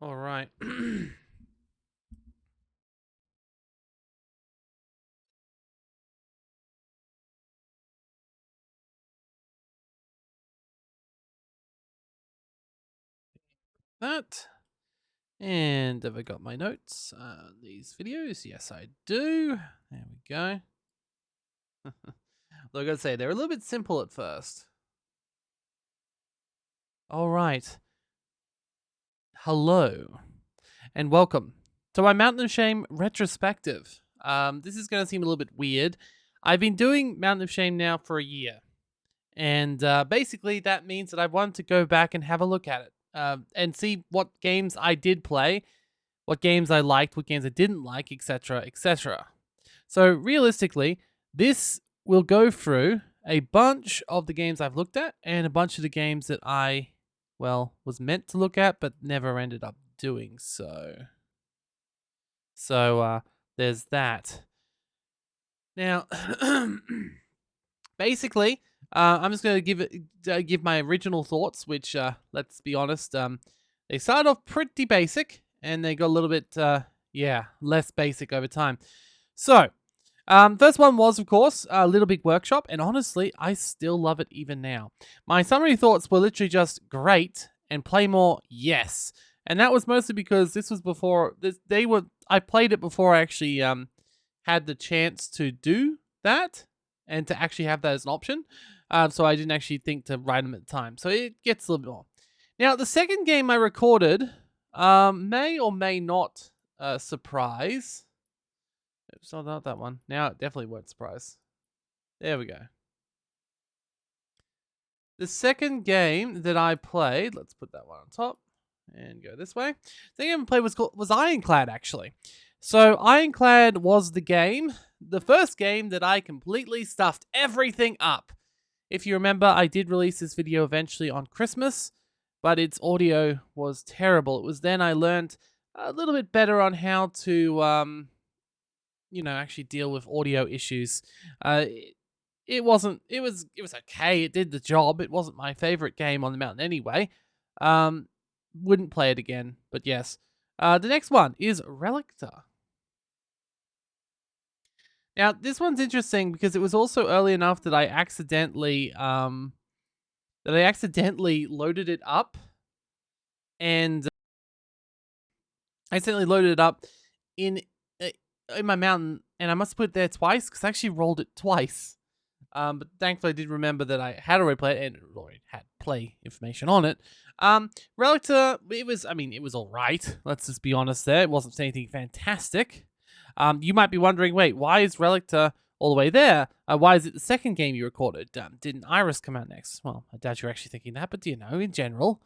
All right. That. And have I got my notes? These videos? Yes, I do. There we go. Like I say, they're a little bit simple at first. All right. Hello, and welcome to my Mountain of Shame retrospective. This is going to seem a little bit weird. I've been doing Mountain of Shame now for a year, and basically that means that I wanted to go back and have a look at it and see what games I did play, what games I liked, what games I didn't like, etc., etc. So realistically, this will go through a bunch of the games I've looked at and a bunch of the games that I, well, was meant to look at but never ended up doing so. So there's that. Now, basically, I'm just going to give my original thoughts, which let's be honest, they started off pretty basic and they got a little bit less basic over time. So, first one was, of course, Little Big Workshop, and honestly, I still love it even now. My summary thoughts were literally just great, and play more, yes. And that was mostly because this was before I played it before I actually had the chance to do that and to actually have that as an option. So I didn't actually think to write them at the time. So it gets a little bit more. Now, the second game I recorded may or may not surprise. Oops, not that one. Now it definitely won't surprise. There we go. The second game that I played, let's put that one on top and go this way. The game I played was Ironclad, actually. So Ironclad was the first game that I completely stuffed everything up. If you remember, I did release this video eventually on Christmas, but its audio was terrible. It was then I learned a little bit better on how to actually deal with audio issues. It wasn't. It was okay. It did the job. It wasn't my favorite game on the mountain anyway. Um, wouldn't play it again. But yes. The next one is Relicta. Now this one's interesting because it was also early enough that I accidentally loaded it up and I accidentally loaded it up in uh, in my mountain, and I must put it there twice because I actually rolled it twice. But thankfully, I did remember that I had already played it and it already had play information on it. Relicta, it was all right. Let's just be honest there. It wasn't anything fantastic. You might be wondering, wait, why is Relicta all the way there? Why is it the second game you recorded? Didn't Iris come out next? Well, I doubt you're actually thinking that, but in general.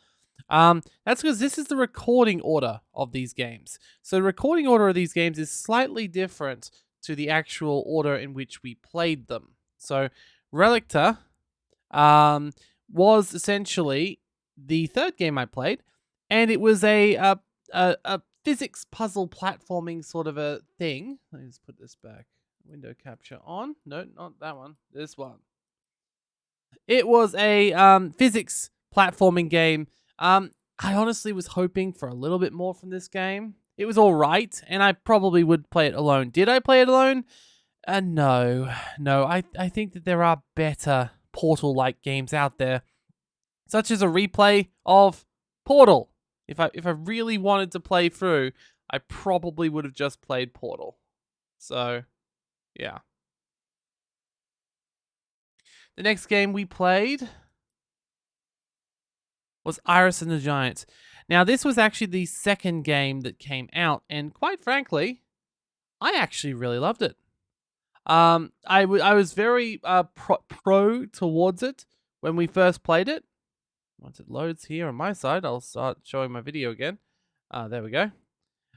That's because this is the recording order of these games. So the recording order of these games is slightly different to the actual order in which we played them. So Relicta was essentially the third game I played, and it was a physics puzzle platforming sort of a thing. Let me just put this back. Window capture on. No, not that one. This one. It was a physics platforming game. I honestly was hoping for a little bit more from this game. It was all right, and I probably would play it alone. Did I play it alone? No. I think that there are better Portal-like games out there, such as a replay of Portal. If I really wanted to play through, I probably would have just played Portal. So, yeah. The next game we played was Iris and the Giants. Now, this was actually the second game that came out, and quite frankly, I actually really loved it. I was very pro towards it when we first played it. Once it loads here on my side, I'll start showing my video again. There we go.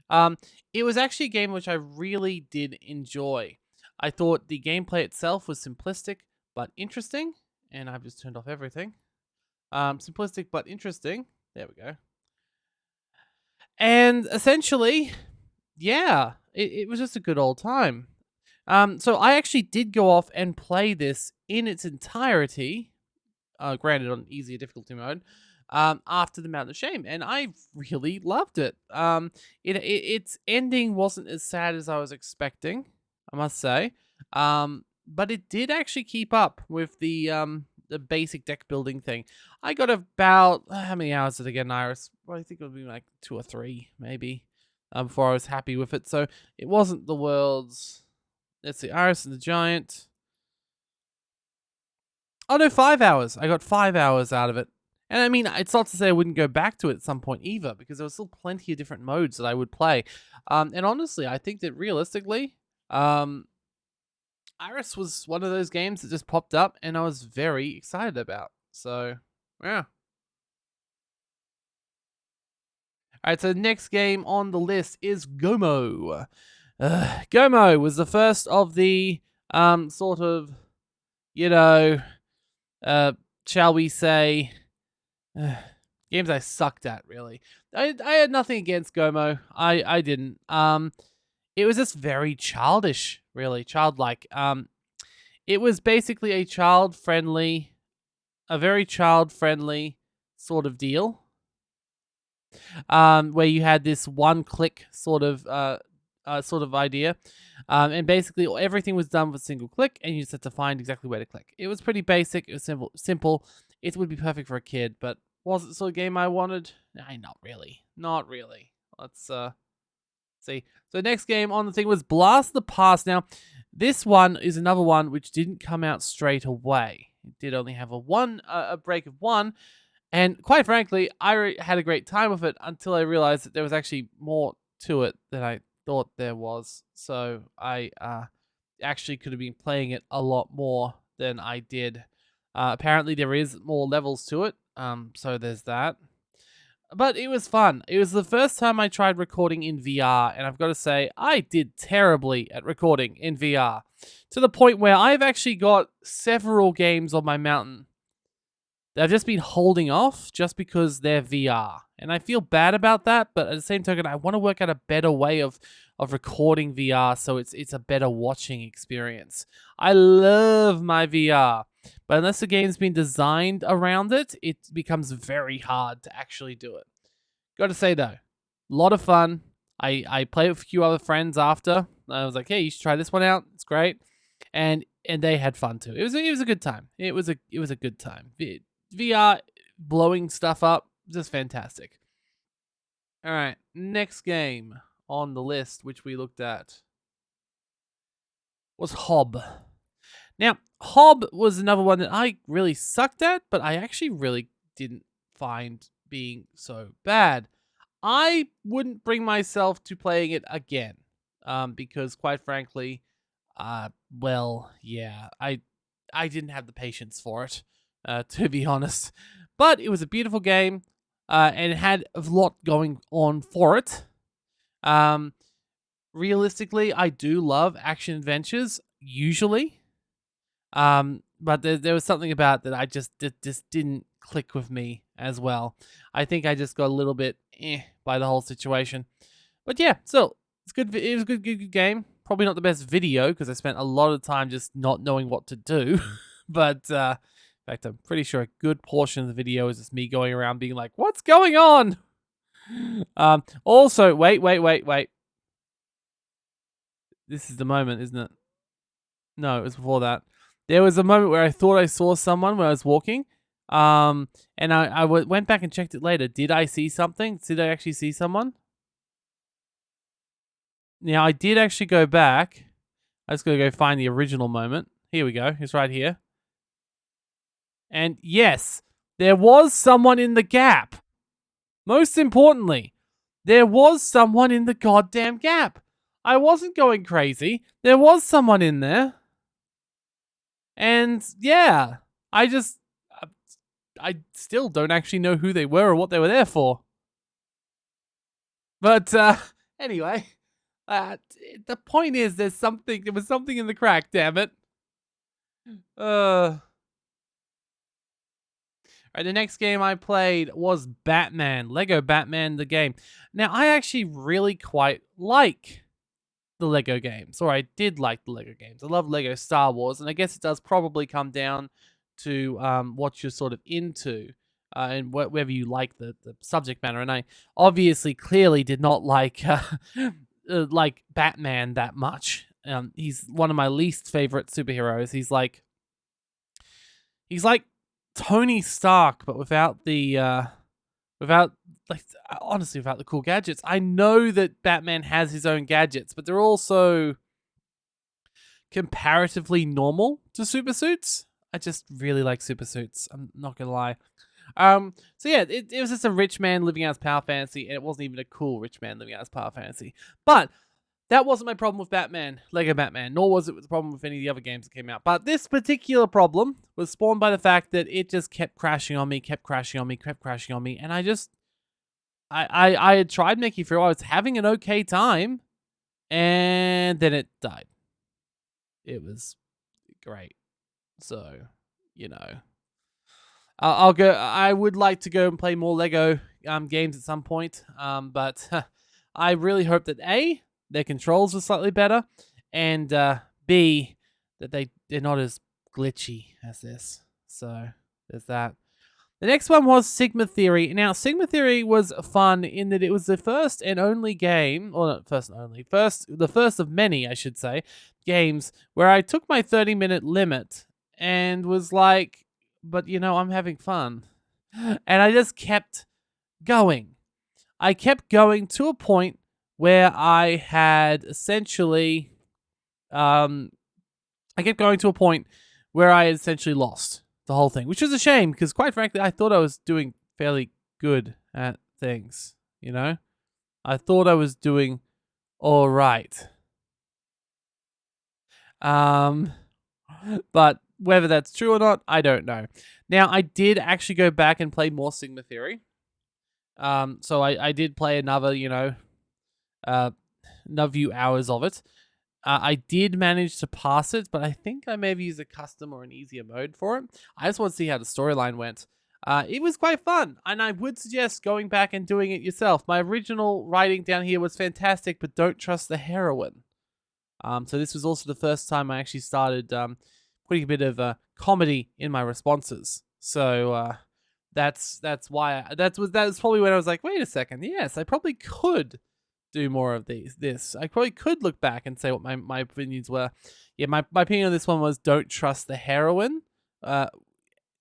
Um, it was actually a game which I really did enjoy. I thought the gameplay itself was simplistic but interesting, and I've just turned off everything. Simplistic but interesting. There we go. And essentially, yeah, it was just a good old time. So I actually did go off and play this in its entirety, granted on easier difficulty mode, after the Mountain of Shame, and I really loved it. Its ending wasn't as sad as I was expecting, I must say, but it did actually keep up with the basic deck building thing. I got about how many hours did I get in Iris? Well, I think it would be like 2 or 3, maybe, before I was happy with it. So it wasn't the world's. Let's see, Iris and the Giant. Oh no, 5 hours. I got 5 hours out of it. And I mean, it's not to say I wouldn't go back to it at some point either, because there was still plenty of different modes that I would play. And honestly, I think that realistically, Iris was one of those games that just popped up and I was very excited about. So, yeah. Alright, so the next game on the list is Gomo. Gomo was the first of the sort of, you know, shall we say, games I sucked at, really. I had nothing against Gomo. I didn't. It was just very childish, really childlike. It was basically a very child-friendly sort of deal. Where you had this one-click sort of idea, and basically everything was done with a single click, and you just had to find exactly where to click. It was pretty basic. It was simple. It would be perfect for a kid, but was it the sort of game I wanted? Not really. Not really. Let's see. So next game on the thing was Blast the Past. Now, this one is another one which didn't come out straight away. It did only have a break of one. And quite frankly, I had a great time with it until I realized that there was actually more to it than I thought there was. So I actually could have been playing it a lot more than I did. Apparently, there is more levels to it. So there's that. But it was fun. It was the first time I tried recording in VR, and I've got to say, I did terribly at recording in VR. To the point where I've actually got several games on my mountain that I've just been holding off just because they're VR. And I feel bad about that, but at the same token, I want to work out a better way of recording VR so it's a better watching experience. I love my VR, but unless the game's been designed around it, it becomes very hard to actually do it. Gotta say though, a lot of fun. I played with a few other friends after. I was like, hey, you should try this one out. It's great. And they had fun too. It was a good time. It was a good time. VR blowing stuff up, just fantastic. All right, next game on the list, which we looked at, was Hob. Now, Hob was another one that I really sucked at, but I actually really didn't find being so bad. I wouldn't bring myself to playing it again, because quite frankly, well, yeah, I didn't have the patience for it, to be honest. But it was a beautiful game, and it had a lot going on for it. Realistically, I do love action adventures usually, but there was something about that I just didn't click with me as well. I think I just got a little bit by the whole situation. But yeah, so it's good. It was a good game. Probably not the best video because I spent a lot of time just not knowing what to do. But in fact, I'm pretty sure a good portion of the video is just me going around being like, "What's going on?" Also, wait. This is the moment, isn't it? No, it was before that. There was a moment where I thought I saw someone when I was walking. And I went back and checked it later. Did I see something? Did I actually see someone? Now, I did actually go back. I just got to go find the original moment. Here we go. It's right here. And yes, there was someone in the gap. Most importantly, there was someone in the goddamn gap. I wasn't going crazy. There was someone in there. And yeah, I just. I still don't actually know who they were or what they were there for. But anyway, the point is there was something in the crack, damn it. Right, the next game I played was Batman, Lego Batman the game. Now, I actually really quite like the Lego games, or I did like the Lego games. I love Lego Star Wars, and I guess it does probably come down to what you're sort of into and whether you like the subject matter. And I obviously clearly did not like Batman that much. He's one of my least favorite superheroes. He's like Tony Stark, but without the without like honestly without the cool gadgets. I know that Batman has his own gadgets, but they're also comparatively normal to super suits. I just really like super suits. I'm not gonna lie. So yeah, it was just a rich man living out his power fantasy, and it wasn't even a cool rich man living out his power fantasy. But that wasn't my problem with Batman, Lego Batman, nor was it the problem with any of the other games that came out. But this particular problem was spawned by the fact that it just kept crashing on me, kept crashing on me, kept crashing on me, and I had tried making through. I was having an okay time, and then it died. It was great. So, you know, I'll go. I would like to go and play more Lego games at some point. But I really hope that A, their controls are slightly better, and B, that they're not as glitchy as this. So there's that. The next one was Sigma Theory. Now, Sigma Theory was fun in that it was the first and only game, or not first and only, the first of many, I should say, games where I took my 30-minute limit and was like, but I'm having fun. And I just kept going. I kept going to a point where I had essentially, I kept going to a point where I had essentially lost the whole thing, which was a shame because, quite frankly, I thought I was doing fairly good at things. I thought I was doing all right. But whether that's true or not, I don't know. Now, I did actually go back and play more Sigma Theory. So I did play another few hours of it. I did manage to pass it, but I think I may have used a custom or an easier mode for it. I just want to see how the storyline went. It was quite fun, and I would suggest going back and doing it yourself. My original writing down here was fantastic, but don't trust the heroine. So this was also the first time I actually started putting a bit of comedy in my responses. So that's why that's probably when I was like, wait a second, yes, I probably could do more of this. I probably could look back and say what my opinions were. Yeah, my opinion on this one was don't trust the heroine.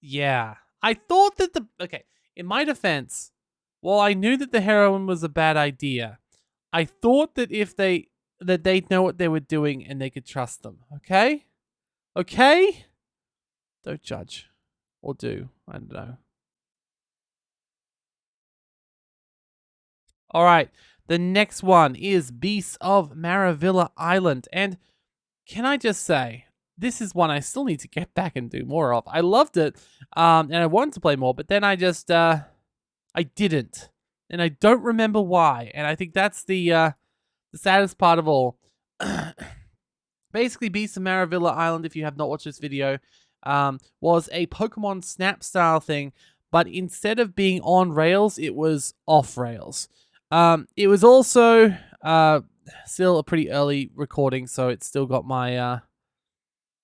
Yeah. I thought that in my defense, while I knew that the heroine was a bad idea, I thought that that they'd know what they were doing and they could trust them. Okay? Okay? Don't judge. Or do. I don't know. All right. The next one is Beasts of Maravilla Island. And can I just say, this is one I still need to get back and do more of. I loved it, and I wanted to play more, but then I just, I didn't. And I don't remember why. And I think that's the saddest part of all. Basically, Beasts of Maravilla Island, if you have not watched this video, was a Pokemon Snap style thing, but instead of being on rails, it was off rails. It was also still a pretty early recording, so it's still got my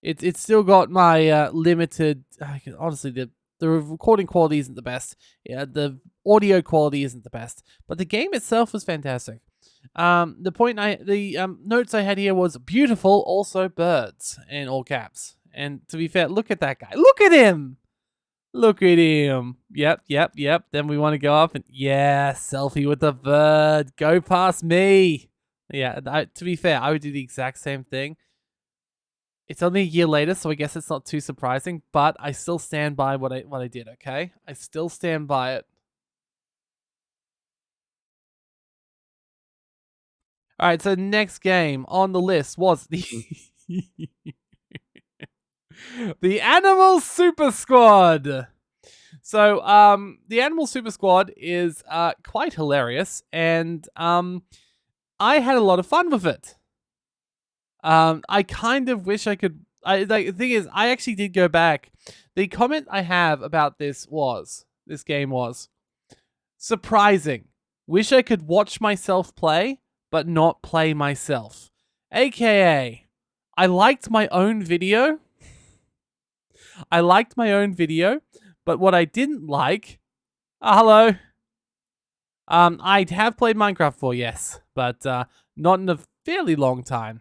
it's still got my limited. Honestly, the recording quality isn't the best. Yeah, the audio quality isn't the best, but the game itself was fantastic. The notes I had here was beautiful, also birds in all caps. And to be fair, look at that guy. Look at him. Look at him. Yep. Then we want to go up and selfie with the bird. Go past me. Yeah, to be fair, I would do the exact same thing. It's only a year later, so I guess it's not too surprising. But I still stand by what I did. Okay, I still stand by it. All right, so next game on the list was the the Animal Super Squad. So, the Animal Super Squad is quite hilarious, and I had a lot of fun with it. I kind of wish I could. The thing is, I actually did go back. The comment I have about this game was surprising. Wish I could watch myself play, but not play myself. AKA, I liked my own video. I liked my own video, but what I didn't like. Hello. I have played Minecraft before, yes, but not in a fairly long time.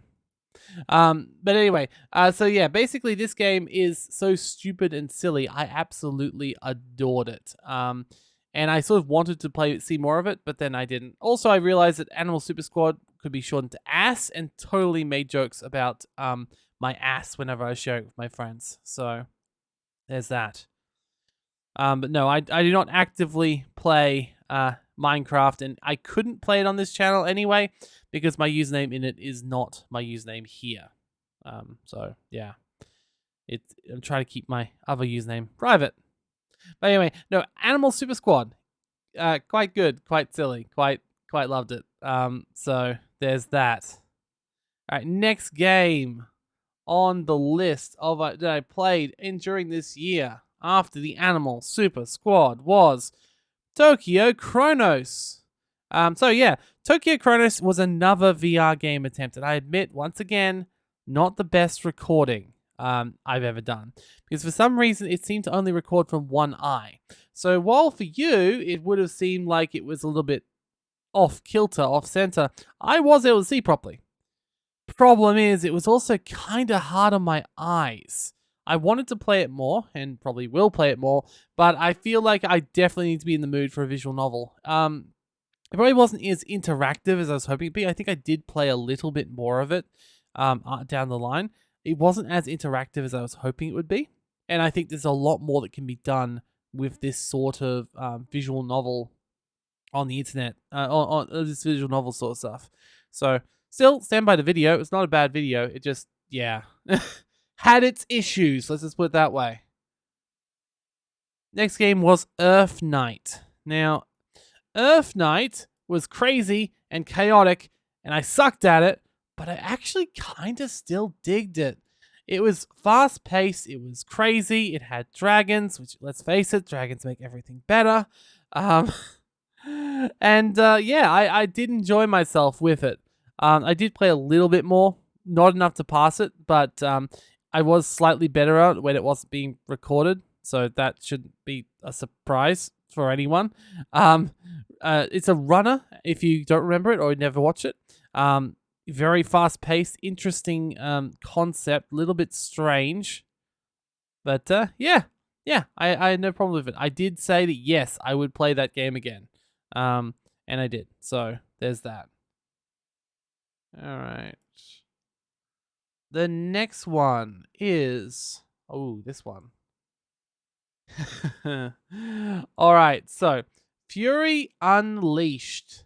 But anyway, so yeah, basically this game is so stupid and silly. I absolutely adored it. And I sort of wanted to see more of it, but then I didn't. Also, I realized that Animal Super Squad could be shortened to ass, and totally made jokes about my ass whenever I was sharing it with my friends. So there's that. But no, I do not actively play Minecraft, and I couldn't play it on this channel anyway because my username in it is not my username here. So yeah, I'm trying to keep my other username private. But anyway, no, Animal Super Squad, quite good, quite silly, quite loved it. So there's that. All right, next game on the list of that I played during this year after the Animal Super Squad was Tokyo Chronos. So yeah, Tokyo Chronos was another VR game attempt, and I admit, once again, not the best recording I've ever done, because for some reason it seemed to only record from one eye. So while for you it would have seemed like it was a little bit off kilter, off center, I was able to see properly. Problem is, it was also kind of hard on my eyes. I wanted to play it more, and probably will play it more, but I feel like I definitely need to be in the mood for a visual novel. It probably wasn't as interactive as I was hoping it'd be. I think I did play a little bit more of it down the line. It wasn't as interactive as I was hoping it would be, and I think there's a lot more that can be done with this sort of visual novel on the internet, on this visual novel sort of stuff. So, still stand by the video. It's not a bad video. It just, yeah, had its issues. Let's just put it that way. Next game was Earth Knight. Now, Earth Knight was crazy and chaotic, and I sucked at it, but I actually kind of still digged it. It was fast paced, it was crazy, it had dragons, which, let's face it, dragons make everything better. And yeah, I did enjoy myself with it. I did play a little bit more, not enough to pass it, but I was slightly better at it when it wasn't being recorded, so that shouldn't be a surprise for anyone. It's a runner, if you don't remember it or never watch it. Very fast paced, interesting concept, a little bit strange, but yeah, I had no problem with it. I did say that yes, I would play that game again. And I did. So there's that. All right. The next one is this one. All right. So Fury Unleashed.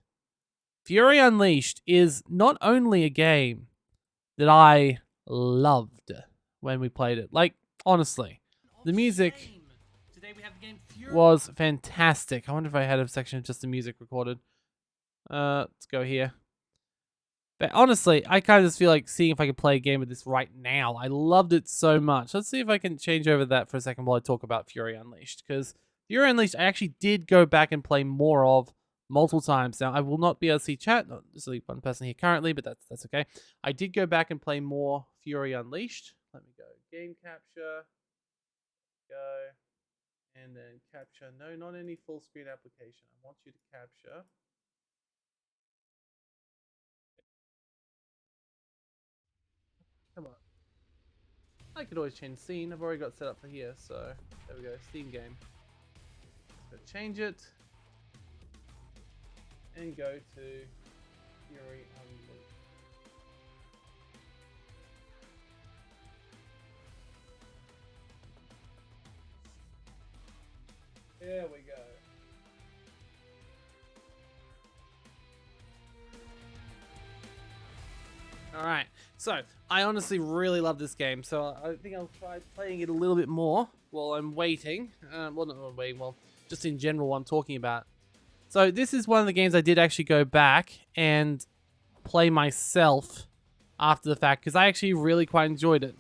Fury Unleashed is not only a game that I loved when we played it. Like, honestly, the music was fantastic. I wonder if I had a section of just the music recorded. Let's go here. But honestly, I kind of just feel like seeing if I could play a game of this right now. I loved it so much. Let's see if I can change over that for a second while I talk about Fury Unleashed. Because Fury Unleashed, I actually did go back and play more of multiple times. Now, I will not be able to see chat. There's only one person here currently, but that's okay. I did go back and play more Fury Unleashed. Let me go. Game capture. Go. And then capture. No, not any full screen application. I want you to capture. Come on. I could always change scene. I've already got set up for here, so there we go. Steam game. Let's go change it. And go to Fury Unleashed. There we go. Alright, so I honestly really love this game, so I think I'll try playing it a little bit more while I'm waiting. Well, not waiting, well, just in general what I'm talking about. So this is one of the games I did actually go back and play myself after the fact, because I actually really quite enjoyed it.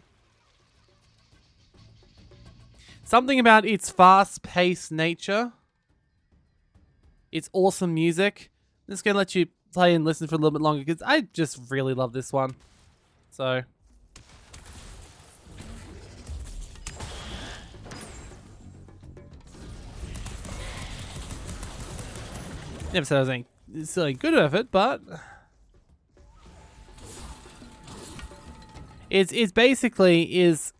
Something about its fast-paced nature, its awesome music. I'm just going to let you play and listen for a little bit longer because I just really love this one. So never said I was silly good of it, but it's basically is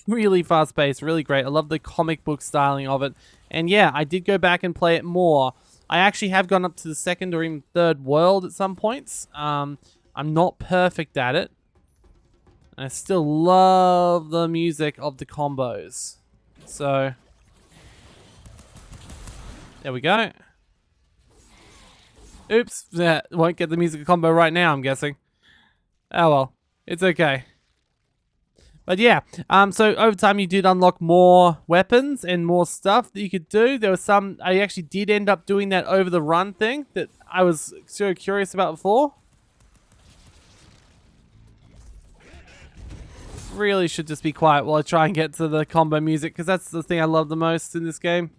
really fast paced, really great. I love the comic book styling of it. And yeah, I did go back and play it more. I actually have gone up to the second or even third world at some points. I'm not perfect at it. I still love the music of the combos. So there we go. Oops, yeah, won't get the music combo right now, I'm guessing. Oh well, it's okay. But yeah, so over time you did unlock more weapons and more stuff that you could do. There was some, I actually did end up doing that over the run thing that I was so curious about before. Really should just be quiet while I try and get to the combo music, because that's the thing I love the most in this game.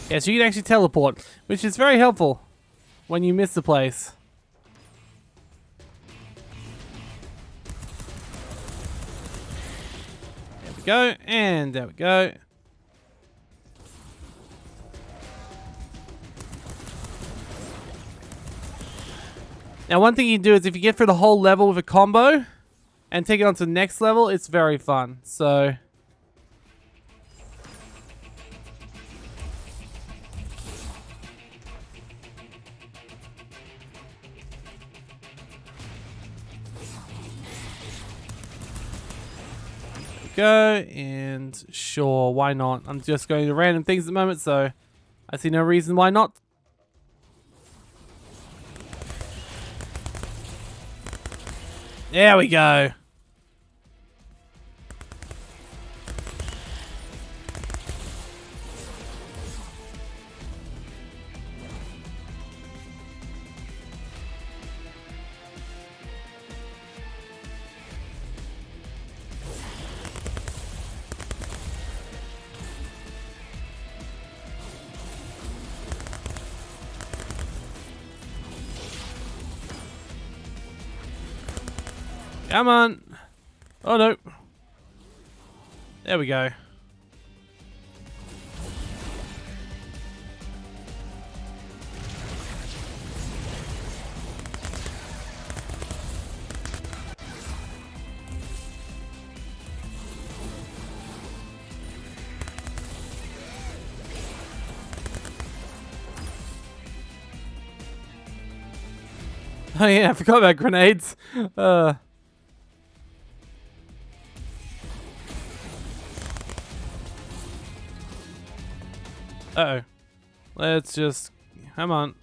Yeah, so you can actually teleport, which is very helpful when you miss the place. There we go, and there we go. Now, one thing you can do is if you get through the whole level with a combo and take it on to the next level, it's very fun. So go, and sure, why not? I'm just going to random things at the moment, so I see no reason why not. There we go. Come on. Oh, no. There we go. Oh yeah, I forgot about grenades. Uh-oh. Let's just... Come on.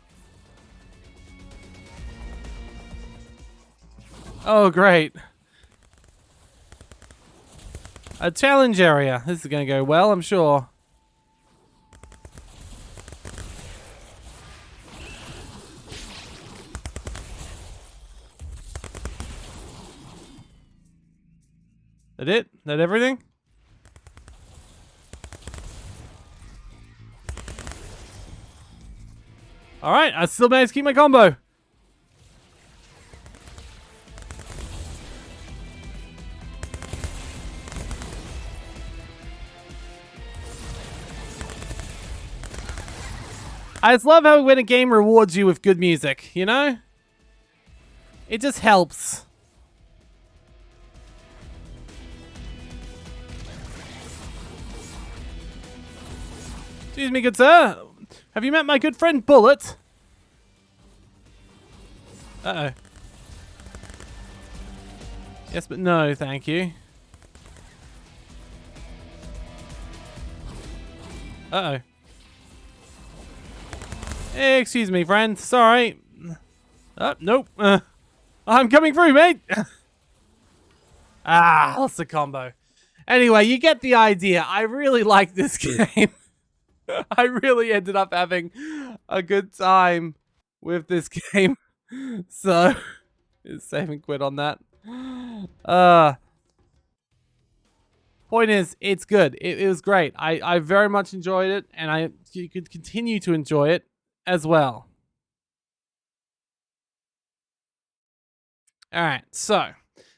Oh, great. A challenge area. This is going to go well, I'm sure. That it? That everything? Alright, I still managed to keep my combo. I just love how when a game rewards you with good music, you know? It just helps. Excuse me, good sir. Have you met my good friend Bullet? Uh-oh. Yes, but no, thank you. Uh-oh. Hey, excuse me, friend. Sorry. Nope. I'm coming through, mate. That's the combo. Anyway, you get the idea. I really like this game. I really ended up having a good time with this game. So, save and quit on that. Point is, it's good. It was great. I very much enjoyed it, and you could continue to enjoy it as well. All right, so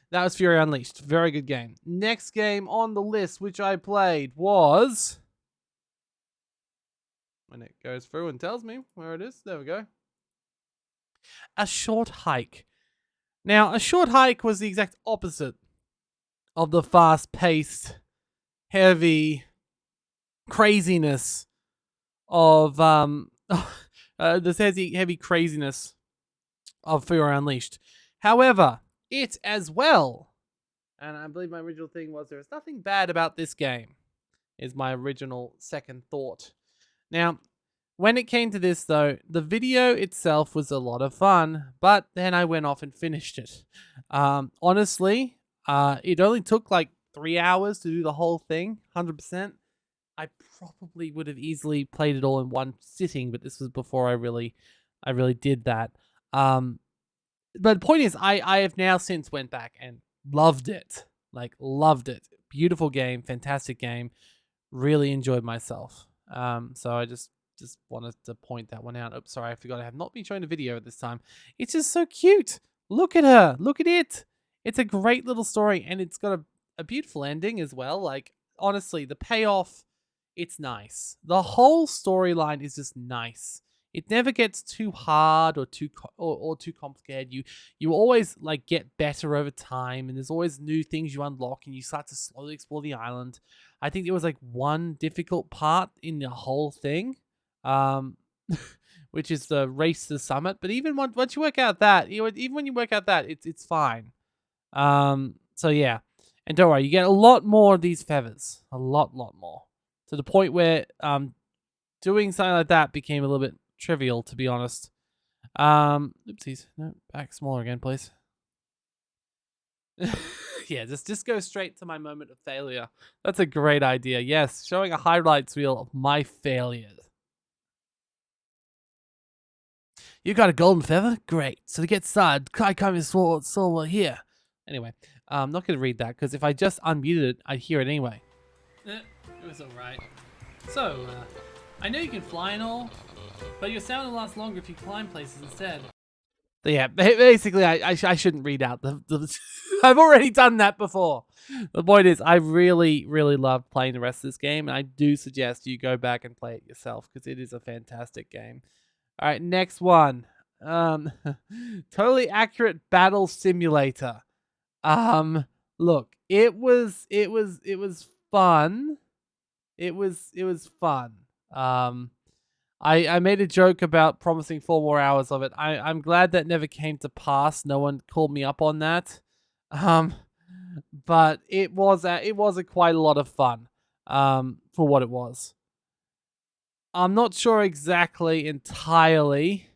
that was Fury Unleashed. Very good game. Next game on the list, which I played, was... When it goes through and tells me where it is, there we go. A Short Hike. Now, A Short Hike was the exact opposite of the fast-paced, heavy craziness of this heavy craziness of Fury Unleashed. However, it as well, and I believe my original thing was there is nothing bad about this game, is my original second thought. Now, when it came to this though, the video itself was a lot of fun, but then I went off and finished it. Honestly, it only took like 3 hours to do the whole thing, 100%. I probably would have easily played it all in one sitting, but this was before I really did that. But the point is, I have now since went back and loved it. Like, loved it. Beautiful game, fantastic game. Really enjoyed myself. So I just wanted to point that one out. Oops, sorry, I forgot I have not been showing the video at this time. It's just so cute. Look at her. Look at it. It's a great little story, and it's got a beautiful ending as well. Like, honestly, the payoff, it's nice. The whole storyline is just nice. It never gets too hard or too complicated. You always like get better over time, and there's always new things you unlock, and you start to slowly explore the island. I think there was like one difficult part in the whole thing, which is the race to the summit. But even once you work out that, even when you work out that, it's fine. So yeah, and don't worry, you get a lot more of these feathers, a lot more, to the point where doing something like that became a little bit trivial, to be honest. Oopsies. No, back smaller again, please. Yeah, just go straight to my moment of failure. That's a great idea. Yes, showing a highlights reel of my failures. You got a golden feather? Great. So to get started, I come in sword here. Anyway, I'm not going to read that, because if I just unmuted it, I'd hear it anyway. It was alright. So, I know you can fly and all, but your sound will last longer if you climb places instead. So yeah, basically, I shouldn't read out the I've already done that before. The point is, I really love playing the rest of this game, and I do suggest you go back and play it yourself, because it is a fantastic game. All right, next one. Totally Accurate Battle Simulator. Look, it was fun. It was fun. I made a joke about promising 4 more hours of it. I'm glad that never came to pass. No one called me up on that. But it was quite a lot of fun. For what it was. I'm not sure exactly entirely.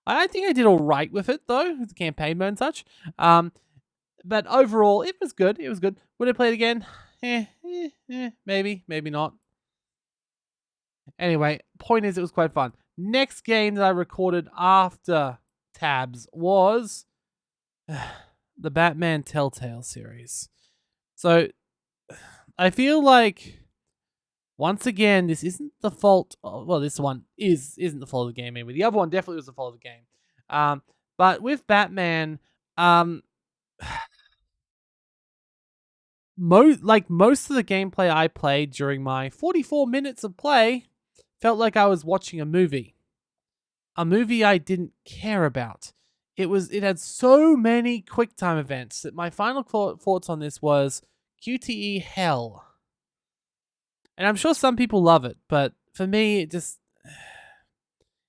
I think I did all right with it though, with the campaign mode and such. But overall, it was good. It was good. Would I play it again? Maybe not. Anyway, point is, it was quite fun. Next game that I recorded after Tabs was the Batman Telltale series. So, I feel like, once again, this isn't the fault of, well, this one isn't the fault of the game, maybe. The other one definitely was the fault of the game. But with Batman, most of the gameplay I played during my 44 minutes of play felt like I was watching a movie. a movie I didn't care about. It had so many QuickTime events that my final thoughts on this was QTE hell. And I'm sure some people love it, but for me,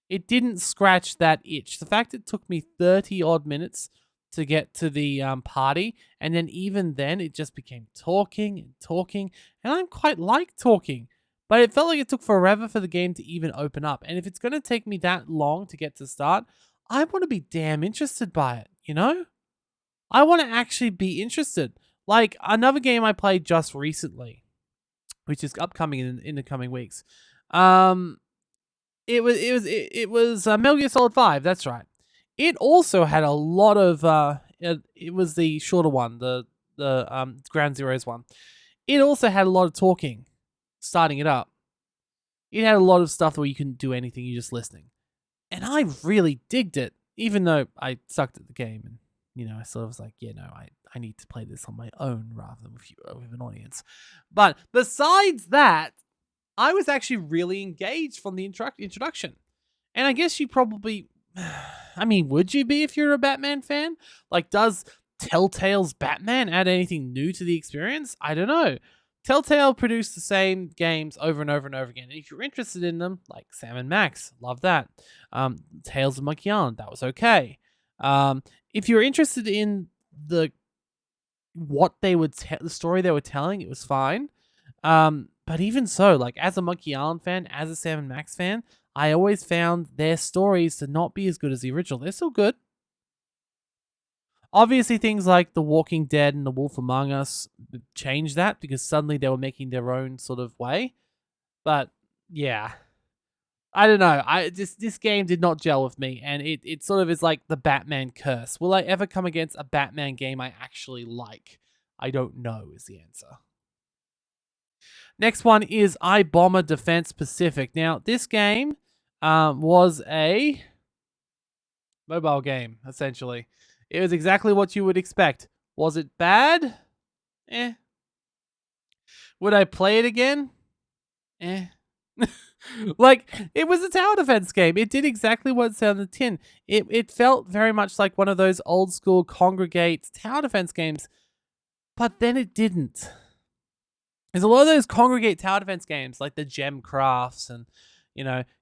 it didn't scratch that itch. The fact it took me 30 odd minutes to get to the party, and then even then, it just became talking and talking, and I'm quite like talking. But it felt like it took forever for the game to even open up. And if it's going to take me that long to get to start, I want to be damn interested by it, you know? I want to actually be interested. Like another game I played just recently, which is upcoming in the coming weeks. It was Metal Gear Solid 5. That's right. It also had a lot of it was the shorter one, the Ground Zeroes one. It also had a lot of talking, starting it up. It had a lot of stuff where you couldn't do anything, you're just listening, and I really digged it. Even though I sucked at the game, and I sort of was like, yeah, no, I need to play this on my own rather than with an audience. But besides that, I was actually really engaged from the introduction. And I guess you probably, I mean, would you be if you're a Batman fan? Like, does Telltale's Batman add anything new to the experience? I don't know. Telltale produced the same games over and over and over again. And if you're interested in them, like Sam and Max, love that. Tales of Monkey Island, that was okay. If you're interested in the story they were telling, it was fine. But even so, like as a Monkey Island fan, as a Sam and Max fan, I always found their stories to not be as good as the original. They're still good. Obviously, things like The Walking Dead and The Wolf Among Us changed that because suddenly they were making their own sort of way. But yeah, I don't know. This game did not gel with me, and it sort of is like the Batman curse. Will I ever come against a Batman game I actually like? I don't know is the answer. Next one is I Bomber Defense Pacific. Now, this game was a mobile game, essentially. It was exactly what you would expect. Was it bad? Eh. Would I play it again? Eh. Like, it was a tower defense game. It did exactly what it said on the tin. It felt very much like one of those old school congregate tower defense games, but then it didn't. There's a lot of those congregate tower defense games, like the Gem Crafts and,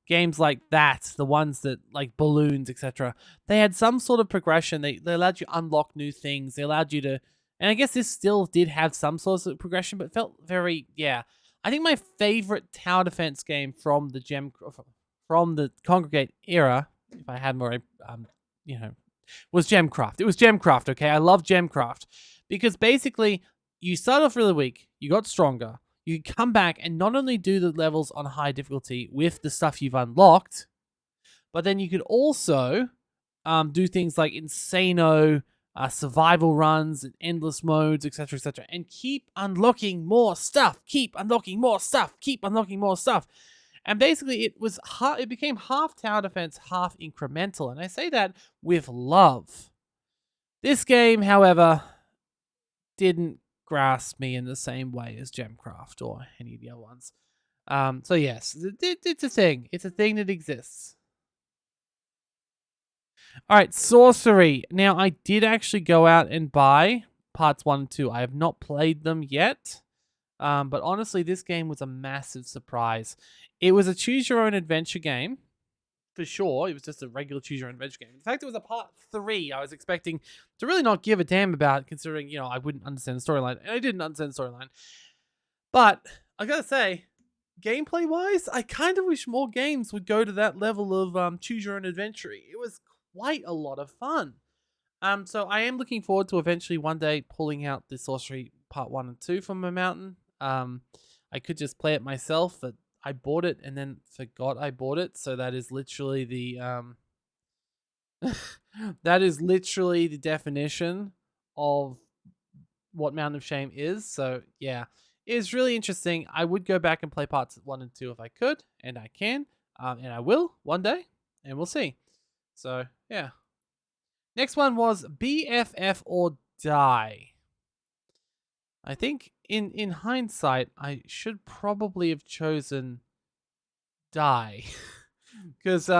games like that, the ones that, like Balloons, etc. They had some sort of progression. They allowed you to unlock new things. They allowed you to, and I guess this still did have some sort of progression, but felt very, yeah. I think my favorite tower defense game from the Congregate era, if I had more, was Gemcraft. It was Gemcraft, okay? I love Gemcraft because basically you start off really weak, you got stronger, you come back and not only do the levels on high difficulty with the stuff you've unlocked, but then you could also do things like insano survival runs and endless modes, etc., and keep unlocking more stuff, keep unlocking more stuff, keep unlocking more stuff. And basically, it became half tower defense, half incremental, and I say that with love. This game, however, didn't grasp me in the same way as Gemcraft or any of the other ones. So yes, it's a thing. It's a thing that exists. All right, Sorcery. Now, I did actually go out and buy parts 1 and 2. I have not played them yet. But honestly, this game was a massive surprise. It was a choose-your-own adventure game. For sure, it was just a regular choose-your-own adventure game. In fact, it was a part 3 I was expecting to really not give a damn about, considering, I wouldn't understand the storyline. And I didn't understand the storyline. But, I gotta say, gameplay-wise, I kind of wish more games would go to that level of choose-your-own adventure. It was quite a lot of fun. So I am looking forward to eventually one day pulling out the Sorcery Part 1 and 2 from my mountain. I could just play it myself, but I bought it and then forgot I bought it. So that is literally that is literally the definition of what Mountain of Shame is. So yeah, it's really interesting. I would go back and play parts 1 and 2 if I could, and I can, and I will one day, and we'll see. So yeah. Next one was BFF or Die. I think in hindsight, I should probably have chosen Die. Because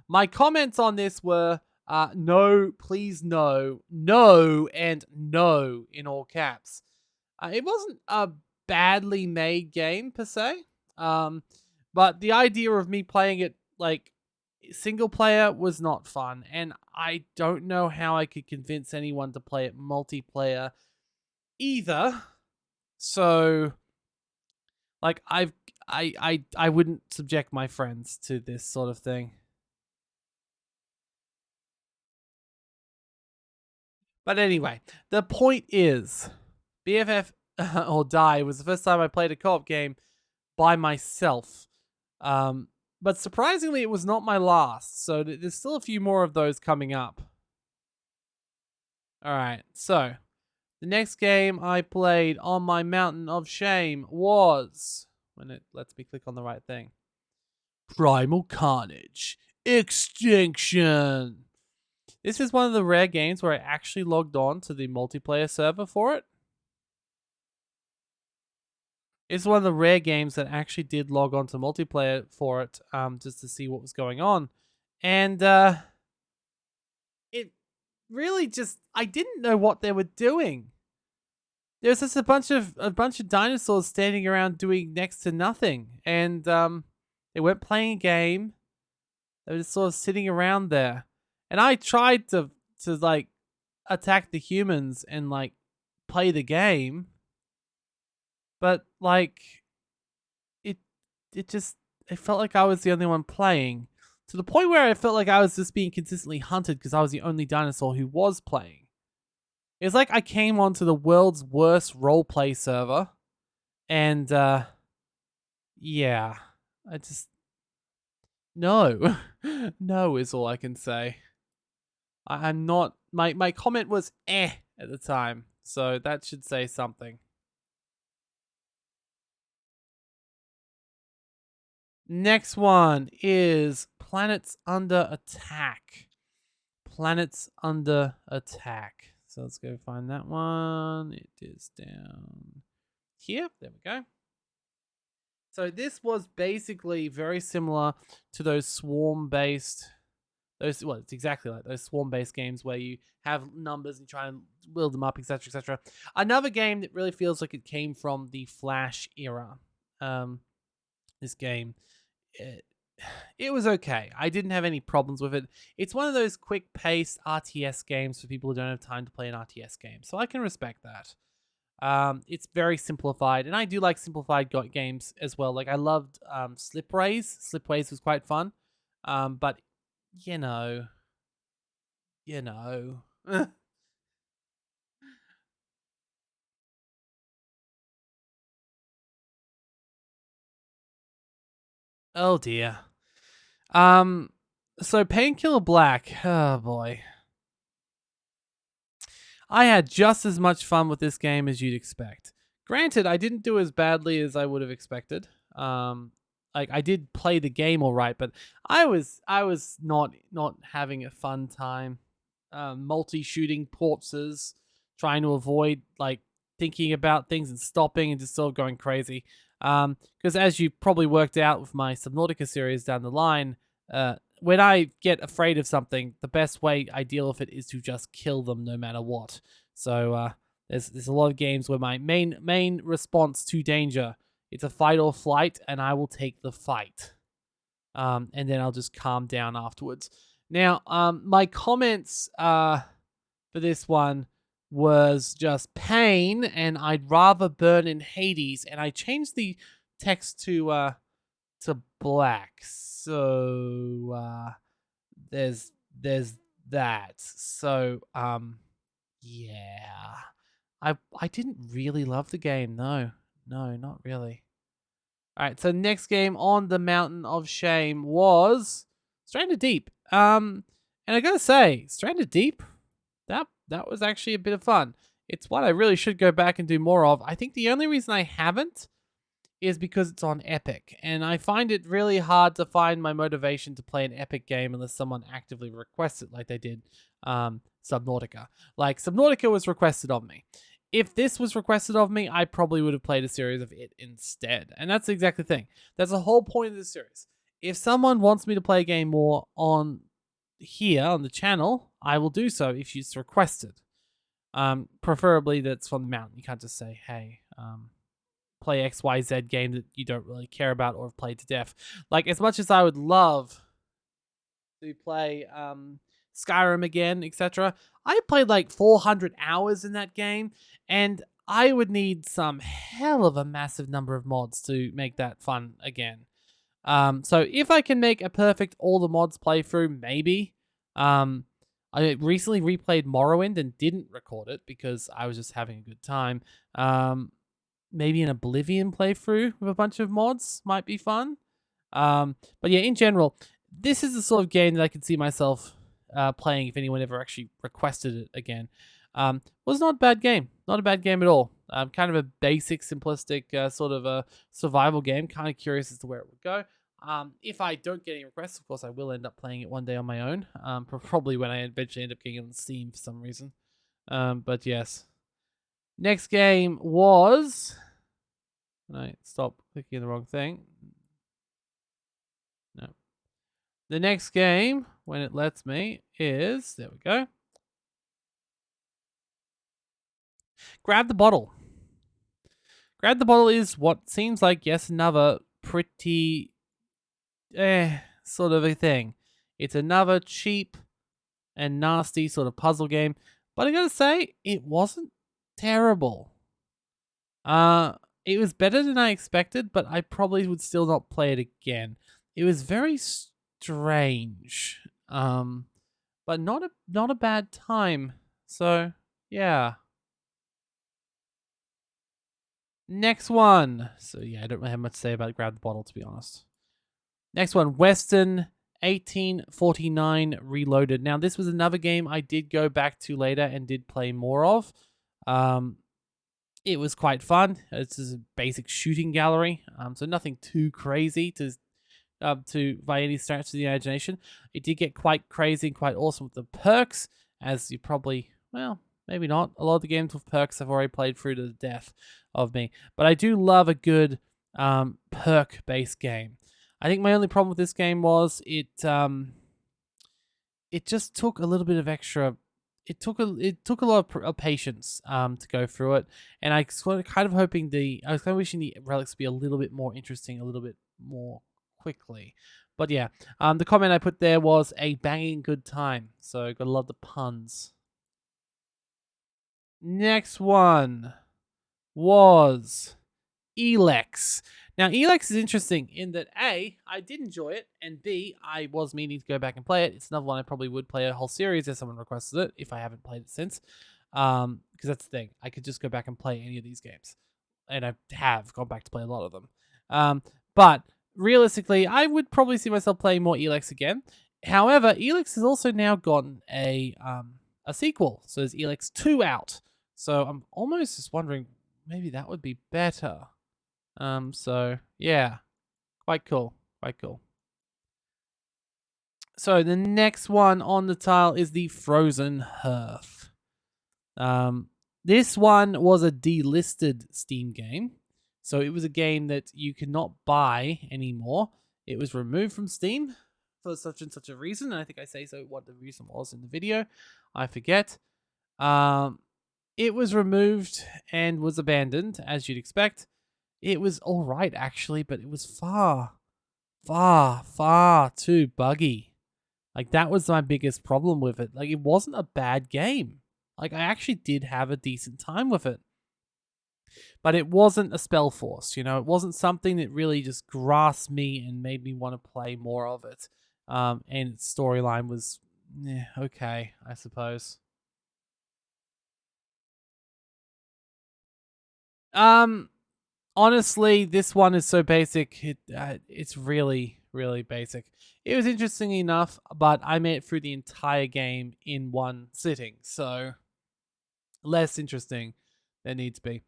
My comments on this were no, please no, no, and no in all caps. It wasn't a badly made game per se, um, but the idea of me playing it like single player was not fun, and I don't know how I could convince anyone to play it multiplayer either. So, like, I wouldn't subject my friends to this sort of thing. But anyway, the point is, BFF or Die was the first time I played a co-op game by myself. Um, but surprisingly, it was not my last. So there's still a few more of those coming up. All right, so the next game I played on my mountain of shame was, when it lets me click on the right thing, Primal Carnage Extinction. This is one of the rare games where I actually logged on to the multiplayer server for it. It's one of the rare games that actually did log on to multiplayer for it, just to see what was going on. And it really just, I didn't know what they were doing. There's just a bunch of dinosaurs standing around doing next to nothing, and they weren't playing a game. They were just sort of sitting around there, and I tried to like attack the humans and like play the game, but like it just, it felt like I was the only one playing, to the point where I felt like I was just being consistently hunted because I was the only dinosaur who was playing. It's like I came onto the world's worst roleplay server, and yeah, I just, no, no is all I can say. I'm not. My comment was at the time, so that should say something. Next one is Planets Under Attack. Planets Under Attack. So let's go find that one. It is down here. There we go. So this was basically very similar to those swarm-based, well, it's exactly like those swarm-based games where you have numbers and try and build them up, etc., etc. Another game that really feels like it came from the Flash era. This game, it was okay. I didn't have any problems with it. It's one of those quick-paced RTS games for people who don't have time to play an RTS game, so I can respect that. It's very simplified, and I do like simplified games as well. Like I loved Sliprays. Sliprays was quite fun, but you know. Oh dear. Um, so Painkiller Black. Oh boy. I had just as much fun with this game as you'd expect. Granted, I didn't do as badly as I would have expected. Like I did play the game all right, but I was not having a fun time. Multi-shooting corpses, trying to avoid like thinking about things and stopping and just sort of going crazy. Because as you probably worked out with my Subnautica series down the line, when I get afraid of something, the best way I deal with it is to just kill them no matter what. So there's a lot of games where my main response to danger, it's a fight or flight, and I will take the fight. And then I'll just calm down afterwards. Now, my comments for this one was just pain, and I'd rather burn in Hades, and I changed the text to black. So there's that. So yeah, I didn't really love the game. No, not really. All right, so next game on the Mountain of Shame was Stranded Deep. And I gotta say, Stranded Deep, that was actually a bit of fun. It's one I really should go back and do more of. I think the only reason I haven't is because it's on Epic, and I find it really hard to find my motivation to play an Epic game unless someone actively requests it, like they did Subnautica. Like Subnautica was requested of me. If this was requested of me, I probably would have played a series of it instead. And that's the exact thing. That's the whole point of this series. If someone wants me to play a game more on here on the channel, I will do so if she's requested. Preferably that's from the mountain. You can't just say, hey, play XYZ game that you don't really care about or have played to death. Like, as much as I would love to play Skyrim again, etc., I played like 400 hours in that game, and I would need some hell of a massive number of mods to make that fun again. So if I can make a perfect all the mods playthrough, maybe. I recently replayed Morrowind and didn't record it because I was just having a good time. Maybe an Oblivion playthrough with a bunch of mods might be fun. But yeah, in general, this is the sort of game that I could see myself playing if anyone ever actually requested it again. Was not a bad game. Not a bad game at all. Kind of a basic, simplistic sort of a survival game. Kind of curious as to where it would go. If I don't get any requests, of course, I will end up playing it one day on my own. Probably when I eventually end up getting it on Steam for some reason. But yes. Next game was... Right, stop clicking the wrong thing. No. The next game, when it lets me, is... There we go. Grab the Bottle. Grab the Bottle is what seems like, yes, another pretty... sort of a thing. It's another cheap and nasty sort of puzzle game. But I gotta say, it wasn't terrible. It was better than I expected, but I probably would still not play it again. It was very strange. But not a bad time. So, yeah. Next one. So, yeah, I don't really have much to say about Grab the Bottle, to be honest. Next one, Western 1849 Reloaded. Now, this was another game I did go back to later and did play more of. It was quite fun. It's just a basic shooting gallery, so nothing too crazy to by any stretch of the imagination. It did get quite crazy and quite awesome with the perks, as you probably, well, maybe not. A lot of the games with perks I've already played through to the death of me. But I do love a good perk-based game. I think my only problem with this game was it just took a little bit of extra. It took a lot of patience to go through it, and I was kind of wishing the relics would be a little bit more interesting, a little bit more quickly. But yeah, the comment I put there was a banging good time. So gotta love the puns. Next one was Elex. Now, Elex is interesting in that A, I did enjoy it, and B, I was meaning to go back and play it. It's another one I probably would play a whole series if someone requested it, if I haven't played it since. Because that's the thing. I could just go back and play any of these games. And I have gone back to play a lot of them. But realistically, I would probably see myself playing more Elex again. However, Elex has also now gotten a sequel. So there's Elex 2 out. So I'm almost just wondering, maybe that would be better. So yeah, quite cool, quite cool. So the next one on the tile is the Frozen Hearth. This one was a delisted Steam game, so it was a game that you could not buy anymore. It was removed from Steam for such and such a reason. And I think I say so what the reason was in the video. I forget. It was removed and was abandoned, as you'd expect. It was all right, actually, but it was far too buggy. Like, that was my biggest problem with it. Like, it wasn't a bad game. Like, I actually did have a decent time with it. But it wasn't a spell force, you know? It wasn't something that really just grasped me and made me want to play more of it. And its storyline was, okay, I suppose. Honestly, this one is so basic. It's really, really basic. It was interesting enough, but I made it through the entire game in one sitting, so less interesting than needs to be.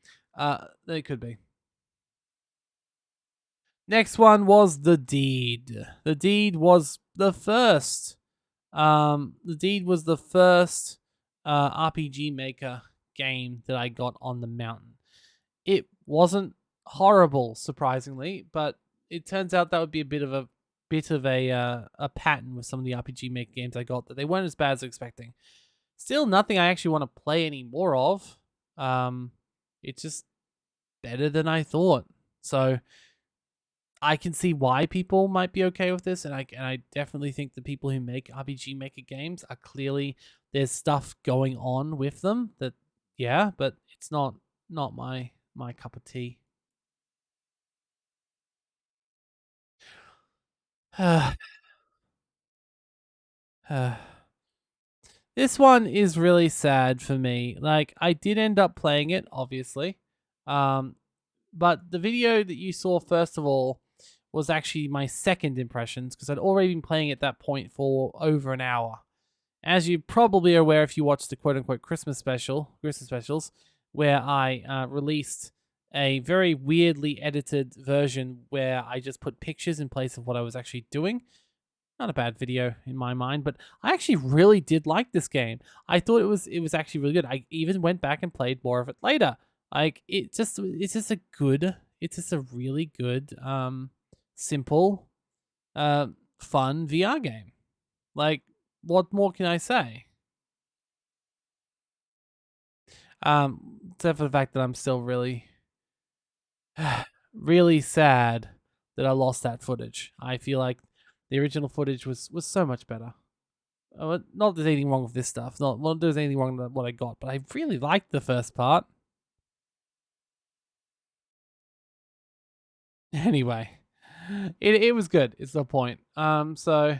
It could be. Next one was The Deed. The Deed was the first. The Deed was the first RPG Maker game that I got on the mountain. It wasn't horrible, surprisingly, but it turns out that would be a bit of a bit of a pattern with some of the RPG Maker games I got, that they weren't as bad as expecting. Still nothing I actually want to play any more of. It's just better than I thought. So I can see why people might be okay with this, and I definitely think the people who make RPG Maker games are clearly, there's stuff going on with them that, yeah, but it's not my cup of tea. This one is really sad for me. Like, I did end up playing it, obviously. Um, but the video that you saw first of all was actually my second impressions, because I'd already been playing at that point for over an hour. As you probably are aware if you watched the quote unquote Christmas specials, where I released a very weirdly edited version where I just put pictures in place of what I was actually doing. Not a bad video in my mind, but I actually really did like this game. I thought it was actually really good. I even went back and played more of it later. Like, it's just a really good simple uh fun VR game. Like, what more can I say? Except for the fact that I'm still really really sad that I lost that footage. I feel like the original footage was so much better. Not that there's anything wrong with this stuff. Not there's anything wrong with what I got, but I really liked the first part. Anyway, it was good. It's the point. So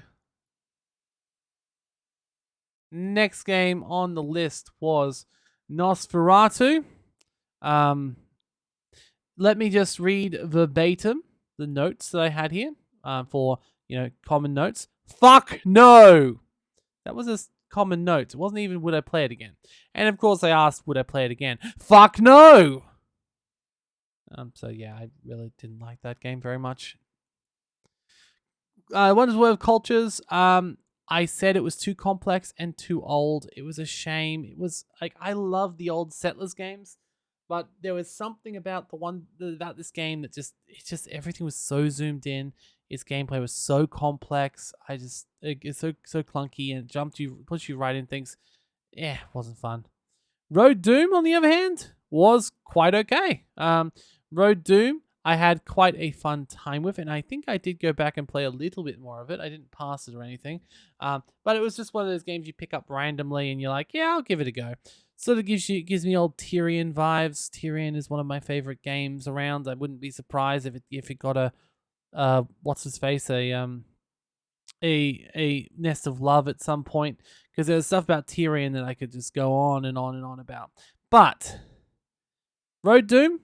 next game on the list was Nosferatu. Um, let me just read verbatim the notes that I had here for common notes. Fuck no. That was a common note. It wasn't even would I play it again. And of course I asked would I play it again. Fuck no. So yeah, I really didn't like that game very much. Wonders World of Cultures. I said it was too complex and too old. It was a shame. It was like, I love the old Settlers games, but there was something about about this game that just everything was so zoomed in. Its gameplay was so complex. It's so clunky, and puts you right in things. Yeah, it wasn't fun. Road Doom, on the other hand, was quite okay. Road Doom, I had quite a fun time with, and I think I did go back and play a little bit more of it. I didn't pass it or anything, but it was just one of those games you pick up randomly, and you're like, yeah, I'll give it a go. Sort of gives me old Tyrion vibes. Tyrion is one of my favorite games around. I wouldn't be surprised if it got a what's his face, a nest of love at some point, because there's stuff about Tyrion that I could just go on and on and on about. But Road Doom,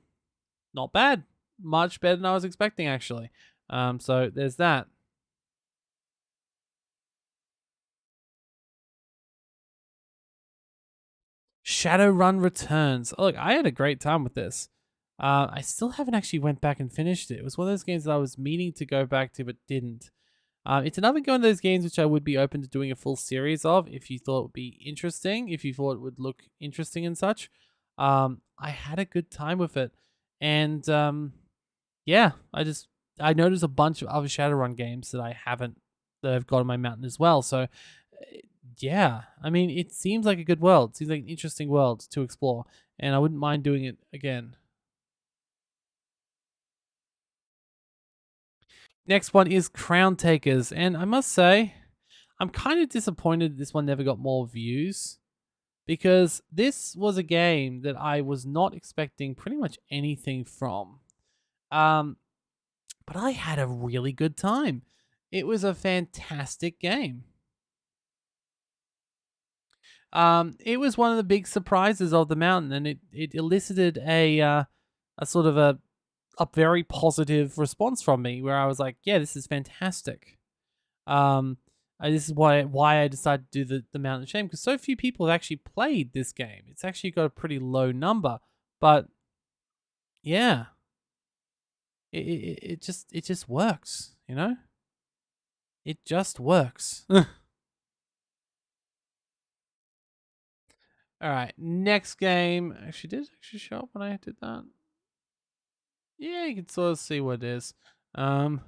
not bad, much better than I was expecting actually. So there's that. Shadowrun Returns. Oh, look, I had a great time with this. I still haven't actually went back and finished it. It was one of those games that I was meaning to go back to but didn't. It's another one of those games which I would be open to doing a full series of if you thought it would be interesting, if you thought it would look interesting and such. I had a good time with it, and yeah, I noticed a bunch of other Shadowrun games that I've got on my mountain as well. So yeah, I mean, it seems like a good world. It seems like an interesting world to explore, and I wouldn't mind doing it again. Next one is Crown Takers, and I must say, I'm kind of disappointed this one never got more views, because this was a game that I was not expecting pretty much anything from. Um, but I had a really good time. It was a fantastic game. It was one of the big surprises of the mountain, and it elicited a sort of a very positive response from me, where I was like, "Yeah, this is fantastic." Um, this is why I decided to do the Mountain of Shame, because so few people have actually played this game. It's actually got a pretty low number, but yeah, it just works. It just works. All right, next game. Actually, did it actually show up when I did that? Yeah, you can sort of see what it is. Um,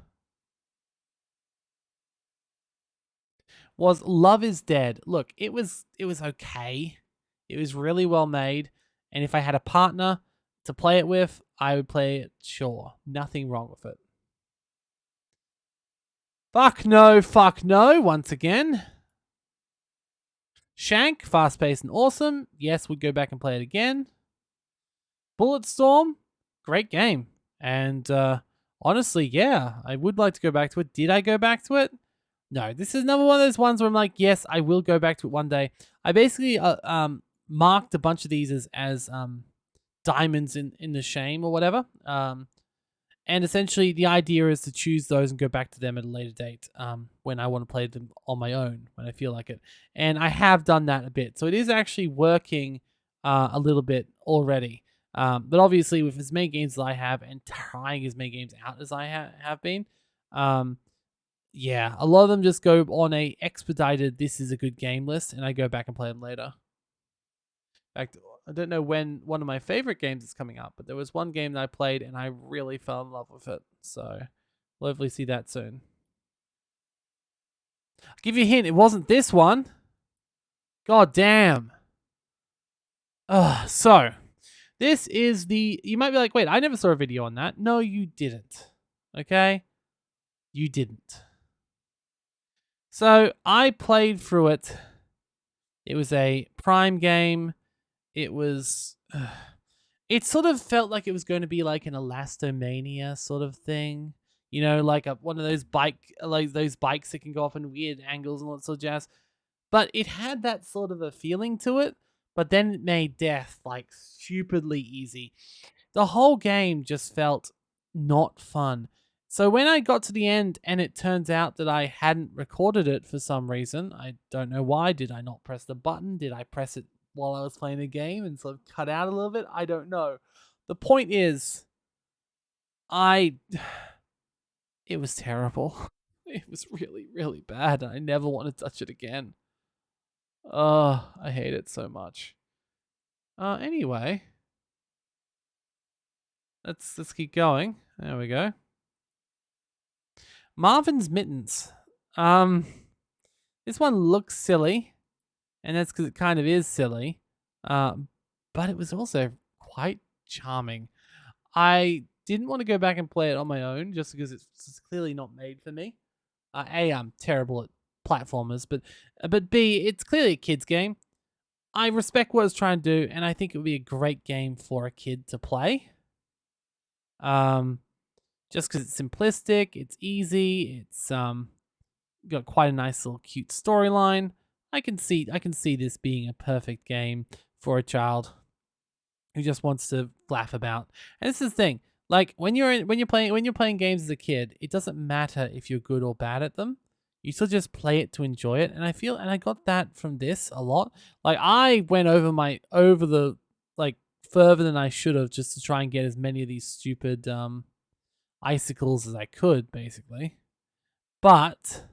was Love is Dead. Look, it was okay. It was really well made, and if I had a partner to play it with, I would play it. Sure, nothing wrong with it. Fuck no, fuck no. Once again, Shank, fast paced and awesome. Yes, we'd go back and play it again. Bulletstorm, great game, and honestly, yeah, I would like to go back to it. Did I go back to it? No, this is another one of those ones where I'm like, yes, I will go back to it one day. I basically marked a bunch of these as diamonds in the shame or whatever. And essentially, the idea is to choose those and go back to them at a later date when I want to play them on my own, when I feel like it. And I have done that a bit. So it is actually working a little bit already. But obviously, with as many games as I have and trying as many games out as I have been, yeah, a lot of them just go on a expedited, this is a good game list, and I go back and play them later. In fact, I don't know when one of my favorite games is coming up, but there was one game that I played and I really fell in love with it. So we'll hopefully see that soon. I'll give you a hint, it wasn't this one. God damn. So this is you might be like, wait, I never saw a video on that. No, you didn't. Okay? You didn't. So I played through it. It was a Prime game. It was. It sort of felt like it was going to be like an Elastomania sort of thing. You know, like one of those those bikes that can go off in weird angles and all that sort of jazz. But it had that sort of a feeling to it. But then it made death like stupidly easy. The whole game just felt not fun. So when I got to the end and it turns out that I hadn't recorded it for some reason, I don't know why. Did I not press the button? Did I press it while I was playing the game and sort of cut out a little bit? I don't know. The point is, it was terrible. It was really, really bad. I never want to touch it again. I hate it so much. Anyway, let's keep going. There we go. Marvin's Mittens. This one looks silly, and that's because it kind of is silly. But it was also quite charming. I didn't want to go back and play it on my own just because it's clearly not made for me. A, I'm terrible at platformers, but B, it's clearly a kid's game. I respect what it's trying to do, and I think it would be a great game for a kid to play. Just because it's simplistic, it's easy, it's got quite a nice little cute storyline. I can see this being a perfect game for a child who just wants to laugh about. And this is the thing, like when you're playing games as a kid, it doesn't matter if you're good or bad at them. You still just play it to enjoy it. And I got that from this a lot. Like I went over the like further than I should have just to try and get as many of these stupid icicles as I could, basically. But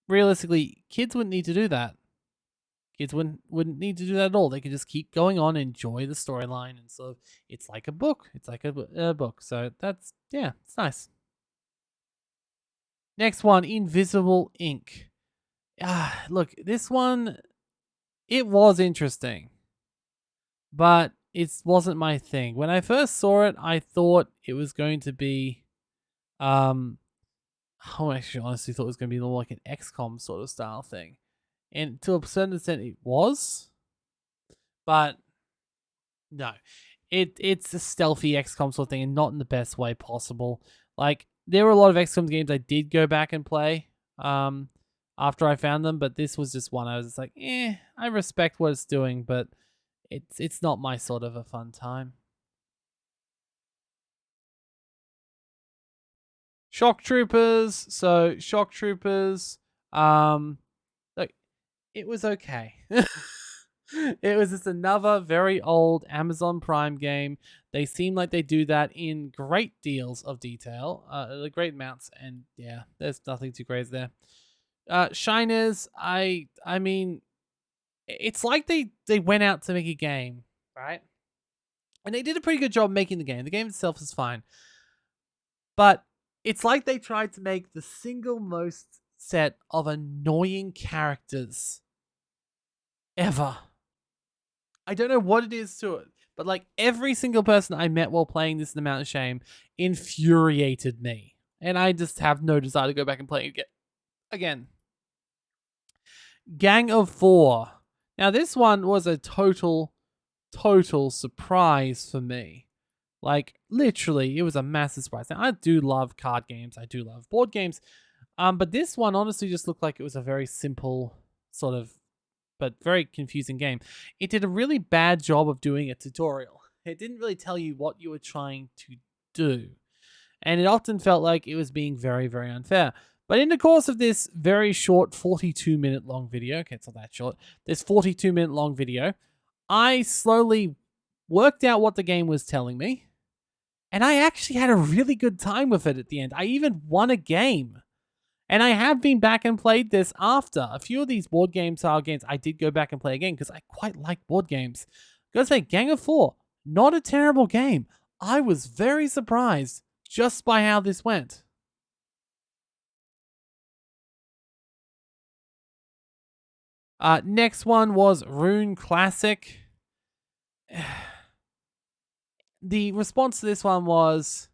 realistically, kids wouldn't need to do that. Kids wouldn't need to do that at all. They could just keep going on, enjoy the storyline, and sort of it's like a book. It's like a book. So that's it's nice. Next one, Invisible Ink. Look, this one, it was interesting, but it wasn't my thing. When I first saw it, I thought it was going to be, I actually honestly thought it was going to be more like an XCOM sort of style thing. And to a certain extent it was, but no. It's a stealthy XCOM sort of thing and not in the best way possible. Like, there were a lot of XCOM games I did go back and play after I found them, but this was just one I was just like, I respect what it's doing, but it's not my sort of a fun time. Shock Troopers. So Shock Troopers, like, it was okay. It was just another very old Amazon Prime game. They seem like they do that in great deals of detail, great amounts, and yeah, there's nothing too crazy there. Shiners, I mean, it's like they went out to make a game, right? And they did a pretty good job making the game. The game itself is fine, but It's like they tried to make the single most set of annoying characters ever. I don't know what it is to it, but like every single person I met while playing this in the Mountain of Shame infuriated me. And I just have no desire to go back and play it again. Gang of Four. Now, this one was a total surprise for me. Like, literally, it was a massive surprise. Now, I do love card games. I do love board games. But this one honestly just looked like it was a very simple sort of, but very confusing game. It did a really bad job of doing a tutorial. It didn't really tell you what you were trying to do. And it often felt like it was being very, very unfair. But in the course of this very short 42-minute long video, okay, it's not that short, this 42-minute long video, I slowly worked out what the game was telling me. And I actually had a really good time with it at the end. I even won a game. And I have been back and played this after. A few of these board game style games I did go back and play again because I quite like board games. Gotta say, Gang of Four, not a terrible game. I was very surprised just by how this went. Next one was Rune Classic. The response to this one was,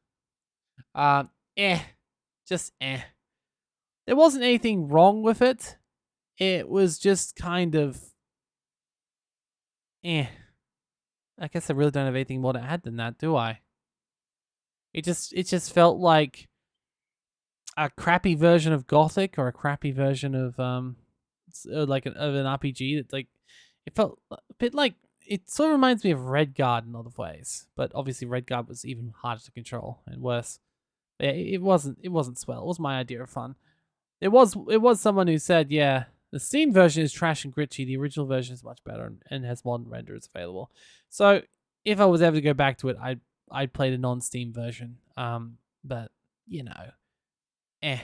just eh. There wasn't anything wrong with it. It was just kind of, eh. I guess I really don't have anything more to add than that, do I? It just felt like a crappy version of Gothic or a crappy version of like of an RPG. That like it felt a bit like it sort of reminds me of Redguard in a lot of ways, but obviously Redguard was even harder to control and worse. It wasn't swell. It was my idea of fun. It was someone who said, yeah, the Steam version is trash and glitchy. The original version is much better and has modern renders available. So if I was ever to go back to it, I'd play the non-Steam version. But you know, eh.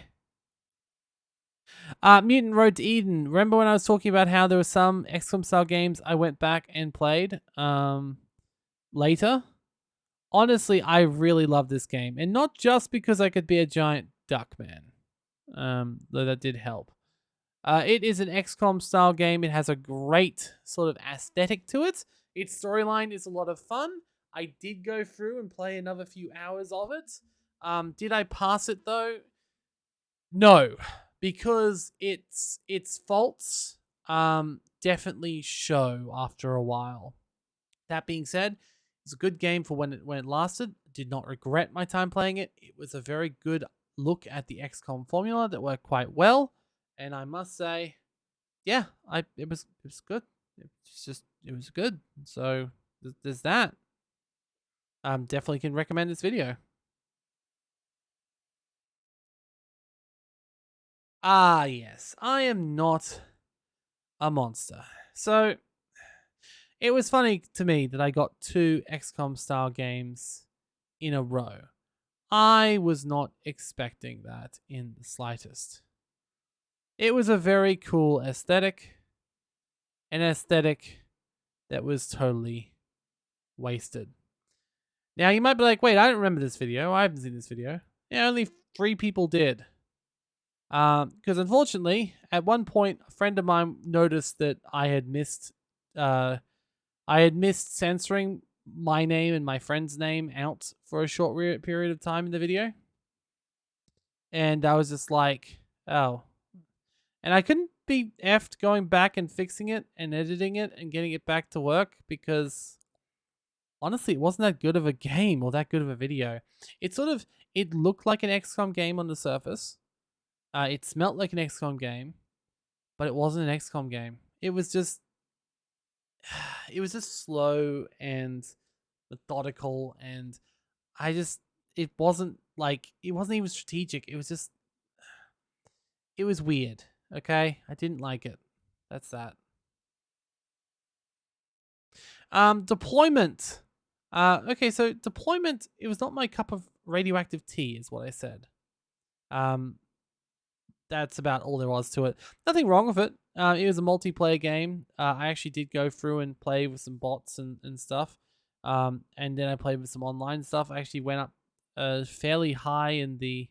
Mutant Road to Eden. Remember when I was talking about how there were some XCOM style games I went back and played later? Honestly, I really love this game, and not just because I could be a giant duck man. Though that did help. It is an XCOM style game. It has a great sort of aesthetic to it. Its storyline is a lot of fun. I did go through and play another few hours of it. Did I pass it though? No, because its faults definitely show after a while. That being said, it's a good game for when it lasted. Did not regret my time playing it. It was a very good look at the XCOM formula that worked quite well, and I must say, yeah, it was good. It was good. So there's that. Definitely can recommend this video. Ah, yes, I am not a monster. So it was funny to me that I got 2 XCOM style games in a row. I was not expecting that in the slightest. It was a very cool aesthetic, an aesthetic that was totally wasted. Now, you might be like, wait, I don't remember this video. I haven't seen this video. Yeah, only 3 people did. Because unfortunately, at one point, a friend of mine noticed that I had missed censoring my name and my friend's name out for a short period of time in the video. And I was just like, oh. And I couldn't be effed going back and fixing it and editing it and getting it back to work because honestly, it wasn't that good of a game or that good of a video. It looked like an XCOM game on the surface. It smelt like an XCOM game, but it wasn't an XCOM game. It was just slow and methodical, and it wasn't even strategic. It was weird. Okay, I didn't like it. That's that. Deployment. Okay, so deployment. It was not my cup of radioactive tea, is what I said. That's about all there was to it. Nothing wrong with it. It was a multiplayer game. I actually did go through and play with some bots and stuff. And then I played with some online stuff. I actually went up fairly high in the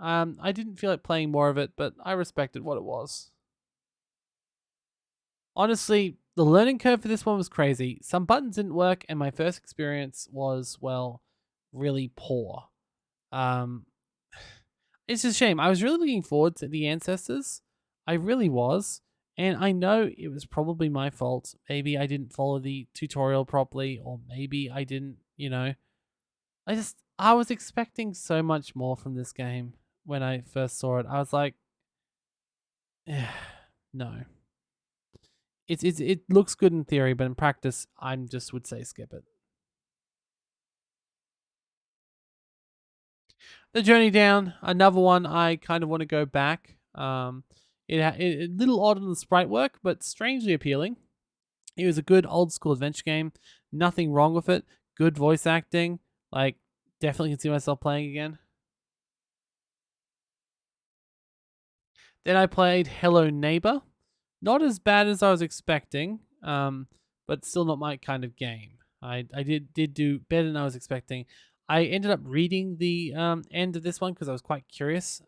I didn't feel like playing more of it, but I respected what it was. Honestly, the learning curve for this one was crazy. Some buttons didn't work, and my first experience was, well, really poor. Um, it's a shame. I was really looking forward to the ancestors. I really was. And I know it was probably my fault. Maybe I didn't follow the tutorial properly, or maybe I didn't. I was expecting so much more from this game when I first saw it. I was like, no. It looks good in theory, but in practice, I just would say skip it. The Journey Down, another one I kind of want to go back. It a little odd on the sprite work, but strangely appealing. It was a good old school adventure game. Nothing wrong with it. Good voice acting. Like, definitely can see myself playing again. Then I played Hello Neighbor. Not as bad as I was expecting, but still not my kind of game. I did do better than I was expecting. I ended up reading the end of this one because I was quite curious.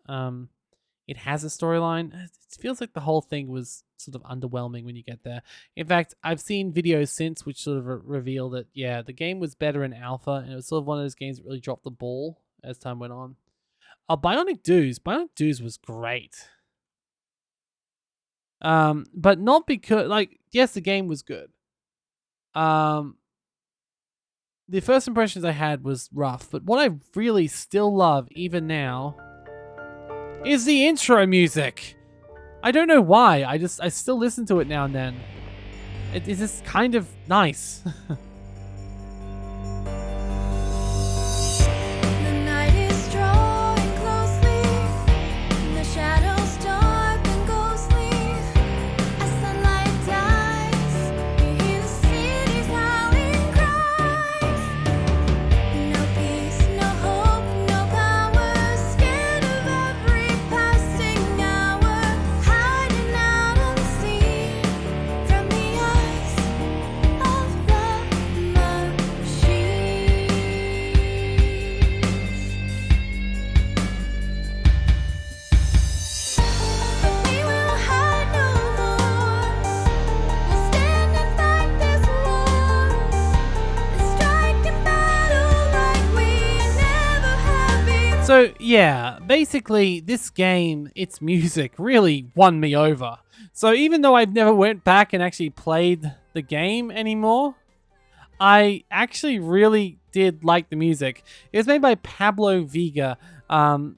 It has a storyline. It feels like the whole thing was sort of underwhelming when you get there. In fact, I've seen videos since which sort of reveal that, yeah, the game was better in alpha, and it was sort of one of those games that really dropped the ball as time went on. Bionic Dues. Bionic Dues was great. But not because, like, yes, the game was good. Um, the first impressions I had was rough, but what I really still love, even now, is the intro music. I don't know why. I still listen to it now and then. It's just kind of nice. So, yeah, basically, this game, its music really won me over. So, even though I've never went back and actually played the game anymore, I actually really did like the music. It was made by Pablo Vega, and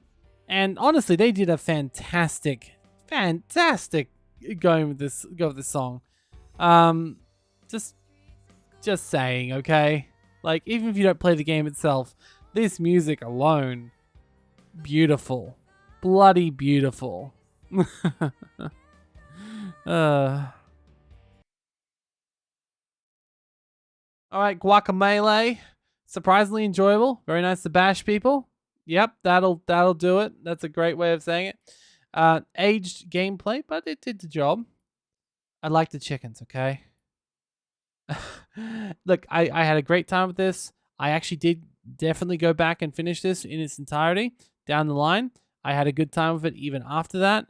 honestly, they did a fantastic go with this song. Um, just, just saying, okay. Like, even if you don't play the game itself, this music alone, beautiful, bloody beautiful. uh. All right, Guacamole, surprisingly enjoyable. Very nice to bash people. Yep, that'll do it. That's a great way of saying it. Aged gameplay, but it did the job. I like the chickens. Okay. Look, I had a great time with this. I actually did definitely go back and finish this in its entirety down the line. I had a good time with it even after that.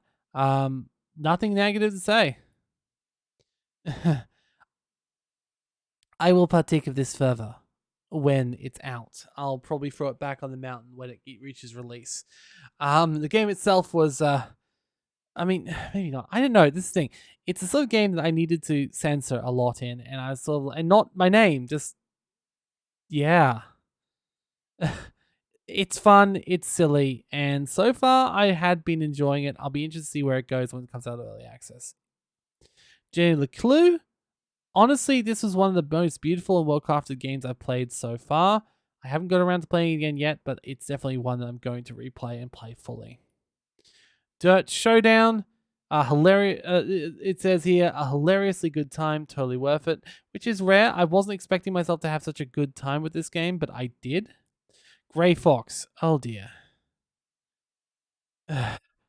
Nothing negative to say. I will partake of this further when it's out. I'll probably throw it back on the mountain when it reaches release. The game itself was, I mean, maybe not. I don't know. This thing, it's the sort of game that I needed to censor a lot in, and I was sort of, and not my name, just yeah. It's fun, it's silly, and so far I had been enjoying it. I'll be interested to see where it goes when it comes out of early access. Jenny LeClue, honestly, this was one of the most beautiful and well-crafted games I've played so far. I haven't got around to playing it again yet, but it's definitely one that I'm going to replay and play fully. Dirt Showdown, hilarious. It says here a hilariously good time, totally worth it, which is rare. I wasn't expecting myself to have such a good time with this game, but I did. Gray Fox, oh dear.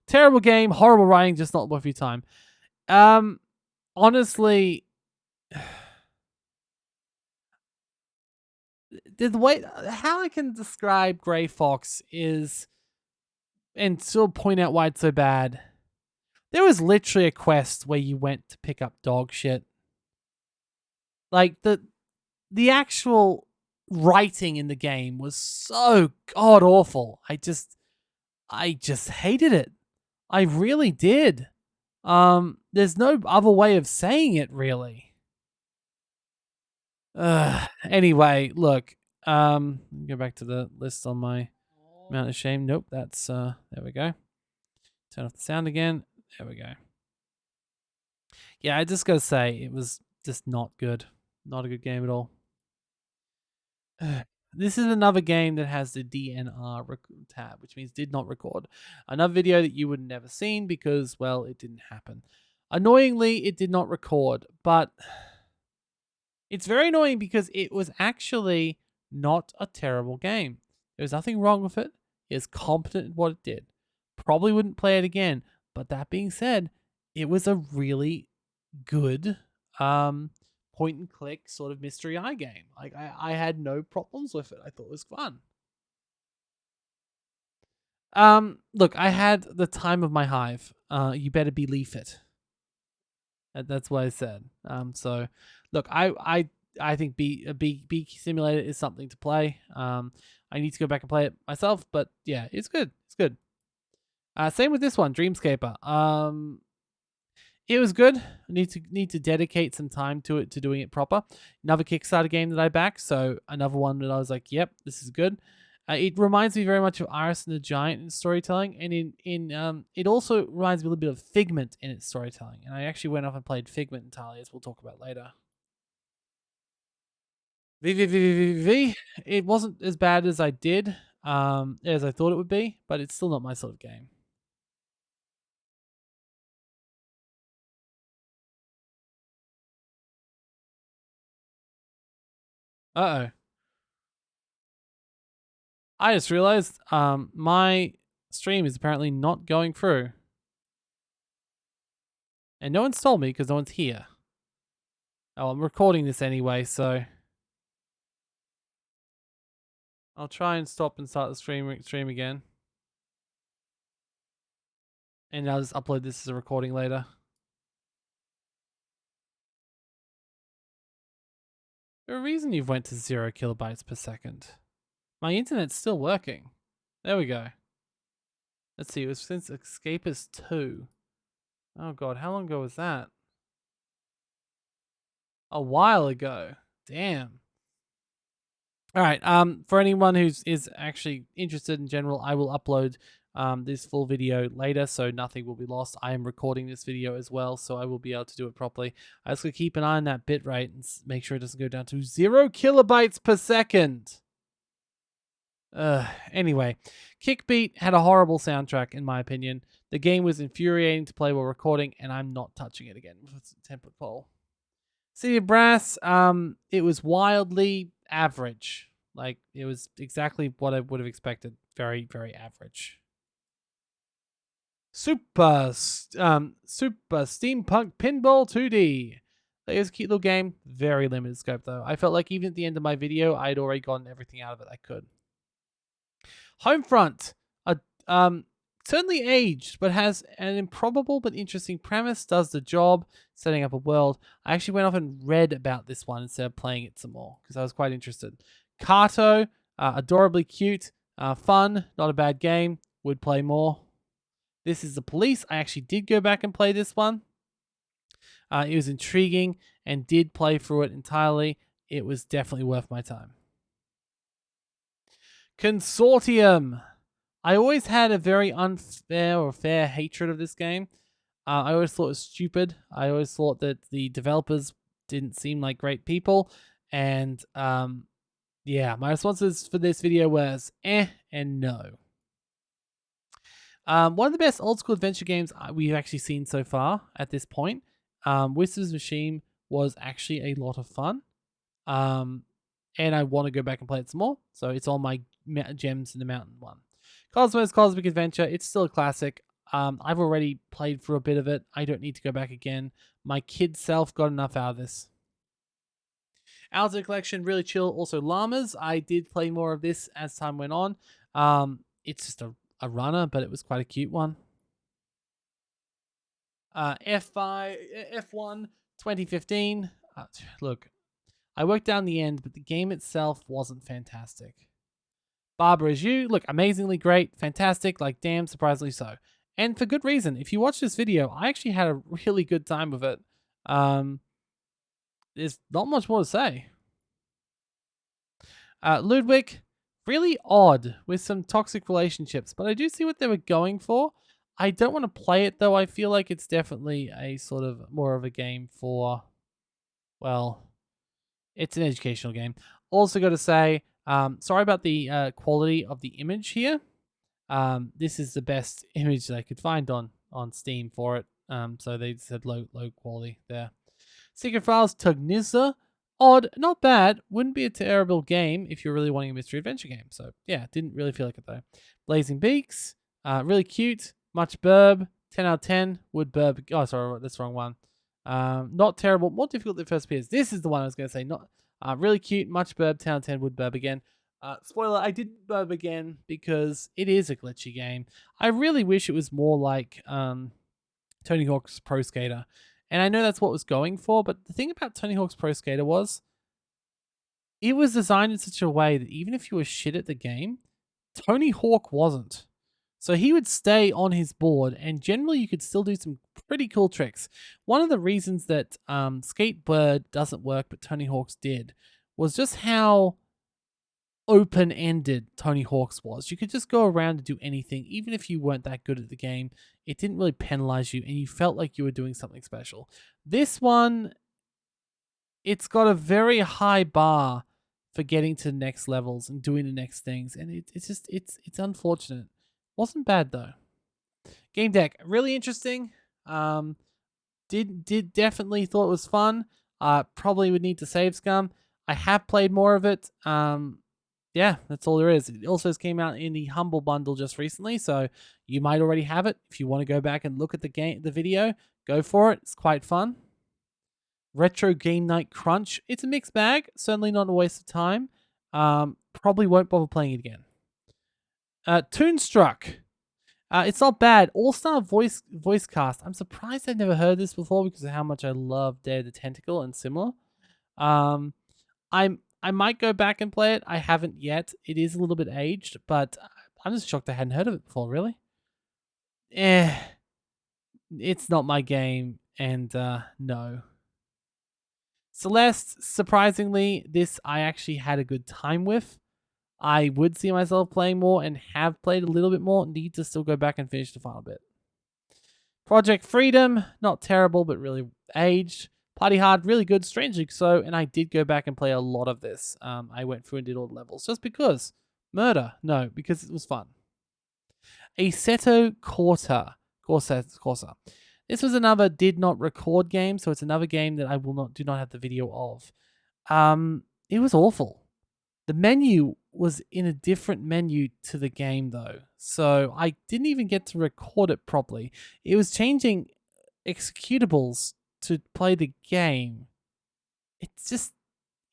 Terrible game, horrible writing, just not worth your time. Honestly, the way how I can describe Gray Fox is and still point out why it's so bad. There was literally a quest where you went to pick up dog shit. Like the actual writing in the game was so god awful. I just hated it. I really did. There's no other way of saying it really. Anyway, look. Go back to the list on my amount of shame. Nope, that's there we go. Turn off the sound again. There we go. Yeah, I just gotta say it was just not good. Not a good game at all. This is another game that has the DNR tab, which means did not record. Another video that you would never seen because, well, it didn't happen. Annoyingly, it did not record, but it's very annoying because it was actually not a terrible game. There was nothing wrong with it. It was competent at what it did. Probably wouldn't play it again, but that being said, it was a really good point and click sort of mystery eye game. Like I had no problems with it. I thought it was fun. Look, I had the time of my hive. You better believe it. That's what I said. So look, I think B Simulator is something to play. I need to go back and play it myself, but yeah, it's good. It's good. Same with this one, Dreamscaper. It was good. I need to dedicate some time to it, to doing it proper. Another Kickstarter game that I backed, so another one that I was like, yep, this is good. It reminds me very much of Iris and the Giant in storytelling, and it also reminds me a little bit of Figment in its storytelling. And I actually went off and played Figment entirely, as we'll talk about later. V. It wasn't as bad as I did, as I thought it would be, but it's still not my sort of game. Uh oh. I just realized my stream is apparently not going through. And no one's told me because no one's here. Oh, I'm recording this anyway, so I'll try and stop and start the stream again. And I'll just upload this as a recording later. There's a reason you've went to 0 kilobytes per second. My internet's still working. There we go. Let's see, it was since Escapist 2. Oh god, how long ago was that? A while ago. Damn. All right. For anyone is actually interested in general, I will upload this full video later, so nothing will be lost. I am recording this video as well, so I will be able to do it properly. I just gotta keep an eye on that bitrate and make sure it doesn't go down to 0 kilobytes per second. Anyway, Kickbeat had a horrible soundtrack, in my opinion. The game was infuriating to play while recording, and I'm not touching it again with its template poll. City of Brass, it was wildly average. Like, it was exactly what I would have expected. Very, very average. Super Steampunk Pinball 2D. It was a cute little game. Very limited scope, though. I felt like even at the end of my video, I'd already gotten everything out of it I could. Homefront, certainly aged, but has an improbable but interesting premise, does the job, setting up a world. I actually went off and read about this one instead of playing it some more, because I was quite interested. Kato, adorably cute, fun, not a bad game, would play more. This is the Police. I actually did go back and play this one. It was intriguing and did play through it entirely. It was definitely worth my time. Consortium. I always had a very unfair or fair hatred of this game. I always thought it was stupid. I always thought that the developers didn't seem like great people. And yeah, my responses for this video was and no. One of the best old school adventure games we've actually seen so far at this point. Whisper's Machine was actually a lot of fun. And I want to go back and play it some more. So it's on my Gems in the Mountain one. Cosmos Cosmic Adventure, it's still a classic. I've already played for a bit of it. I don't need to go back again. My kid self got enough out of this. Alto Collection, really chill. Also Llamas, I did play more of this as time went on. It's just a a runner, but it was quite a cute one. F5, F1 2015. Look, I worked down the end, but the game itself wasn't fantastic. Barbara is You, look, amazingly great, fantastic, like damn, surprisingly so. And for good reason. If you watch this video, I actually had a really good time with it. There's not much more to say. Ludwig, really odd with some toxic relationships, but I do see what they were going for. I don't want to play it though. I feel like it's definitely a sort of more of a game for, well, it's an educational game. Also got to say, sorry about the quality of the image here. This is the best image that I could find on Steam for it. So they said low quality there. Secret Files Tugnizza. Odd, not bad. Wouldn't be a terrible game if you're really wanting a mystery adventure game. So yeah, didn't really feel like it though. Blazing Beaks. Really cute. Much burb. 10 out of 10. Would burb. Oh, sorry, that's the wrong one. Not terrible. More difficult than first appears. This is the one I was going to say. Not really cute. Much burb. 10 out of 10. Would burb again. Spoiler, I didn't burb again because it is a glitchy game. I really wish it was more like Tony Hawk's Pro Skater. And I know that's what it was going for, but the thing about Tony Hawk's Pro Skater was it was designed in such a way that even if you were shit at the game, Tony Hawk wasn't. So he would stay on his board, and generally you could still do some pretty cool tricks. One of the reasons that Skateboard doesn't work, but Tony Hawk's did, was just how open-ended Tony Hawk's was. You could just go around and do anything, even if you weren't that good at the game. It didn't really penalize you, and you felt like you were doing something special. This one, it's got a very high bar for getting to the next levels and doing the next things, and it's unfortunate. Wasn't bad though. Game Deck, really interesting. Did definitely thought it was fun. Probably would need to save scum. I have played more of it. Yeah, that's all there is. It also came out in the Humble Bundle just recently, so you might already have it. If you want to go back and look at the video, go for it. It's quite fun. Retro Game Night Crunch. It's a mixed bag. Certainly not a waste of time. Probably won't bother playing it again. Toonstruck. It's not bad. All-star voice cast. I'm surprised I've never heard this before because of how much I love Dare the Tentacle and similar. I might go back and play it. I haven't yet. It is a little bit aged, but I'm just shocked I hadn't heard of it before, really. It's not my game, and no. Celeste, surprisingly, this I actually had a good time with. I would see myself playing more and have played a little bit more. Need to still go back and finish the final bit. Project Freedom, not terrible, but really aged. Party Hard, really good, strangely so, and I did go back and play a lot of this. I went through and did all the levels, just because. Murder, no, because it was fun. Assetto Corsa. This was another did not record game, so it's another game that I do not have the video of. It was awful. The menu was in a different menu to the game, though, so I didn't even get to record it properly. It was changing executables to play the game. It just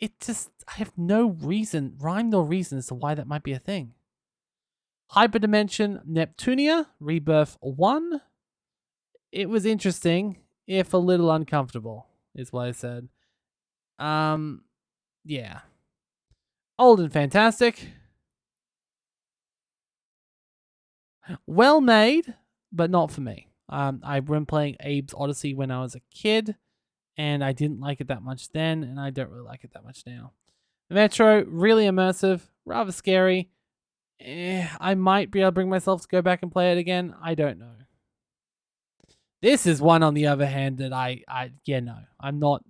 I have no rhyme nor reason as to why that might be a thing. Hyperdimension Neptunia Rebirth 1. It was interesting, if a little uncomfortable, is what I said. Yeah. Old and fantastic. Well made, but not for me. I remember playing Abe's Odyssey when I was a kid, and I didn't like it that much then, and I don't really like it that much now. Metro, really immersive, rather scary. I might be able to bring myself to go back and play it again. I don't know. This is one, on the other hand, that I'm not.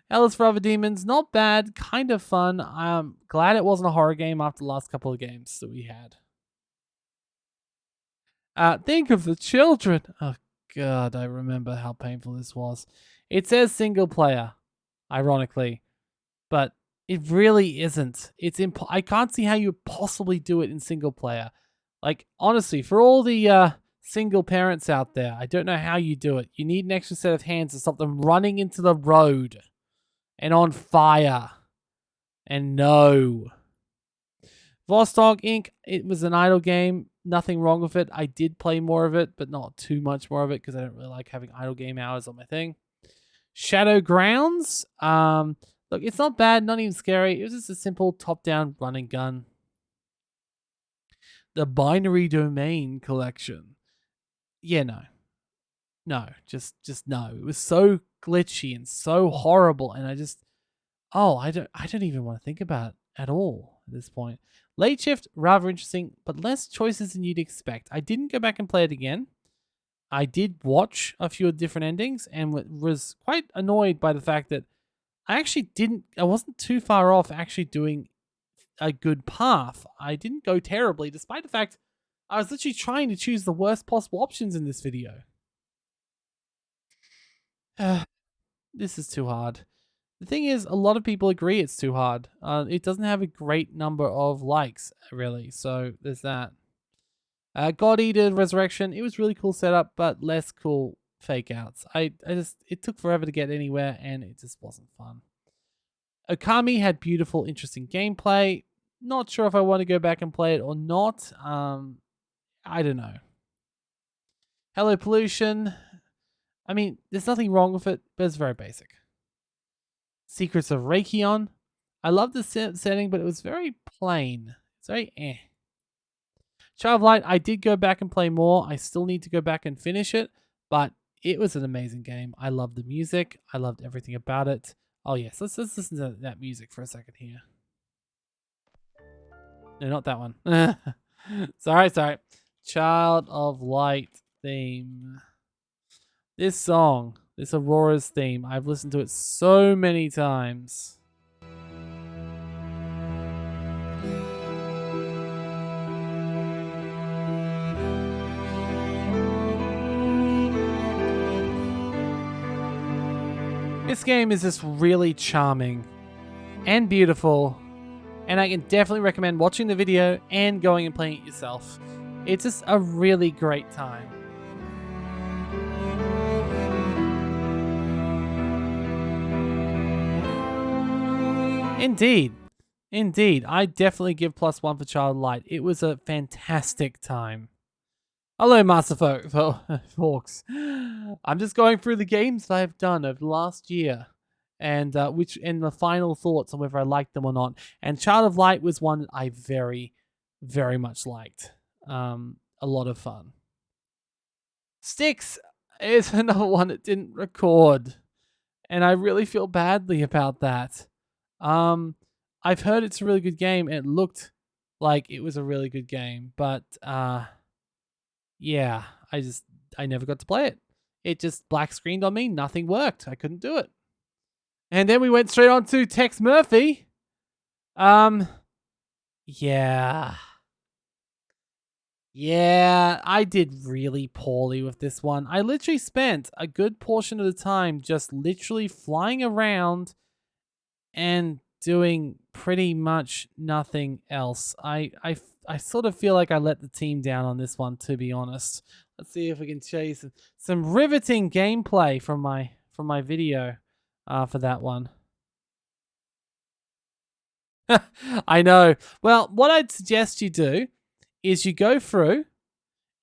Hell is for Other Demons, not bad, kind of fun. I'm glad it wasn't a horror game after the last couple of games that we had. Think of the children. Oh, God, I remember how painful this was. It says single player, ironically, but it really isn't. I can't see how you possibly do it in single player. Like, honestly, for all the single parents out there, I don't know how you do it. You need an extra set of hands to stop them running into the road and on fire. And no. Vostok Inc. It was an idle game. Nothing wrong with it. I did play more of it, but not too much more of it because I don't really like having idle game hours on my thing. Shadow Grounds. Look, it's not bad, not even scary. It was just a simple top-down run and gun. The Binary Domain collection. Yeah, no, just no. It was so glitchy and so horrible, and I don't even want to think about it at all at this point. Late Shift, rather interesting, but less choices than you'd expect. I didn't go back and play it again. I did watch a few different endings and was quite annoyed by the fact that I wasn't too far off actually doing a good path. I didn't go terribly, despite the fact I was literally trying to choose the worst possible options in this video. This is too hard. The thing is, a lot of people agree it's too hard. It doesn't have a great number of likes, really, so there's that. God Eater Resurrection, it was really cool setup, but less cool fake outs. It took forever to get anywhere, and it just wasn't fun. Okami had beautiful, interesting gameplay. Not sure if I want to go back and play it or not. I don't know. Hello Pollution. I mean, there's nothing wrong with it, but it's very basic. Secrets of Reikion. I love the setting, but it was very plain. It's very eh. Child of Light, I did go back and play more. I still need to go back and finish it, but it was an amazing game. I loved the music. I loved everything about it. Oh yes, let's listen to that music for a second here. No, not that one. sorry. Child of Light theme. This song, this Aurora's theme, I've listened to it so many times. This game is just really charming and beautiful, and I can definitely recommend watching the video and going and playing it yourself. It's just a really great time. Indeed. I definitely give +1 for Child of Light. It was a fantastic time. Hello, Master Folks. I'm just going through the games that I've done over the last year, and the final thoughts on whether I liked them or not. And Child of Light was one that I very, very much liked. A lot of fun. Styx is another one that didn't record, and I really feel badly about that. I've heard it's a really good game, and it looked like it was a really good game, but yeah, I never got to play it. It just black screened on me. Nothing worked. I couldn't do it. And then we went straight on to Tex Murphy. Yeah. Yeah, I did really poorly with this one. I literally spent a good portion of the time just literally flying around and doing pretty much nothing else. I sort of feel like I let the team down on this one, to be honest. Let's see if we can show you some riveting gameplay from my video for that one. I know. Well, what I'd suggest you do is you go through,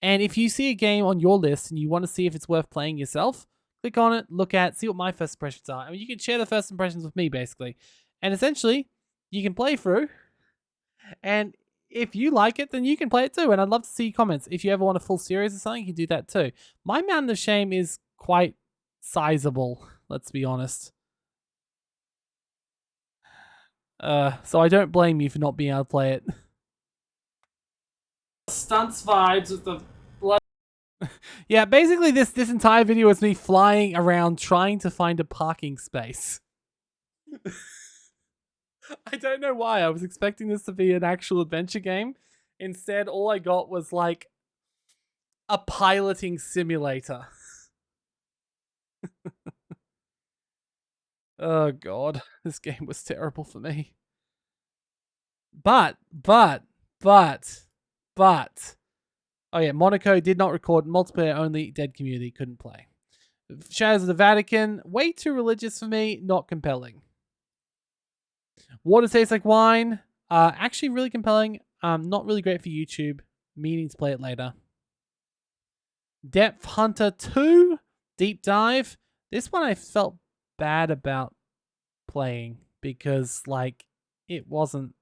and if you see a game on your list and you want to see if it's worth playing yourself, click on it, look at, see what my first impressions are. I mean, you can share the first impressions with me, basically. And essentially, you can play through, and if you like it, then you can play it too. And I'd love to see comments. If you ever want a full series or something, you can do that too. My Mountain of Shame is quite sizable, let's be honest. So I don't blame you for not being able to play it. Stunts vibes with the blood. Yeah, basically this entire video is me flying around trying to find a parking space. I don't know why. I was expecting this to be an actual adventure game. Instead, all I got was like a piloting simulator. Oh god, this game was terrible for me. But oh yeah, Monaco did not record, multiplayer only, dead community, couldn't play. Shadows of the Vatican, way too religious for me, not compelling. Water Tastes Like Wine, actually really compelling. Not really great for YouTube. Meaning to play it later. Depth Hunter 2 Deep Dive. This one I felt bad about playing because like it wasn't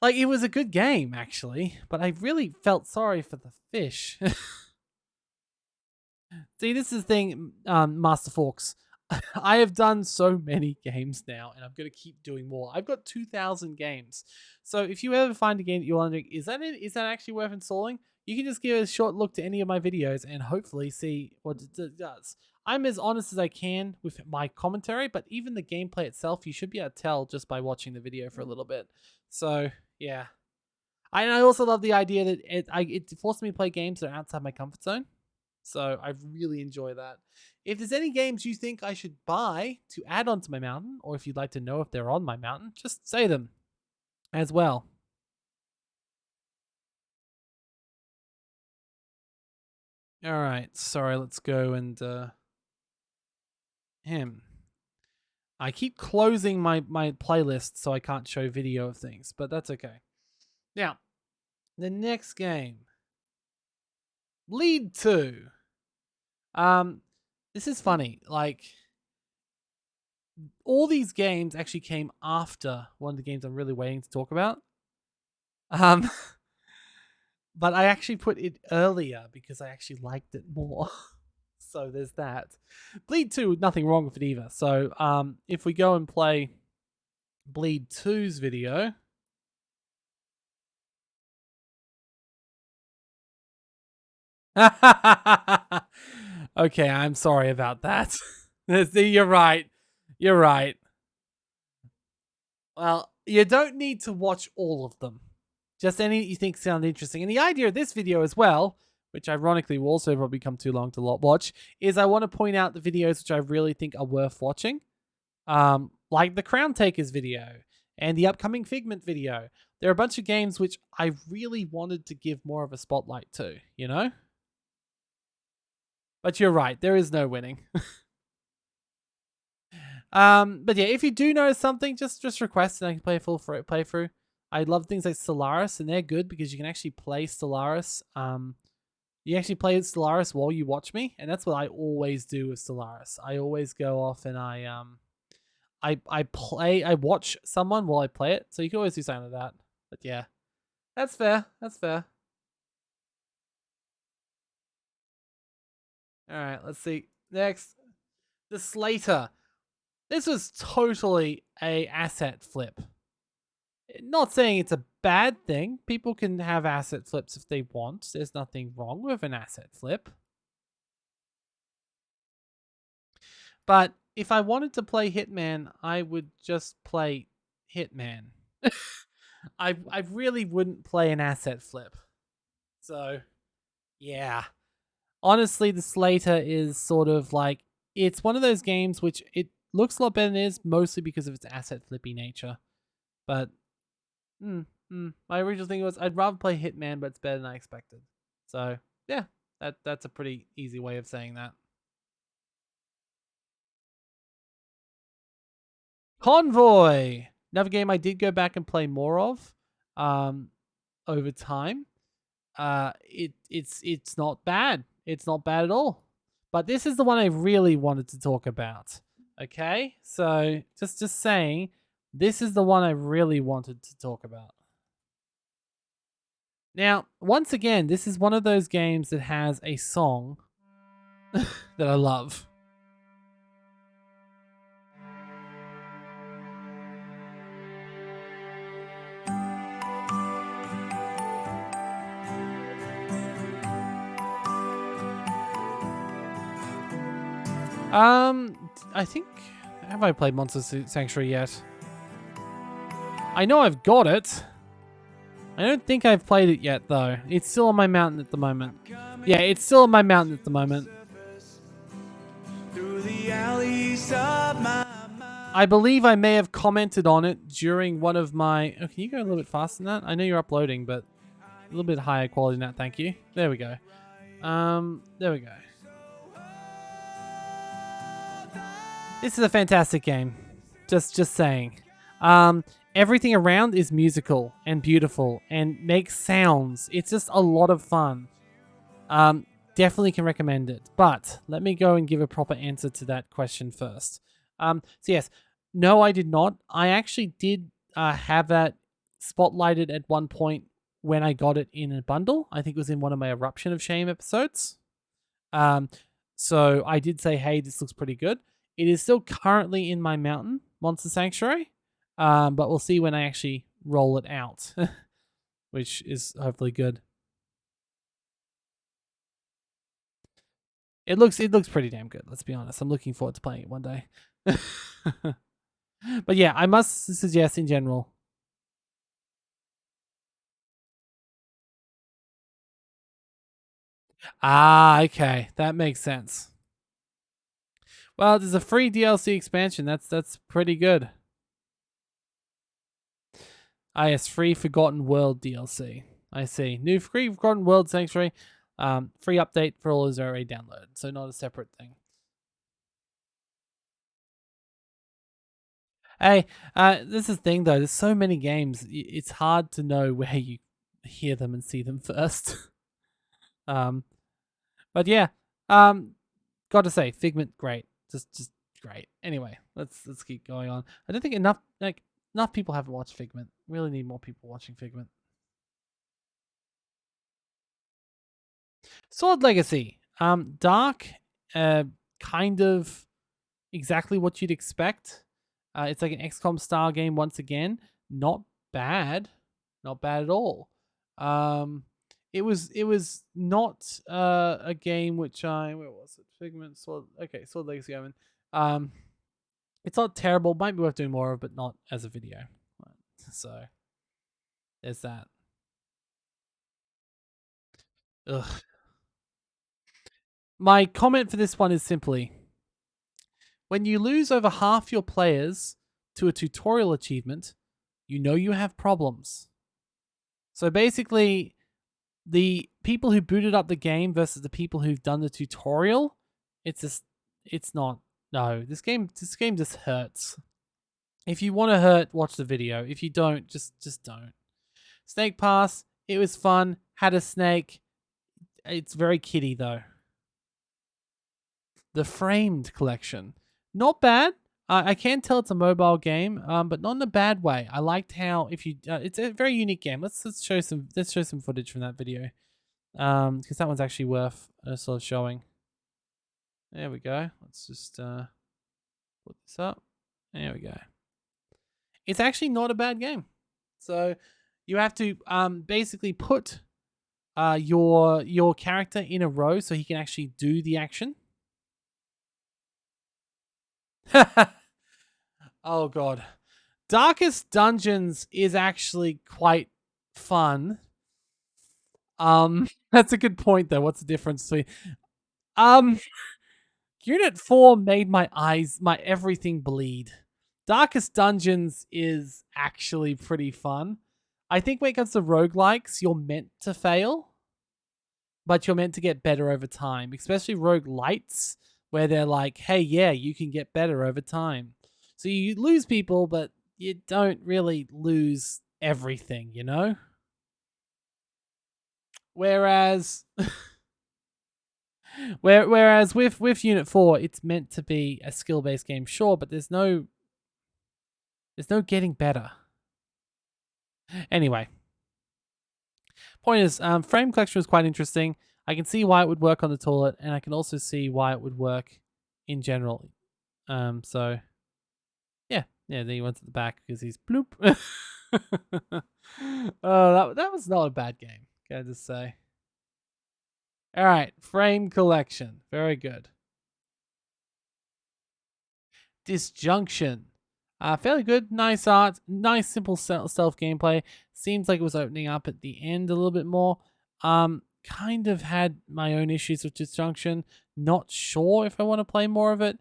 like it was a good game actually, but I really felt sorry for the fish. See, this is the thing, Master Forks. I have done so many games now, and I'm going to keep doing more. I've got 2,000 games. So if you ever find a game that you're wondering, is that it? Is that actually worth installing? You can just give a short look to any of my videos and hopefully see what it does. I'm as honest as I can with my commentary, but even the gameplay itself, you should be able to tell just by watching the video for a little bit. So, yeah. I also love the idea that it forced me to play games that are outside my comfort zone. So I really enjoy that. If there's any games you think I should buy to add onto my mountain, or if you'd like to know if they're on my mountain, just say them as well. All right, sorry, let's go and him. I keep closing my playlist so I can't show video of things, but that's okay. Now, the next game, Lead 2. This is funny. Like, all these games actually came after one of the games I'm really waiting to talk about. But I actually put it earlier because I actually liked it more. So there's that. Bleed 2, nothing wrong with it either. So if we go and play Bleed 2's video. Okay, I'm sorry about that. You're right. You're right. Well, you don't need to watch all of them. Just any that you think sound interesting. And the idea of this video as well, which ironically will also probably become too long to watch, is I want to point out the videos which I really think are worth watching. Like the Crown Takers video and the upcoming Figment video. There are a bunch of games which I really wanted to give more of a spotlight to, you know? But you're right, there is no winning. But yeah, if you do know something, just request and I can play a full playthrough. I love things like Stellaris, and they're good because you can actually play Stellaris. You actually play Stellaris while you watch me, and that's what I always do with Stellaris. I always go off and I watch someone while I play it. So you can always do something like that. But yeah, that's fair. That's fair. All right, let's see. Next, the Slater. This was totally a asset flip. Not saying it's a bad thing. People can have asset flips if they want. There's nothing wrong with an asset flip. But if I wanted to play Hitman, I would just play Hitman. I really wouldn't play an asset flip. So, yeah. Honestly, the Slater is sort of like, it's one of those games which it looks a lot better than it is, mostly because of its asset flippy nature. But my original thing was I'd rather play Hitman, but it's better than I expected. So yeah, that's a pretty easy way of saying that. Convoy, another game I did go back and play more of, over time. It's not bad. It's not bad at all. But this is the one I really wanted to talk about. Okay, so just saying, this is the one I really wanted to talk about. Now, once again, this is one of those games that has a song that I love. I think, have I played Monster Sanctuary yet? I know I've got it. I don't think I've played it yet, though. It's still on my mountain at the moment. Yeah, it's still on my mountain at the moment. I believe I may have commented on it during one of my... Oh, can you go a little bit faster than that? I know you're uploading, but a little bit higher quality than that, thank you. There we go. There we go. This is a fantastic game. Just saying. everything around is musical and beautiful and makes sounds. It's just a lot of fun. Um, Definitely can recommend it. But let me go and give a proper answer to that question first. So yes, no, I did not. I actually did have that spotlighted at one point when I got it in a bundle. I think it was in one of my Eruption of Shame episodes. Um, so I did say, hey, this looks pretty good. It is still currently in my mountain Monster Sanctuary, but we'll see when I actually roll it out, which is hopefully good. It looks pretty damn good. Let's be honest. I'm looking forward to playing it one day. But yeah, I must suggest in general. Ah, okay, that makes sense. Well, there's a free DLC expansion. That's pretty good. Ah, yes, free Forgotten World DLC. I see. New free Forgotten World Sanctuary. Free update for all is already downloaded, so not a separate thing. Hey, this is the thing though. There's so many games. It's hard to know where you hear them and see them first. um, but yeah, um, got to say, Figment, great, just great. Anyway, let's keep going on. I don't think enough people haven't watched Figment. Really need more people watching Figment. Sword Legacy, dark, kind of exactly what you'd expect. It's like an XCOM style game once again. Not bad, not bad at all. Um, it was not a game which where was it? Figment Sword. Okay, Sword Legacy. Um, it's not terrible. Might be worth doing more of, but not as a video. So there's that. Ugh. My comment for this one is simply: when you lose over half your players to a tutorial achievement, you know you have problems. So basically, the people who booted up the game versus the people who've done the tutorial, it's just it's not. No, this game just hurts. If you want to hurt, watch the video. If you don't, just don't. Snake Pass, it was fun. Had a snake. It's very kiddie though. The Framed collection, not bad. I can tell it's a mobile game, but not in a bad way. I liked how if you, it's a very unique game. Let's show some footage from that video, because that one's actually worth sort of showing. There we go. Let's just put this up. There we go. It's actually not a bad game. So you have to basically put your character in a row so he can actually do the action. Oh god. Darkest Dungeons is actually quite fun. That's a good point though. What's the difference between um Unit 4 made my everything bleed. Darkest Dungeons is actually pretty fun. I think when it comes to roguelikes, you're meant to fail, but you're meant to get better over time, especially roguelites, where they're like, hey, yeah, you can get better over time. So you lose people, but you don't really lose everything, you know? Whereas whereas with Unit 4, it's meant to be a skill-based game, sure, but there's no getting better. Anyway, point is, frame collection was quite interesting. I can see why it would work on the toilet, and I can also see why it would work in general. So yeah, then he went to the back because he's bloop. Oh, that was not a bad game, gotta just say. All right, frame collection, very good. Disjunction. Fairly good, nice art, nice simple stealth gameplay. Seems like it was opening up at the end a little bit more. Kind of had my own issues with Disjunction. Not sure if I want to play more of it.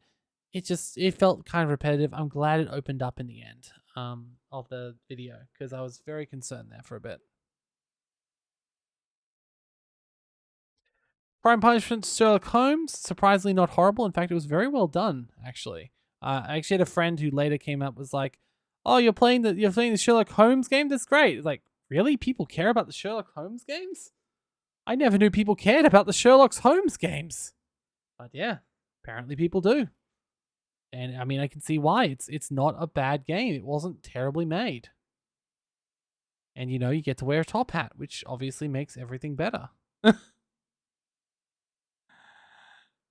It felt kind of repetitive. I'm glad it opened up in the end of the video because I was very concerned there for a bit. Crime Punishment Sherlock Holmes, surprisingly not horrible. In fact, it was very well done, actually. I actually had a friend who later came up was like, oh, you're playing the Sherlock Holmes game. That's great. Like, really, people care about the Sherlock Holmes games? I never knew people cared about the Sherlock Holmes games. But yeah, apparently people do. And I mean, I can see why. It's not a bad game. It wasn't terribly made. And you get to wear a top hat, which obviously makes everything better.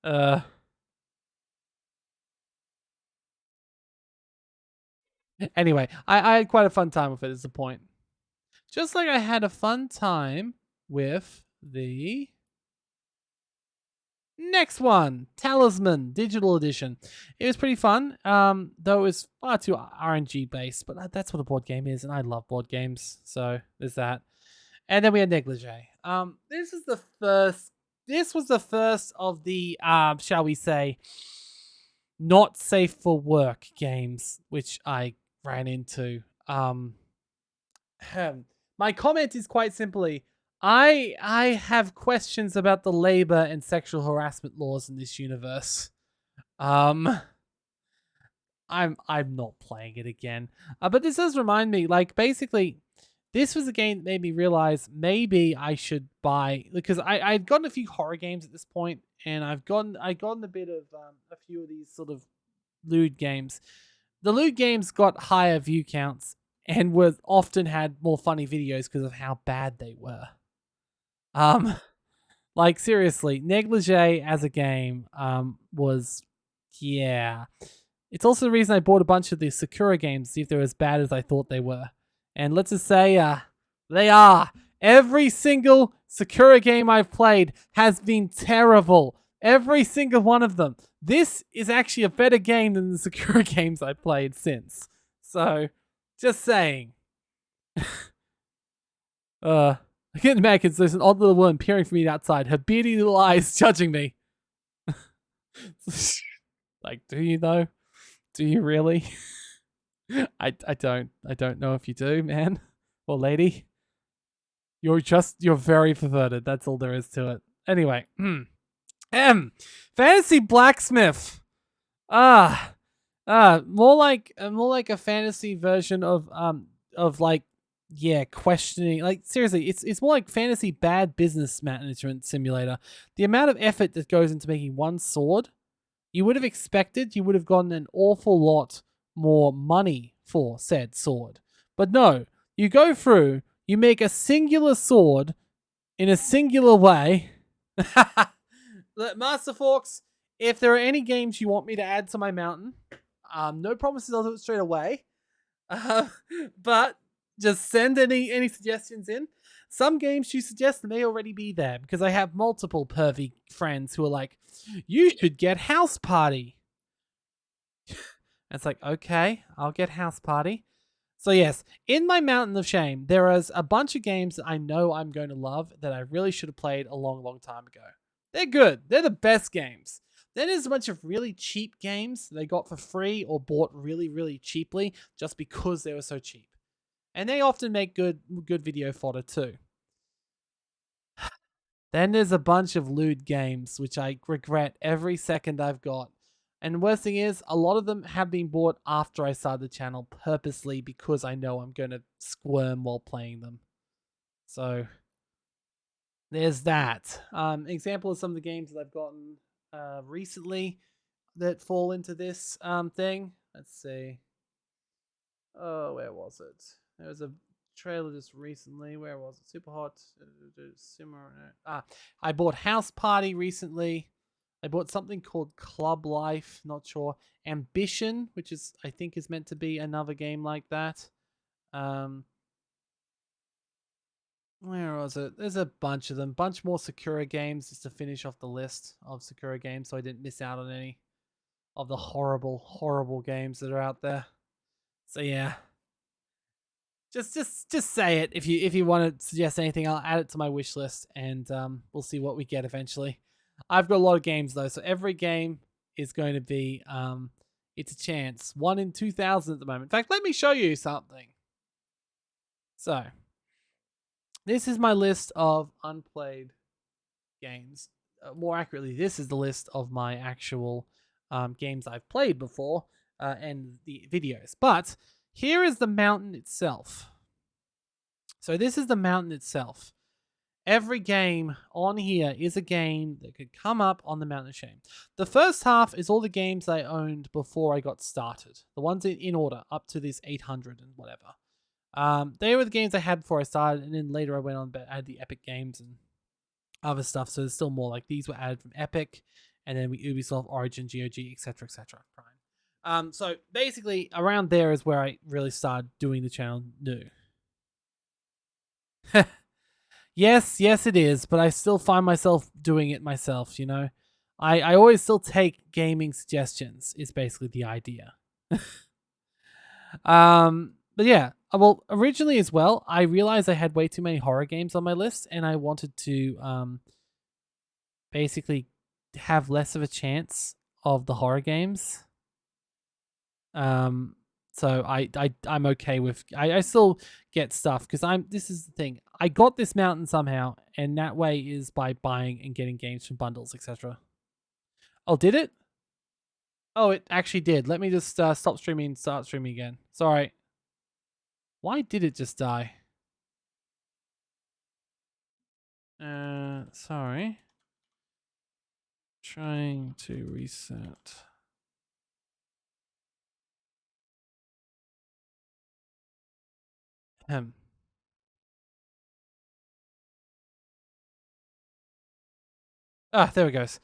uh anyway, I had quite a fun time with it, is the point. Just like I had a fun time with the next one, Talisman Digital Edition. It was pretty fun, though it was far too RNG based, but that's what a board game is, and I love board games, so there's that. And then we had Negligee. This is the first. This was the first of the, shall we say, not safe for work games, which I ran into. My comment is quite simply, I have questions about the labor and sexual harassment laws in this universe. Um, I'm not playing it again. But this does remind me, like, basically, this was a game that made me realize maybe I should buy, because I'd gotten a few horror games at this point, and I'd gotten a bit of a few of these sort of lewd games. The lewd games got higher view counts and were often had more funny videos because of how bad they were. Um, like seriously, Negligee as a game was, yeah. It's also the reason I bought a bunch of the Sakura games to see if they're as bad as I thought they were. And let's just say they are. Every single Sakura game I've played has been terrible. Every single one of them. This is actually a better game than the Sakura games I played since. So, just saying. I get mad because there's an odd little woman peering from me outside. Her beady little eyes judging me. Like, do you though? Do you really? I don't know if you do, man or lady. You're very perverted. That's all there is to it. Anyway, Fantasy Blacksmith. More like a fantasy version of like, yeah, questioning. Like seriously, it's more like fantasy bad business management simulator. The amount of effort that goes into making one sword, you would have gotten an awful lot more money for said sword. But no, you go through, you make a singular sword in a singular way. Master Forks, if there are any games you want me to add to my mountain, no promises I'll do it straight away. But just send any suggestions in. Some games you suggest may already be there because I have multiple pervy friends who are like, you should get House Party. It's like, okay, I'll get House Party. So yes, in my Mountain of Shame, there is a bunch of games that I know I'm going to love that I really should have played a long, long time ago. They're good. They're the best games. Then there's a bunch of really cheap games they got for free or bought really, really cheaply just because they were so cheap. And they often make good video fodder too. Then there's a bunch of lewd games, which I regret every second I've got. And the worst thing is, a lot of them have been bought after I started the channel purposely because I know I'm going to squirm while playing them. So, there's that. Example of some of the games that I've gotten recently that fall into this thing. Let's see. Oh, where was it? There was a trailer just recently. Where was it? Super Hot. Simmer. I bought House Party recently. I bought something called Club Life. Not sure. Ambition, which is I think is meant to be another game like that. Where was it? There's a bunch of them. Bunch more Sakura games just to finish off the list of Sakura games, so I didn't miss out on any of the horrible, horrible games that are out there. So yeah. Just say it if you want to suggest anything. I'll add it to my wish list, and we'll see what we get eventually. I've got a lot of games though, so every game is going to be it's a chance. 1 in 2,000 at the moment. In fact, let me show you something. So this is my list of unplayed games. More accurately, this is the list of my actual games I've played before and the videos. But Here is the mountain itself. So this is the mountain itself. Every game on here is a game that could come up on the Mountain of Shame. The first half is all the games I owned before I got started. The ones in order, up to this 800 and whatever. They were the games I had before I started, and then later I went on, but I had the Epic games and other stuff. So there's still more. Like these were added from Epic, and then Ubisoft, Origin, GOG, etc., etc. Prime. So basically, around there is where I really started doing the channel new. Yes, it is, but I still find myself doing it myself, you know? I always still take gaming suggestions, is basically the idea. But yeah, well, originally as well, I realized I had way too many horror games on my list, and I wanted to basically have less of a chance of the horror games. So I'm okay with I still get stuff because this is the thing. I got this mountain somehow, and that way is by buying and getting games from bundles, etc. Oh, did it? Oh, it actually did. Let me just stop streaming and start streaming again. Sorry. Why did it just die? Sorry. Trying to reset. Ahem. Ah, there it goes.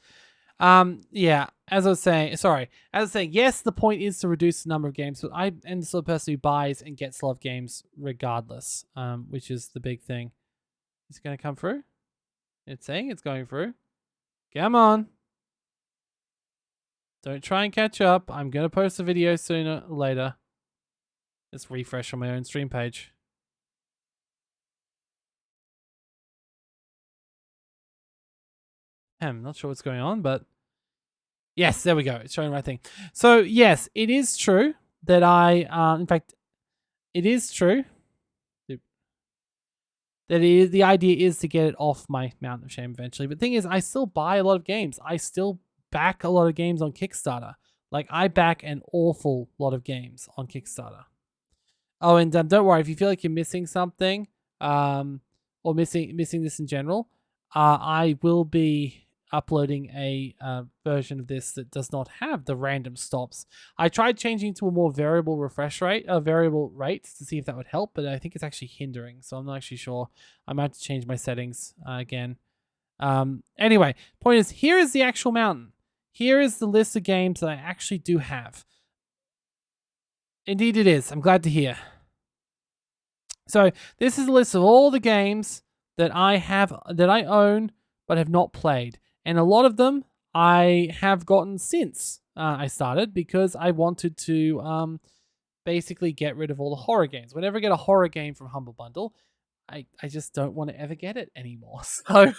Yeah, as I was saying, yes, the point is to reduce the number of games, but I am the sort of person who buys and gets a lot of games regardless, which is the big thing. Is it going to come through? It's saying it's going through. Come on. Don't try and catch up. I'm going to post a video sooner or later. Let's refresh on my own stream page. I'm not sure what's going on, but yes, there we go. It's showing the right thing. So yes, it is true that in fact, it is true that the idea is to get it off my Mountain of Shame eventually. But the thing is, I still buy a lot of games. I still back a lot of games on Kickstarter. Like I back an awful lot of games on Kickstarter. Oh, and don't worry if you feel like you're missing something, or missing this in general. I will be uploading a version of this that does not have the random stops. I tried changing to a more variable variable rate to see if that would help, but I think it's actually hindering. So I'm not actually sure. I might have to change my settings again. Anyway, point is, here is the actual mountain. Here is the list of games that I actually do have. Indeed, it is. I'm glad to hear. So this is a list of all the games that I own but have not played, and a lot of them I have gotten since I started because I wanted to basically get rid of all the horror games. Whenever I get a horror game from Humble Bundle, I just don't want to ever get it anymore. So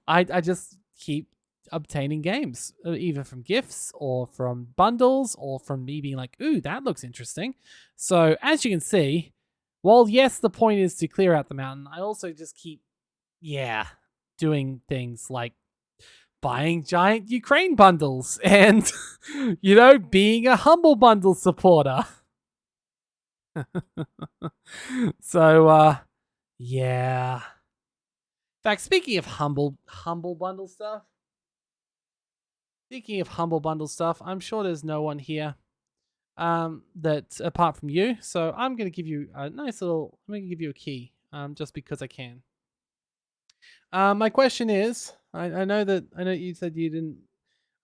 I just keep obtaining games, either from gifts or from bundles or from me being like, ooh, that looks interesting. So as you can see, while yes, the point is to clear out the mountain, I also just keep, doing things like buying giant Ukraine bundles and, being a Humble Bundle supporter. So, yeah. In fact, speaking of humble bundle stuff, I'm sure there's no one here that apart from you. So I'm gonna give you a key, just because I can. My question is, I know you said you didn't.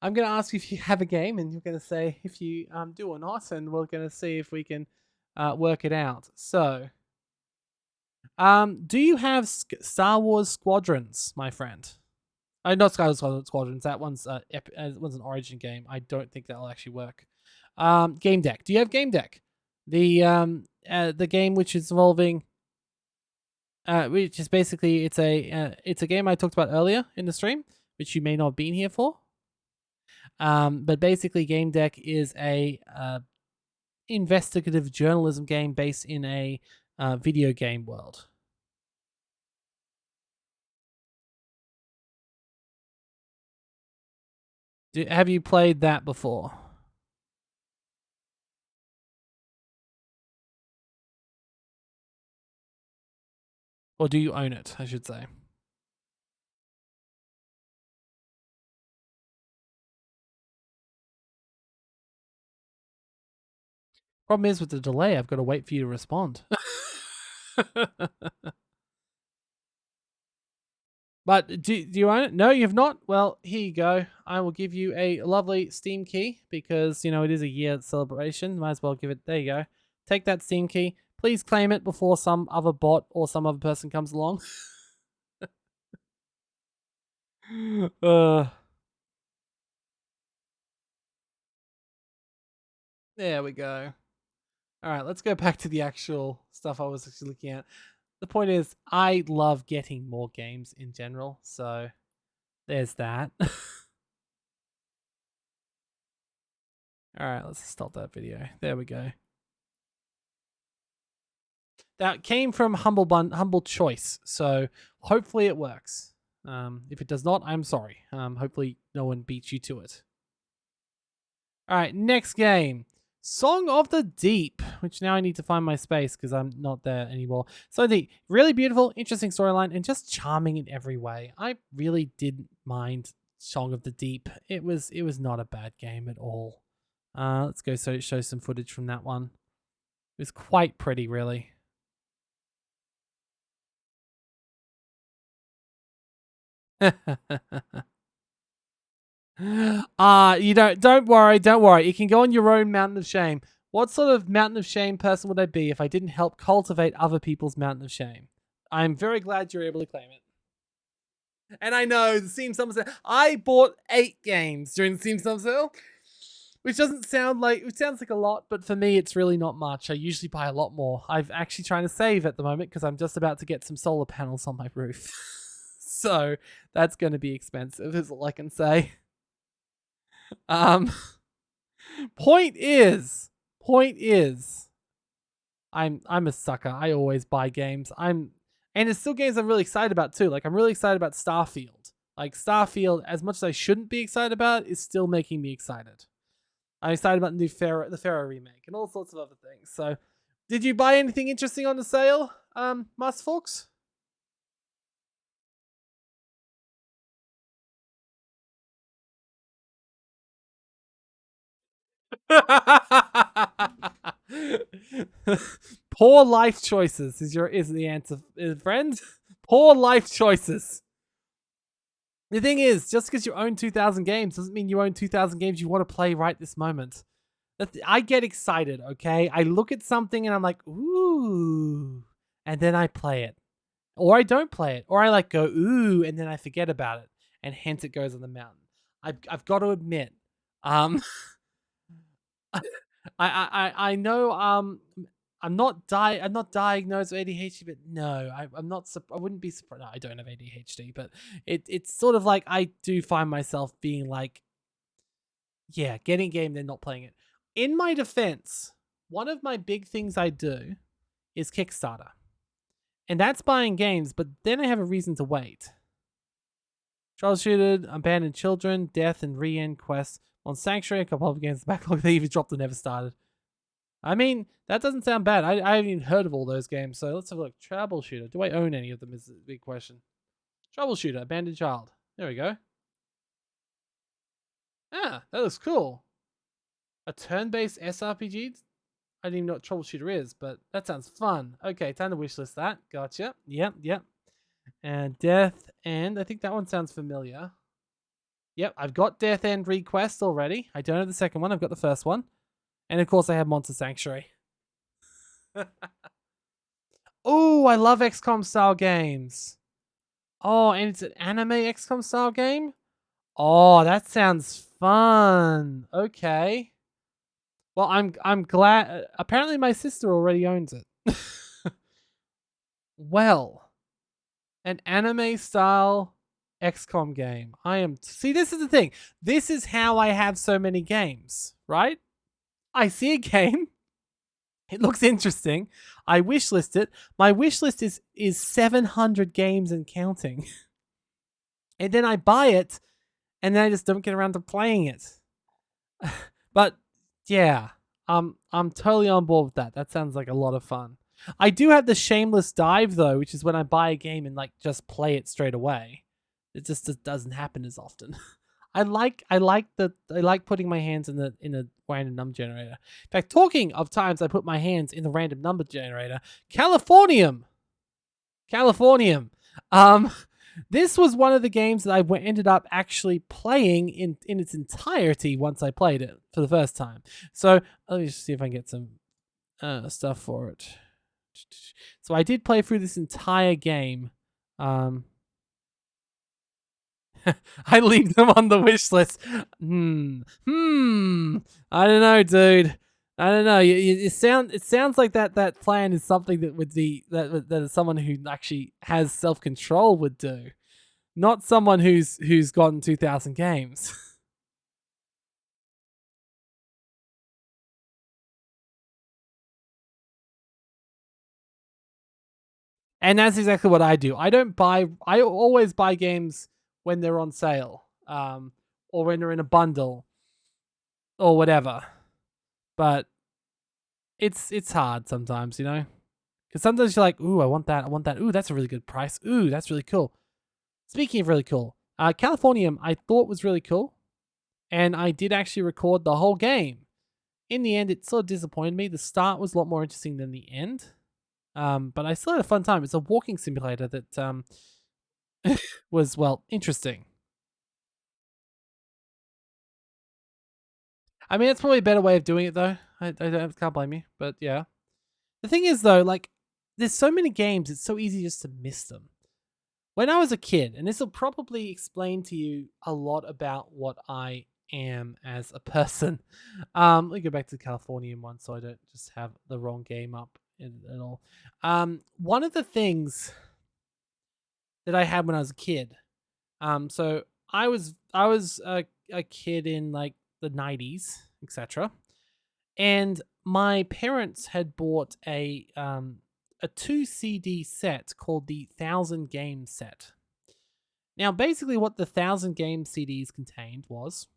I'm gonna ask you if you have a game, and you're gonna say if you do or not, and we're gonna see if we can work it out. So, do you have Star Wars Squadrons, my friend? Not Star Wars Squadrons. That one's one's an Origin game. I don't think that'll actually work. Game Deck. Do you have Game Deck? The game which is involving, which is basically it's a game I talked about earlier in the stream, which you may not have been here for. But basically, Game Deck is a investigative journalism game based in a video game world. Have you played that before? Or do you own it, I should say? Problem is with the delay, I've got to wait for you to respond. But do you own it? No, you have not? Well, here you go. I will give you a lovely Steam key because, it is a year celebration. Might as well give it. There you go. Take that Steam key. Please claim it before some other bot or some other person comes along. uh, there we go. All right, let's go back to the actual stuff I was actually looking at. The point is, I love getting more games in general. So there's that. All right, let's stop that video. There we go. That came from Humble Choice, so hopefully it works. If it does not, I'm sorry. Hopefully no one beats you to it. All right, next game. Song of the Deep, which now I need to find my space because I'm not there anymore. So the really beautiful, interesting storyline and just charming in every way. I really didn't mind Song of the Deep. It was not a bad game at all. Let's go show some footage from that one. It was quite pretty, really. You don't worry. You can go on your own mountain of shame. What sort of mountain of shame person would I be if I didn't help cultivate other people's mountain of shame? I'm very glad you're able to claim it. And I know the Steam Summer Sale. I bought 8 games during the Steam Summer Sale, which doesn't sound like it sounds like a lot, but for me it's really not much. I usually buy a lot more. I'm actually trying to save at the moment because I'm just about to get some solar panels on my roof. So that's going to be expensive, is all I can say. Um, point is, I'm a sucker. I always buy games. And it's still games I'm really excited about too. Like I'm really excited about Starfield. Like Starfield, as much as I shouldn't be excited about, is still making me excited. I'm excited about the Pharaoh remake and all sorts of other things. So, did you buy anything interesting on the sale, Master Folks? Poor life choices is the answer, friend. Poor life choices. The thing is, just because you own 2,000 games doesn't mean you own 2,000 games you want to play right this moment. I get excited, okay? I look at something and I'm like, ooh, and then I play it. Or I don't play it. Or I like go, ooh, and then I forget about it. And hence it goes on the mountain. I've got to admit, um, I know I'm not diagnosed with ADHD, but no, I'm not. I wouldn't be surprised. No, I don't have ADHD, but it's sort of like I do find myself being like, yeah, getting game, then not playing it. In my defense, one of my big things I do is Kickstarter, and that's buying games. But then I have a reason to wait. Troubleshooted, Abandoned Children, Death and Re-End Quest on Sanctuary, a couple of games backlog they even dropped and never started. I mean, that doesn't sound bad. I haven't even heard of all those games, so let's have a look. Troubleshooter. Do I own any of them is the big question. Troubleshooter, Abandoned Child. There we go. Ah, that looks cool. A turn-based SRPG? I didn't even know what Troubleshooter is, but that sounds fun. Okay, time to wishlist that. Gotcha. Yep. And Death End. I think that one sounds familiar. Yep, I've got Death End Request already. I don't have the second one. I've got the first one. And of course, I have Monster Sanctuary. Oh, I love XCOM style games. Oh, and it's an anime XCOM style game? Oh, that sounds fun. Okay. Well, I'm glad. Apparently, my sister already owns it. Well, an anime style XCOM game. See, this is the thing. This is how I have so many games, right? I see a game. It looks interesting. I wishlist it. My wishlist is 700 games and counting. And then I buy it, and then I just don't get around to playing it. But yeah, I'm totally on board with that. That sounds like a lot of fun. I do have the shameless dive though, which is when I buy a game and like just play it straight away. It just doesn't happen as often. I like putting my hands in a random number generator. In fact, talking of times I put my hands in the random number generator, Californium. Californium. Um this was one of the games that I ended up actually playing in its entirety once I played it for the first time. So let me just see if I can get some stuff for it. So I did play through this entire game. Um, I leave them on the wish list. I don't know, dude. I don't know. It sounds like that plan is something that would be that is someone who actually has self control would do, not someone who's gotten 2,000 games. And that's exactly what I do. I don't buy. I always buy games when they're on sale, or when they're in a bundle, or whatever. But it's hard sometimes, because sometimes you're like, ooh, I want that. I want that. Ooh, that's a really good price. Ooh, that's really cool. Speaking of really cool, Californium I thought was really cool, and I did actually record the whole game. In the end, it sort of disappointed me. The start was a lot more interesting than the end. But I still had a fun time. It's a walking simulator that was, well, interesting. I mean, it's probably a better way of doing it, though. I can't blame you. But yeah. The thing is, though, like, there's so many games, it's so easy just to miss them. When I was a kid, and this will probably explain to you a lot about what I am as a person. Let me go back to the Californian one so I don't just have the wrong game up at all. One of the things that I had when I was a kid. So I was a kid in like the 90s, etc. And my parents had bought a 2 CD set called the 1,000 Game Set. Now, basically, what the 1,000 Game CDs contained was,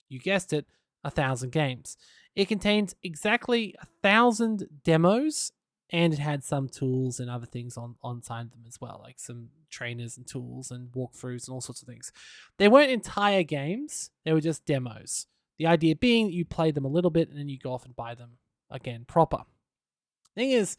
you guessed it, 1,000 games. It contains exactly 1,000 demos, and it had some tools and other things on inside them as well, like some trainers and tools and walkthroughs and all sorts of things. They weren't entire games; they were just demos. The idea being that you play them a little bit and then you go off and buy them again proper. Thing is,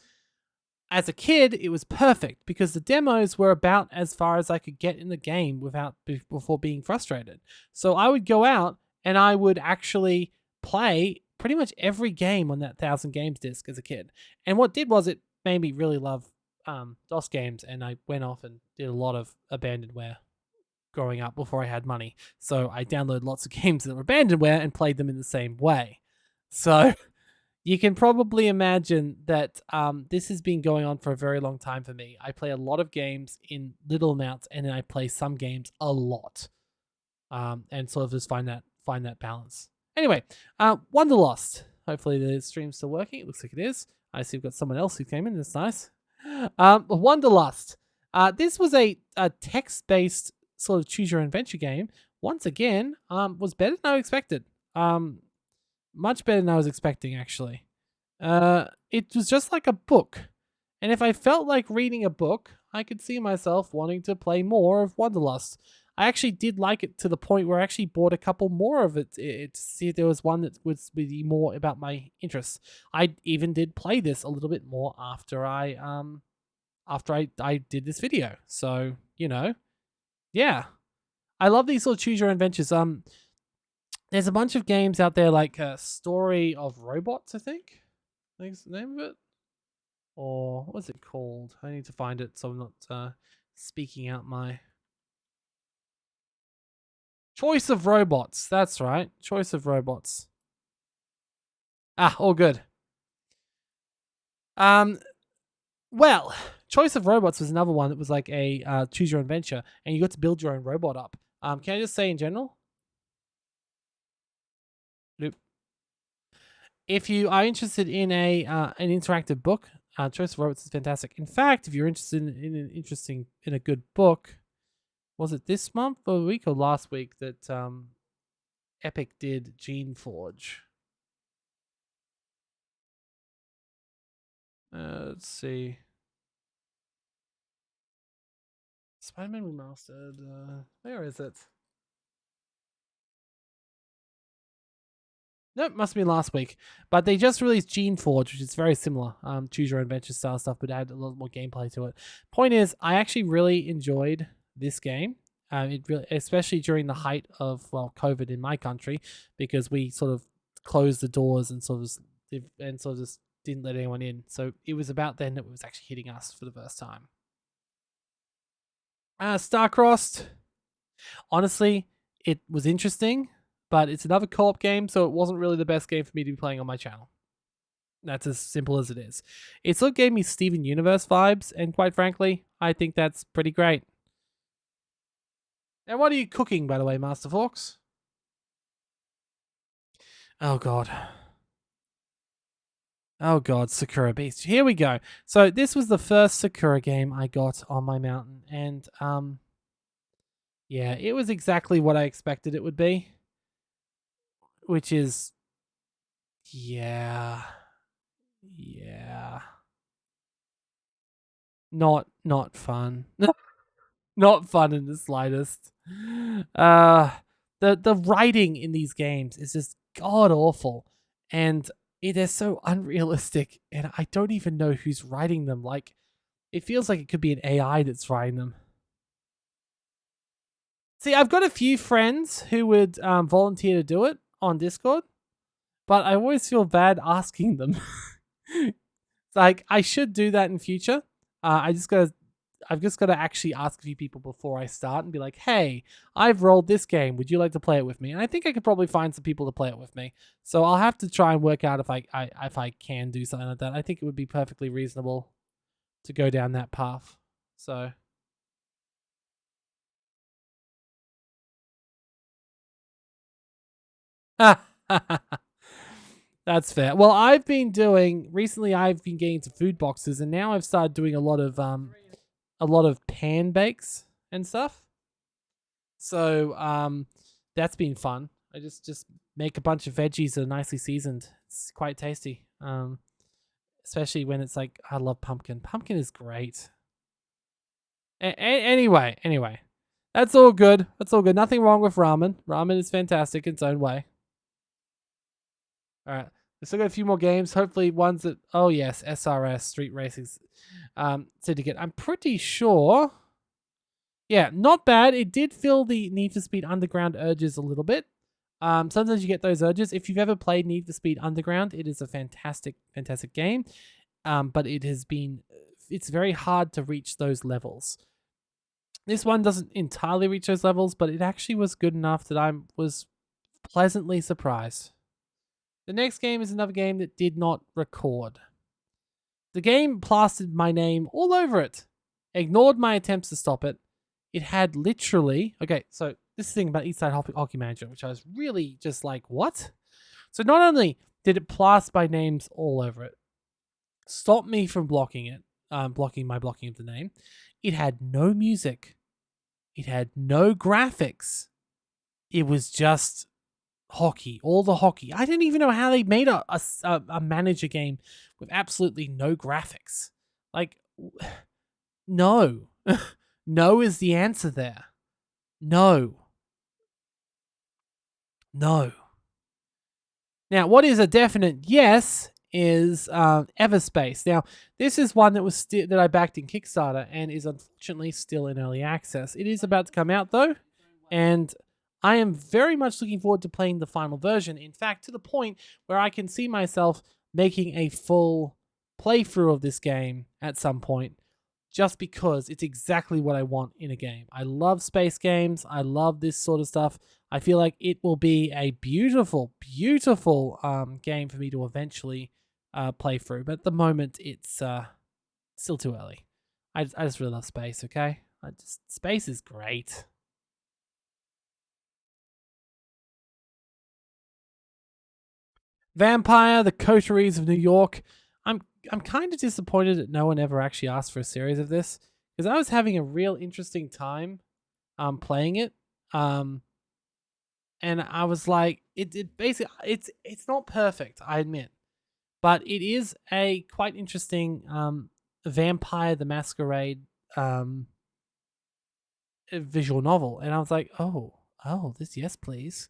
as a kid, it was perfect because the demos were about as far as I could get in the game without before being frustrated. So I would go out and I would actually play pretty much every game on that 1,000 Games disc as a kid. And what did was it made me really love DOS games, and I went off and did a lot of abandonware growing up before I had money. So I downloaded lots of games that were abandonware and played them in the same way. So you can probably imagine that this has been going on for a very long time for me. I play a lot of games in little amounts, and then I play some games a lot, and sort of just find that balance. Anyway, Wanderlust. Hopefully the stream's still working. It looks like it is. I see we've got someone else who came in. That's nice. Wanderlust. This was a text-based sort of choose your own adventure game. Once again, was better than I expected. Much better than I was expecting, actually. It was just like a book. And if I felt like reading a book, I could see myself wanting to play more of Wanderlust. I actually did like it to the point where I actually bought a couple more of it, to see if there was one that would be more about my interests. I even did play this a little bit more after I did this video. So, yeah. I love these sort of choose your own adventures. There's a bunch of games out there like Story of Robots, I think. I think it's the name of it. Or what's it called? I need to find it so I'm not speaking out my Choice of Robots. That's right. Choice of Robots. Ah, all good. Um, well, Choice of Robots was another one that was like a choose your own adventure, and you got to build your own robot up. Can I just say in general? Nope. If you are interested in an interactive book, Choice of Robots is fantastic. In fact, if you're interested in a good book, was it this month or week or last week that Epic did Gene Forge? Let's see. Spider-Man Remastered. Where is it? Nope, must have been last week. But they just released Gene Forge, which is very similar. Choose your own adventure style stuff, but add a lot more gameplay to it. Point is, I actually really enjoyed this game. It really, especially during the height of COVID in my country, because we sort of closed the doors and sort of just didn't let anyone in. So it was about then that it was actually hitting us for the first time. Starcrossed. Honestly, it was interesting, but it's another co-op game, so it wasn't really the best game for me to be playing on my channel. That's as simple as it is. It sort of gave me Steven Universe vibes, and quite frankly, I think that's pretty great. And what are you cooking, by the way, Master Fox? Oh god. Oh god, Sakura Beast. Here we go. So this was the first Sakura game I got on my mountain, and yeah, it was exactly what I expected it would be. Which is yeah. Yeah. Not fun. Not fun in the slightest. Uh the writing in these games is just god awful, and it is so unrealistic, and I don't even know who's writing them. Like, it feels like it could be an AI that's writing them. See, I've got a few friends who would volunteer to do it on Discord, but I always feel bad asking them. Like, I should do that in future. I've just got to actually ask a few people before I start and be like, "Hey, I've rolled this game. Would you like to play it with me?" And I think I could probably find some people to play it with me. So I'll have to try and work out if I can do something like that. I think it would be perfectly reasonable to go down that path. So that's fair. Well, recently. I've been getting into food boxes, and now I've started doing a lot of pan bakes and stuff. So that's been fun. I just make a bunch of veggies that are nicely seasoned. It's quite tasty. Especially when it's like, I love pumpkin. Pumpkin is great. Anyway, that's all good. That's all good. Nothing wrong with ramen. Ramen is fantastic in its own way. All right. We still got a few more games. Hopefully ones that, oh yes, SRS Street Racing Syndicate. I'm pretty sure. Yeah, not bad. It did feel the Need for Speed Underground urges a little bit. Sometimes you get those urges. If you've ever played Need for Speed Underground, it is a fantastic, fantastic game. But it's very hard to reach those levels. This one doesn't entirely reach those levels, but it actually was good enough that I was pleasantly surprised. The next game is another game that did not record. The game plastered my name all over it, ignored my attempts to stop it. It had literally, okay, so this thing about Eastside Hockey Manager, which I was really just like, what? So not only did it plaster my names all over it, stop me from blocking it, blocking of the name, it had no music. It had no graphics. It was just hockey, all the hockey. I didn't even know how they made a manager game with absolutely no graphics. Like, no. No is the answer there. No. No. Now, what is a definite yes is Everspace. Now, this is one that that I backed in Kickstarter and is unfortunately still in early access. It is about to come out though, and I am very much looking forward to playing the final version. In fact, to the point where I can see myself making a full playthrough of this game at some point, just because it's exactly what I want in a game. I love space games. I love this sort of stuff. I feel like it will be a beautiful, beautiful game for me to eventually play through. But at the moment, it's still too early. I just really love space, okay? Space is great. Vampire, The Coteries of New York. I'm I'm kind of disappointed that no one ever actually asked for a series of this, because I was having a real interesting time playing it. And I was like, it basically it's not perfect, I admit, but it is a quite interesting Vampire the Masquerade visual novel, and I was like, oh, this, yes, please.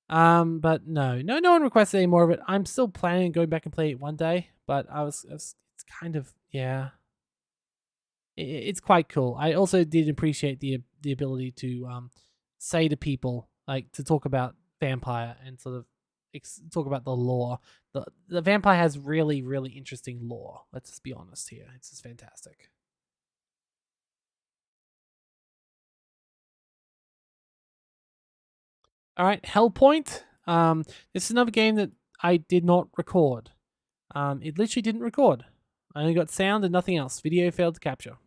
But no one requested any more of it. I'm still planning on going back and play it one day, but it's kind of, yeah, it's quite cool. I also did appreciate the ability to say to people, like, to talk about Vampire and sort of talk about the lore. The Vampire has really, really interesting lore. Let's just be honest here. It's just fantastic. All right, Hellpoint. This is another game that I did not record. It literally didn't record. I only got sound and nothing else. Video failed to capture.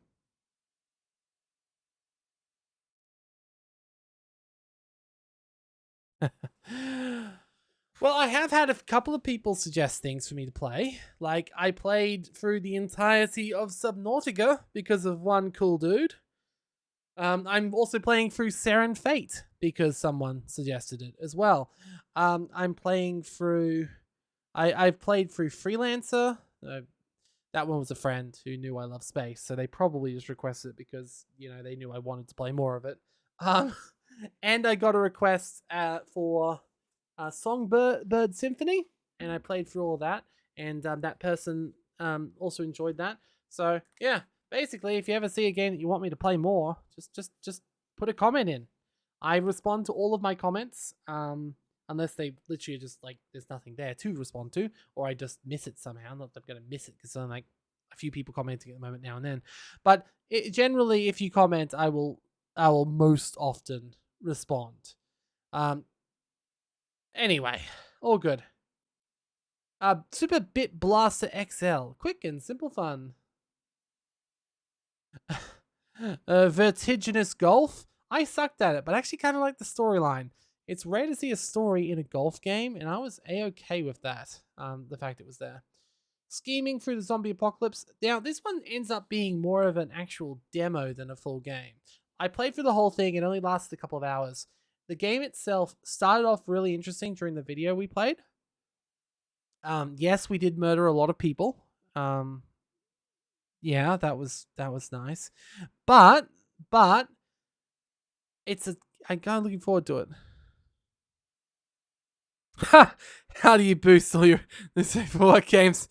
Well, I have had a couple of people suggest things for me to play. Like, I played through the entirety of Subnautica because of one cool dude. I'm also playing through Seren Fate because someone suggested it as well. I'm playing through. I've played through Freelancer. That one was a friend who knew I love space, so they probably just requested it because they knew I wanted to play more of it. Um, and I got a request for Songbird Symphony, and I played through all that, and that person also enjoyed that. So yeah, basically, if you ever see a game that you want me to play more, just put a comment in. I respond to all of my comments, unless they literally just like there's nothing there to respond to, or I just miss it somehow. Not that I'm gonna miss it because I'm like a few people commenting at the moment now and then. But generally, if you comment, I will most often respond. Anyway, all good. Super Bit Blaster XL, quick and simple fun. Vertiginous Golf. I sucked at it, but I actually kind of like the storyline. It's rare to see a story in a golf game, and I was a-okay with that. The fact it was there. Scheming through the zombie apocalypse. Now, this one ends up being more of an actual demo than a full game. I played through the whole thing. It only lasted a couple of hours. The game itself started off really interesting during the video we played. Yes, we did murder a lot of people. Yeah, that was nice. But I'm kind of looking forward to it. How do you boost all your for what games?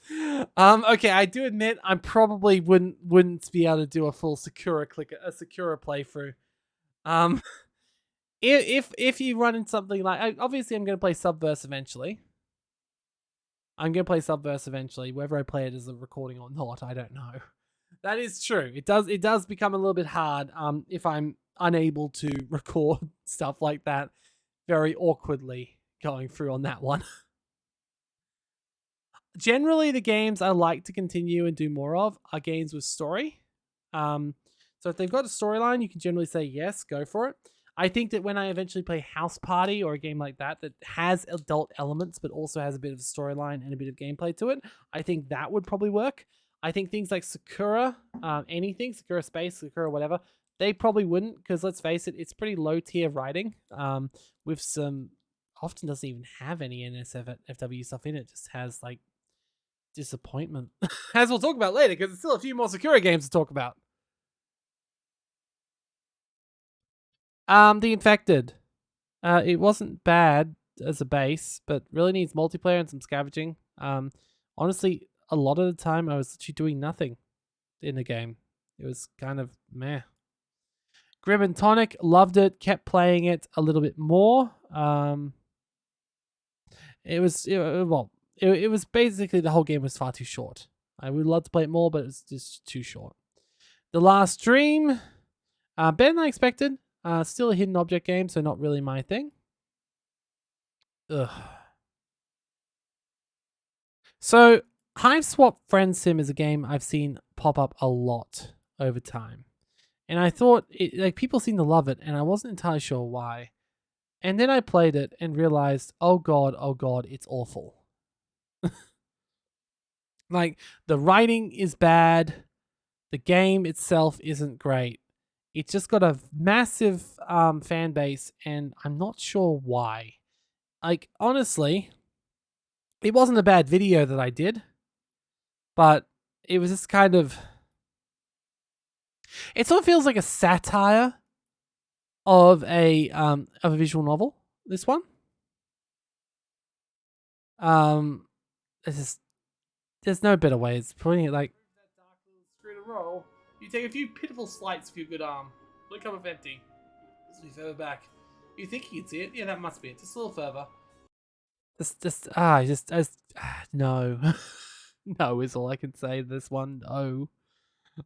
Okay, I do admit I probably wouldn't be able to do a full Sakura playthrough. Um, if you run in something like, obviously I'm going to play Subverse eventually. Whether I play it as a recording or not, I don't know. That is true. It does become a little bit hard if I'm unable to record stuff like that very awkwardly going through on that one. Generally, the games I like to continue and do more of are games with story. So if they've got a storyline, you can generally say yes, go for it. I think that when I eventually play House Party or a game like that that has adult elements but also has a bit of a storyline and a bit of gameplay to it, I think that would probably work. I think things like Sakura, Sakura Space, Sakura whatever, they probably wouldn't because let's face it, it's pretty low tier writing with some often doesn't even have any NSFW stuff in it. Just has like disappointment, as we'll talk about later because there's still a few more Sakura games to talk about. The Infected. It wasn't bad as a base, but really needs multiplayer and some scavenging. Honestly, a lot of the time I was actually doing nothing in the game. It was kind of meh. Grim and Tonic, loved it, kept playing it a little bit more. It was basically the whole game was far too short. I would love to play it more, but it's just too short. The Last Dream, better than I expected. Still a hidden object game, so not really my thing. Ugh. So, Hive Swap Friend Sim is a game I've seen pop up a lot over time. And I thought, people seem to love it, and I wasn't entirely sure why. And then I played it and realized, oh god, it's awful. Like, the writing is bad. The game itself isn't great. It's just got a massive fan base, and I'm not sure why. Like, honestly, it wasn't a bad video that I did, but it was just kind of. It sort of feels like a satire of a visual novel. This one, um, it's just there's no better way. It's putting it like that dark little screw to roll. You take a few pitiful slights with your good arm. Look up empty. Just be further back. You think you can see it? Yeah, that must be it. Just a little further. No, no is all I can say. This one, no.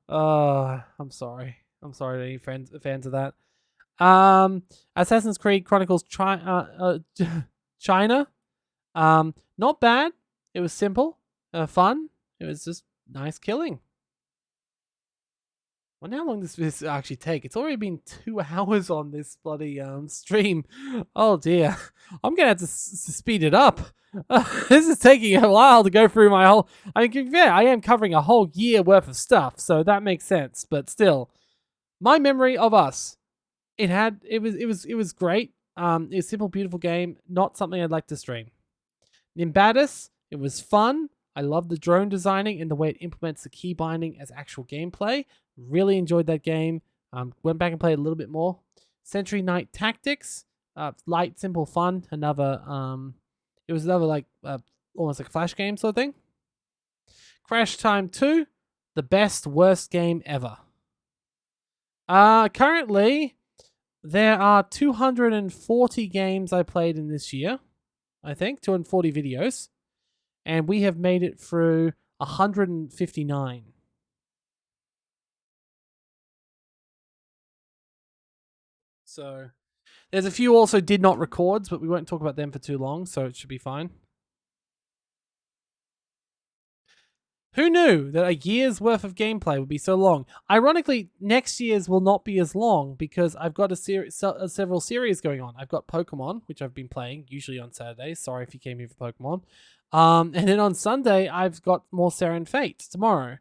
I'm sorry. I'm sorry to any fans of that. Assassin's Creed Chronicles China. Not bad. It was simple, fun. It was just nice killing. Wonder how long this actually take. It's already been 2 hours on this bloody stream. Oh dear, I'm gonna have to speed it up. This is taking a while to go through my whole. I mean, yeah, I am covering a whole year worth of stuff, so that makes sense. But still, my memory of Us, it was great. It was a simple, beautiful game. Not something I'd like to stream. Nimbadis, it was fun. I love the drone designing and the way it implements the key binding as actual gameplay. Really enjoyed that game. Went back and played a little bit more. Century Night Tactics, light, simple fun. It was another like almost like a flash game sort of thing. Crash Time 2, the best worst game ever. Currently, there are 240 games I played in this year. I think 240 videos, and we have made it through 159. So there's a few also did not records, but we won't talk about them for too long, so it should be fine. Who knew that a year's worth of gameplay would be so long? Ironically, next year's will not be as long because I've got several series going on. I've got Pokemon, which I've been playing, usually on Saturdays. Sorry if you came here for Pokemon. And then on Sunday, I've got more Seren Fate tomorrow.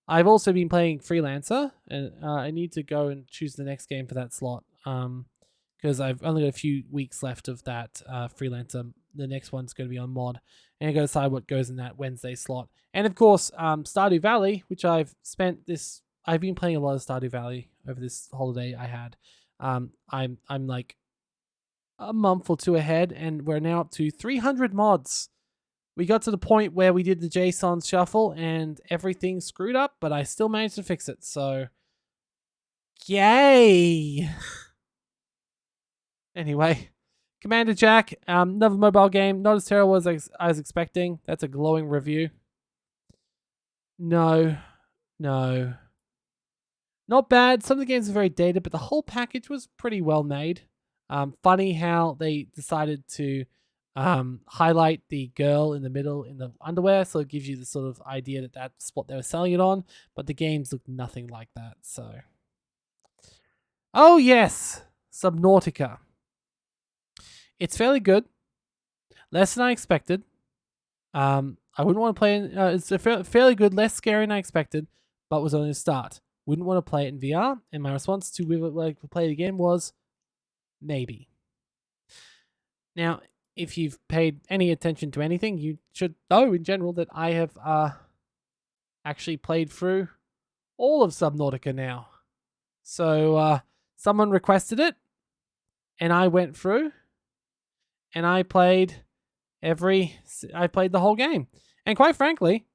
I've also been playing Freelancer, and I need to go and choose the next game for that slot. Because I've only got a few weeks left of that Freelancer. The next one's going to be on mod, and I got to decide what goes in that Wednesday slot. And of course, Stardew Valley, which I've been playing a lot of Stardew Valley over this holiday I had. I'm like a month or two ahead, and we're now up to 300 mods. We got to the point where we did the JSON shuffle and everything screwed up, but I still managed to fix it. So, yay! Anyway, Commander Jack, another mobile game, not as terrible as I was expecting. That's a glowing review. No. Not bad. Some of the games are very dated, but the whole package was pretty well made. Funny how they decided to highlight the girl in the middle in the underwear, so it gives you the sort of idea that that's what they were selling it on, but the games look nothing like that. So, oh yes, Subnautica. It's fairly good, less than I expected. I wouldn't want to play it. It's a fairly good, less scary than I expected, but was only a start. Wouldn't want to play it in VR, and my response to like to play it again was maybe. Now, if you've paid any attention to anything, you should know in general that I have actually played through all of Subnautica now. So someone requested it, and I went through, and I played the whole game. And quite frankly,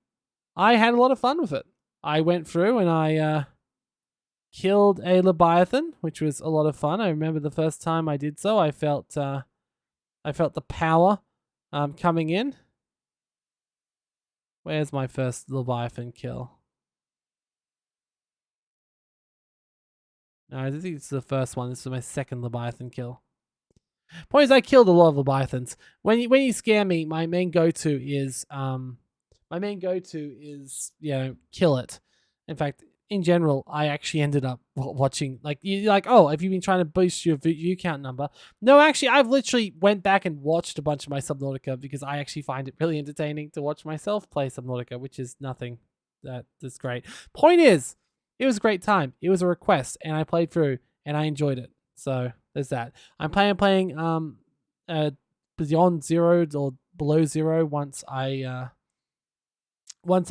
I had a lot of fun with it. I went through and I killed a Leviathan, which was a lot of fun. I remember the first time I did so, I felt the power coming in. Where's my first Leviathan kill? No, I think it's the first one. This is my second Leviathan kill. Point is, I killed a lot of Leviathans. When you scare me, my main go-to is kill it. In fact, in general, I actually ended up watching have you been trying to boost your view count number? No, actually, I've literally went back and watched a bunch of my Subnautica because I actually find it really entertaining to watch myself play Subnautica, which is nothing that's great. Point is, it was a great time. It was a request, and I played through, and I enjoyed it. So there's that. I'm playing Beyond Zero or below zero once I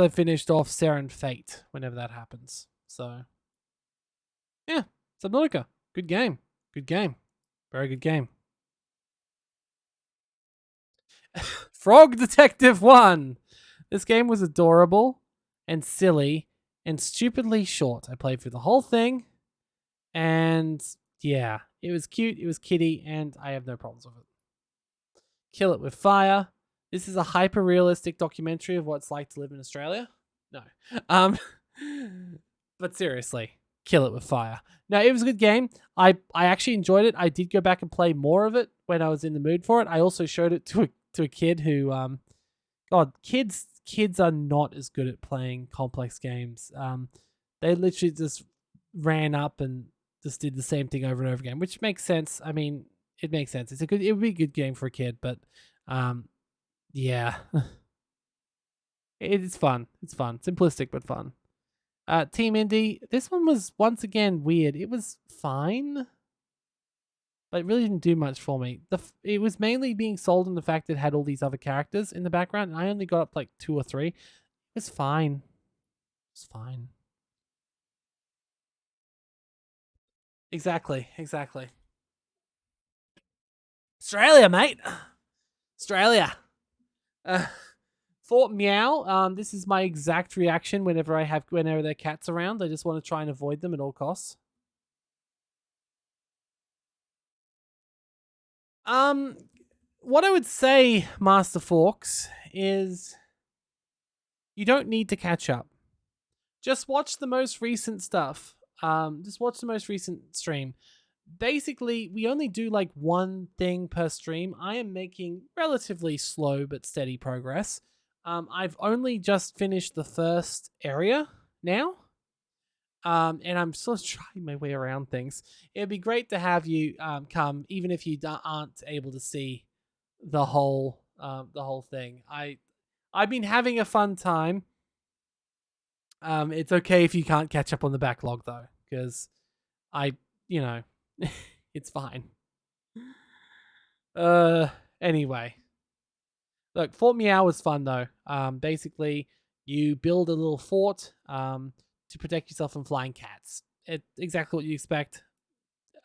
finished off Seren Fate, whenever that happens. So yeah, Subnautica, good game, good game, very good game. Frog Detective 1. This game was adorable and silly and stupidly short. I played through the whole thing and yeah, it was cute, it was kiddie, and I have no problems with it. Kill It With Fire. This is a hyper realistic documentary of what it's like to live in Australia. No. Um but seriously, Kill It With Fire. No, it was a good game. I actually enjoyed it. I did go back and play more of it when I was in the mood for it. I also showed it to a kid who God, kids are not as good at playing complex games. They literally just ran up and just did the same thing over and over again, which makes sense. I mean, it makes sense. It would be a good game for a kid, but yeah, it's fun. It's fun. Simplistic but fun. Team Indie. This one was once again weird. It was fine, but it really didn't do much for me. It was mainly being sold on the fact that it had all these other characters in the background, and I only got up like 2 or 3. It was fine. It's fine. Exactly. Australia, mate. Australia. Uh, Fort Meow. This is my exact reaction whenever there are cats around. I just want to try and avoid them at all costs. Um, what I would say, Master Forks, is you don't need to catch up. Just watch the most recent stuff. Just watch the most recent stream. Basically, we only do like one thing per stream. I am making relatively slow but steady progress. I've only just finished the first area now. And I'm sort of trying my way around things. It'd be great to have you come, even if you aren't able to see the whole thing. I've been having a fun time. It's okay if you can't catch up on the backlog though, because I, you know, it's fine. Uh, anyway, look, Fort Meow was fun though. Basically, you build a little fort to protect yourself from flying cats. Exactly what you expect.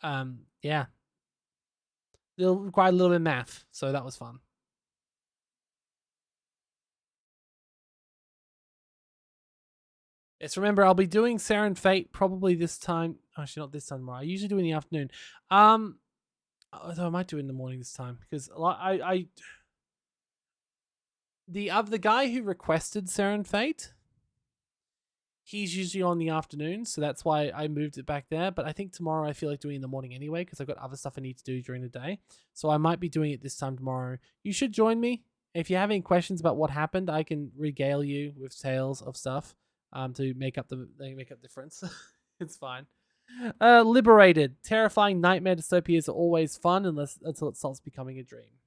Yeah, it'll require a little bit of math, so that was fun. Yes, remember I'll be doing Saren Fate probably this time. Actually, not this time tomorrow. I usually do in the afternoon. Although I might do it in the morning this time because the guy who requested Saren Fate, he's usually on the afternoon, so that's why I moved it back there. But I think tomorrow I feel like doing it in the morning anyway because I've got other stuff I need to do during the day. So I might be doing it this time tomorrow. You should join me. If you have any questions about what happened, I can regale you with tales of stuff to make up difference. It's fine. Liberated. Terrifying nightmare dystopias are always fun until it starts becoming a dream.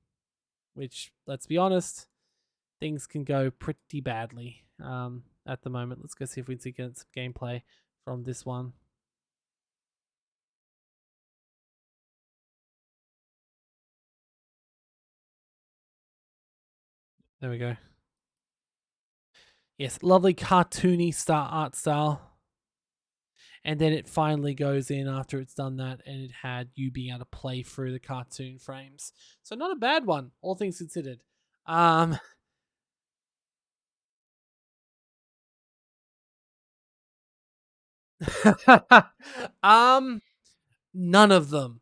Which, let's be honest, things can go pretty badly at the moment. Let's go see if we can get some gameplay from this one. There we go. Yes, lovely cartoony art style. And then it finally goes in after it's done that, and it had you being able to play through the cartoon frames. So not a bad one, all things considered. Um, um, none of them.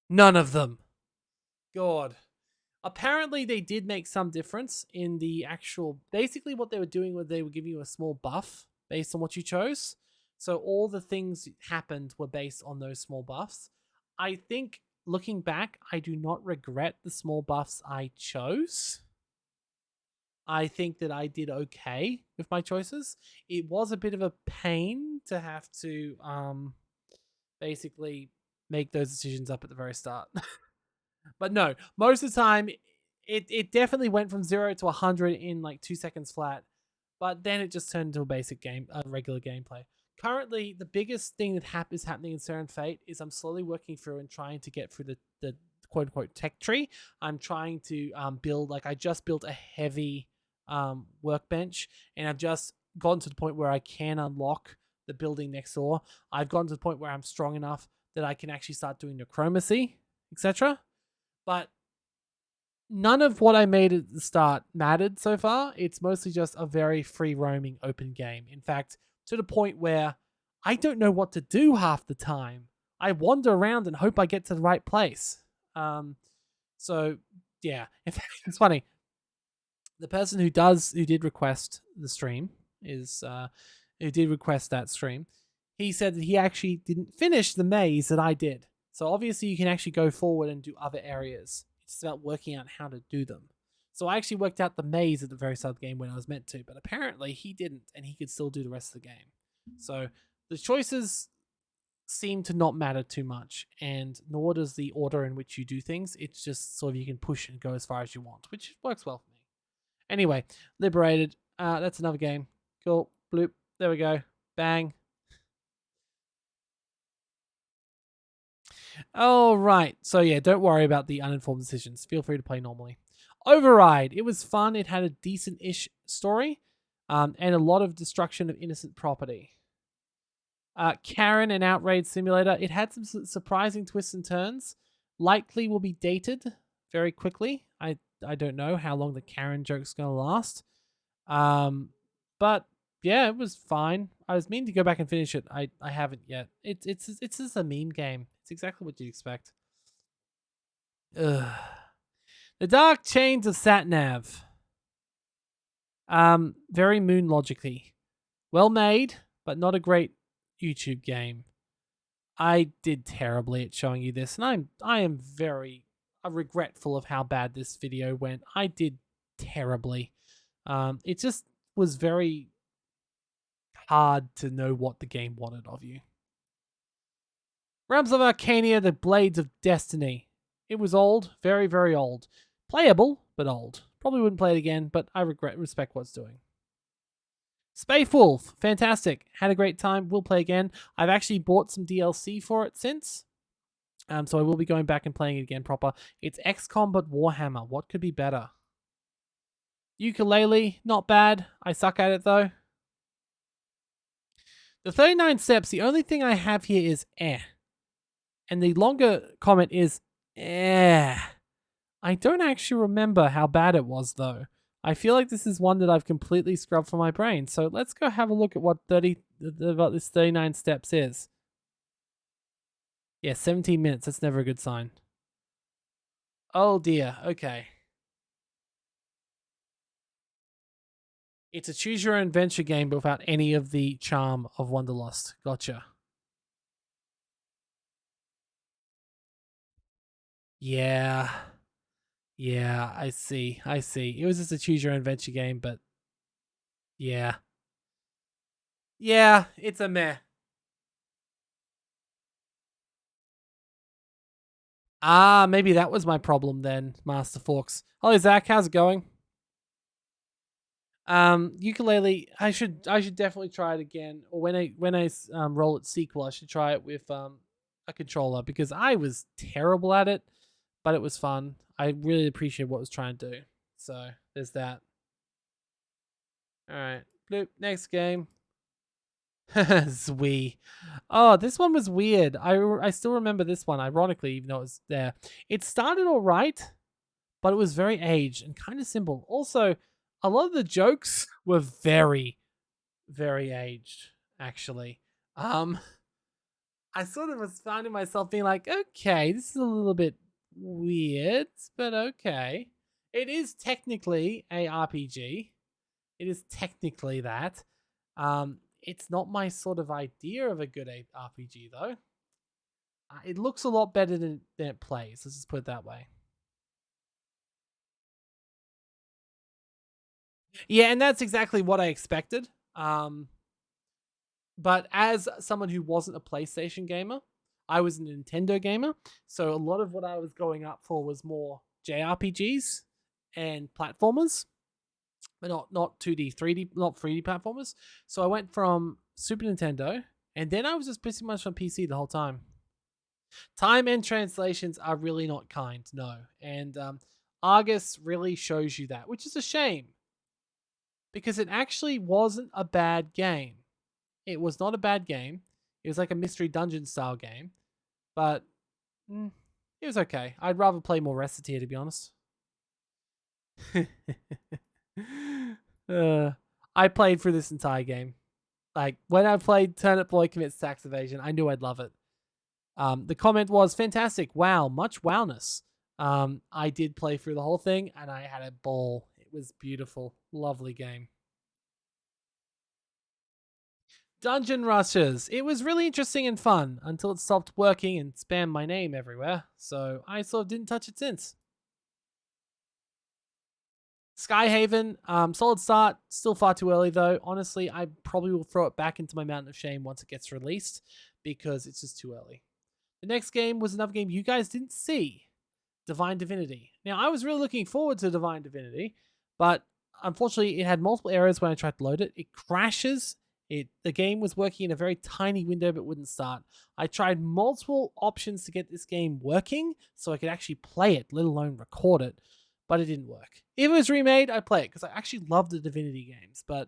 None of them. God. Apparently, they did make some difference in the actual. Basically, what they were doing was they were giving you a small buff based on what you chose. So all the things that happened were based on those small buffs. I think looking back, I do not regret the small buffs I chose. I think that I did okay with my choices. It was a bit of a pain to have to basically make those decisions up at the very start. But no, most of the time, it definitely went from 0 to 100 in like 2 seconds flat. But then it just turned into a basic game, a regular gameplay. Currently, the biggest thing that is happening in Seren Fate is I'm slowly working through and trying to get through the quote unquote tech tree. I'm trying to build, like, I just built a heavy workbench, and I've just gotten to the point where I can unlock the building next door. I've gotten to the point where I'm strong enough that I can actually start doing necromancy, etc. But none of what I made at the start mattered so far. It's mostly just a very free roaming open game. In fact, to the point where I don't know what to do half the time. I wander around and hope I get to the right place. So yeah, in fact, it's funny. The person who did request the stream is who did request that stream. He said that he actually didn't finish the maze that I did. So obviously you can actually go forward and do other areas. It's about working out how to do them. So I actually worked out the maze at the very start of the game when I was meant to, but apparently he didn't, and he could still do the rest of the game. So the choices seem to not matter too much, and nor does the order in which you do things. It's just sort of you can push and go as far as you want, which works well for me. Anyway, Liberated. That's another game. Cool. Bloop. There we go. Bang. All right. So yeah, don't worry about the uninformed decisions. Feel free to play normally. Override. It was fun. It had a decent-ish story, and a lot of destruction of innocent property. Karen and Outrage Simulator. It had some surprising twists and turns. Likely will be dated very quickly. I don't know how long the Karen joke's gonna last. But yeah, it was fine. I was meaning to go back and finish it. I haven't yet. It's just a meme game. It's exactly what you'd expect. Ugh. The Dark Chains of Satnav. Very moon logically. Well made, but not a great YouTube game. I did terribly at showing you this, and I am very regretful of how bad this video went. I did terribly. It just was very hard to know what the game wanted of you. Realms of Arcania, The Blades of Destiny. It was old, very, very old. Playable, but old. Probably wouldn't play it again, but I respect what it's doing. Space Wolf, fantastic. Had a great time. Will play again. I've actually bought some DLC for it since. So I will be going back and playing it again proper. It's XCOM but Warhammer. What could be better? Ukulele, not bad. I suck at it though. The 39 steps, the only thing I have here is eh. And the longer comment is eh. I don't actually remember how bad it was though. I feel like this is one that I've completely scrubbed from my brain. So let's go have a look at what this 39 steps is. Yeah, 17 minutes. That's never a good sign. Oh dear. Okay. It's a choose your own adventure game but without any of the charm of Wanderlust. Gotcha. Yeah. Yeah, I see. I see. It was just a choose your own adventure game, but yeah. Yeah, it's a meh. Ah, maybe that was my problem then, Master Forks. Hello, Zach. How's it going? Ukulele. I should definitely try it again. Or when I roll it sequel, I should try it with a controller because I was terrible at it, but it was fun. I really appreciate what it was trying to do. So there's that. All right, bloop. Next game. Zwee. Oh, this one was weird. I still remember this one, ironically, even though it was there. It started all right, but it was very aged and kind of simple. Also, a lot of the jokes were very, very aged, actually. I sort of was finding myself being like, okay, this is a little bit weird, but okay. It is technically a RPG. It is technically that. It's not my sort of idea of a good RPG though. It looks a lot better than it plays. Let's just put it that way. Yeah, and that's exactly what I expected. But as someone who wasn't a PlayStation gamer, I was a Nintendo gamer. So a lot of what I was going up for was more JRPGs and platformers, but not 2D, 3D, not 3D platformers. So I went from Super Nintendo, and then I was just pretty much on PC the whole time. Time and translations are really not kind, no. And Argus really shows you that, which is a shame because it actually wasn't a bad game. It was not a bad game. It was like a mystery dungeon style game, but it was okay. I'd rather play more Recettear, to be honest. uh, I played through this entire game. Like when I played Turnip Boy Commits Tax Evasion, I knew I'd love it. The comment was fantastic. Wow, much wowness. I did play through the whole thing and I had a ball. It was beautiful, lovely game. Dungeon rushes. It was really interesting and fun until it stopped working and spammed my name everywhere. So I sort of didn't touch it since. Skyhaven, solid start. Still far too early though. Honestly, I probably will throw it back into my Mountain of Shame once it gets released because it's just too early. The next game was another game you guys didn't see, Divine Divinity. Now, I was really looking forward to Divine Divinity, but unfortunately, it had multiple errors when I tried to load it. It crashes. The game was working in a very tiny window but wouldn't start. I tried multiple options to get this game working so I could actually play it, let alone record it, but it didn't work. If it was remade, I'd play it because I actually love the Divinity games, but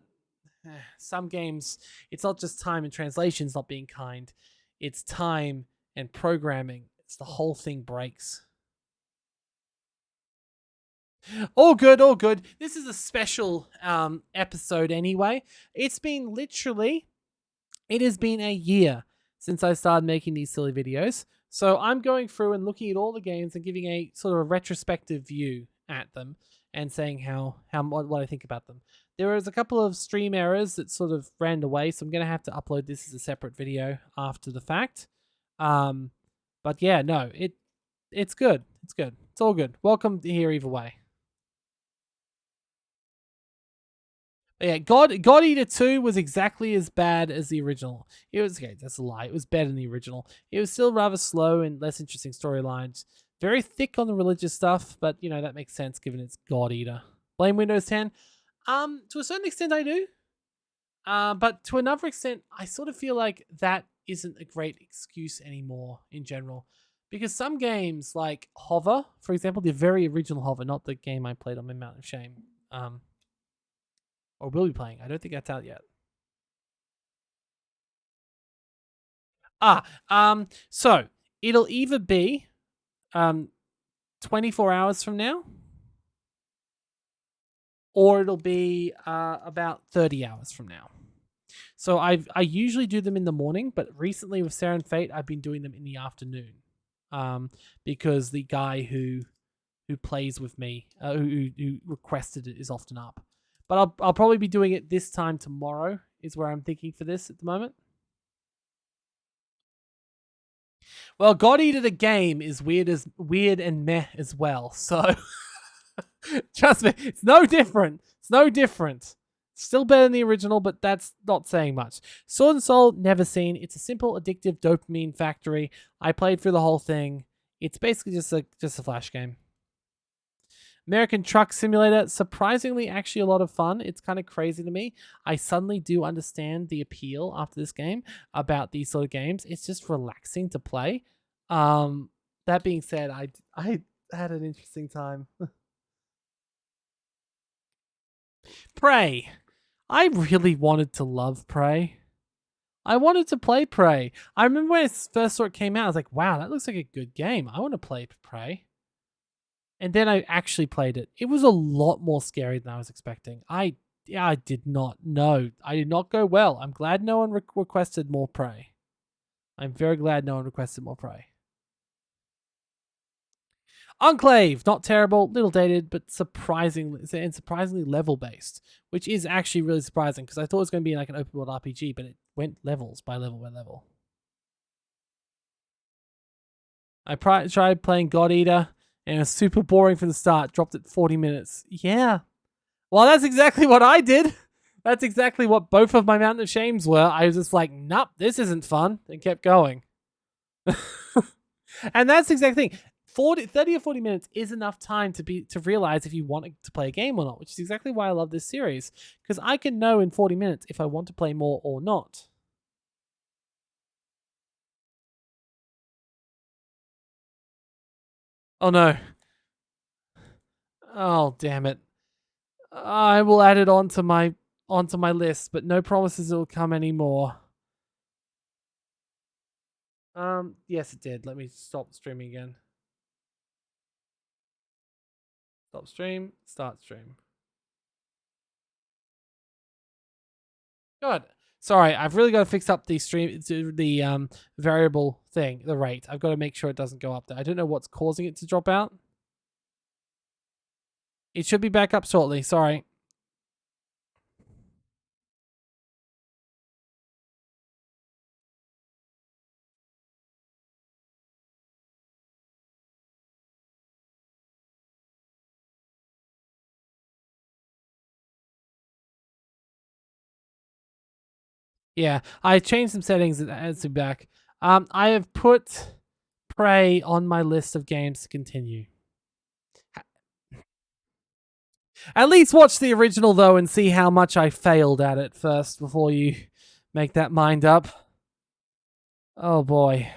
some games, it's not just time and translations not being kind, it's time and programming. It's the whole thing breaks. All good, all good. This is a special episode anyway. It has been a year since I started making these silly videos. So I'm going through and looking at all the games and giving a sort of a retrospective view at them and saying what I think about them. There was a couple of stream errors that sort of ran away, so I'm going to have to upload this as a separate video after the fact. But yeah, no, it's good. It's good. It's all good. Welcome here either way. But yeah, God Eater 2 was exactly as bad as the original. It was okay, that's a lie. It was better than the original. It was still rather slow and less interesting storylines. Very thick on the religious stuff, but you know, that makes sense given it's God Eater. Blame Windows 10. To a certain extent I do. But to another extent, I sort of feel like that isn't a great excuse anymore in general. Because some games like Hover, for example, the very original Hover, not the game I played on my Mountain of Shame, or will be playing. I don't think that's out yet. So it'll either be 24 hours from now, or it'll be about 30 hours from now. So I usually do them in the morning, but recently with Sarah and Fate, I've been doing them in the afternoon, because the guy who plays with me, who requested it, is often up. But I'll probably be doing it this time tomorrow. Is where I'm thinking for this at the moment. Well, God Eater the game is weird and meh as well. So trust me, it's no different. It's no different. Still better than the original, but that's not saying much. Sword and Soul, never seen. It's a simple, addictive dopamine factory. I played through the whole thing. It's basically just a flash game. American Truck Simulator, surprisingly actually a lot of fun. It's kind of crazy to me. I suddenly do understand the appeal after this game about these sort of games. It's just relaxing to play. That being said, I had an interesting time. Prey. I really wanted to love Prey. I wanted to play Prey. I remember when I first saw it came out, I was like, wow, that looks like a good game. I want to play Prey. And then I actually played it. It was a lot more scary than I was expecting. I did not know. I did not go well. I'm glad no one requested more Prey. I'm very glad no one requested more Prey. Enclave, not terrible, little dated, but surprisingly level based, which is actually really surprising because I thought it was going to be like an open world RPG, but it went levels by level by level. I tried playing God Eater, and it was super boring from the start. Dropped at 40 minutes. Yeah. Well, that's exactly what I did. That's exactly what both of my Mountain of Shames were. I was just like, nope, this isn't fun, and kept going. And that's the exact thing. 30 or 40 minutes is enough time to realize if you want to play a game or not, which is exactly why I love this series, because I can know in 40 minutes if I want to play more or not. Oh no. Oh damn it. I will add it onto my list, but no promises it'll come anymore. Yes it did. Let me stop streaming again. Stop stream, start stream. Good. Sorry, I've really got to fix up the variable thing, the rate. I've got to make sure it doesn't go up there. I don't know what's causing it to drop out. It should be back up shortly. Sorry. Yeah, I changed some settings and adds it back. I have put Prey on my list of games to continue. At least watch the original though and see how much I failed at it first before you make that mind up. Oh boy.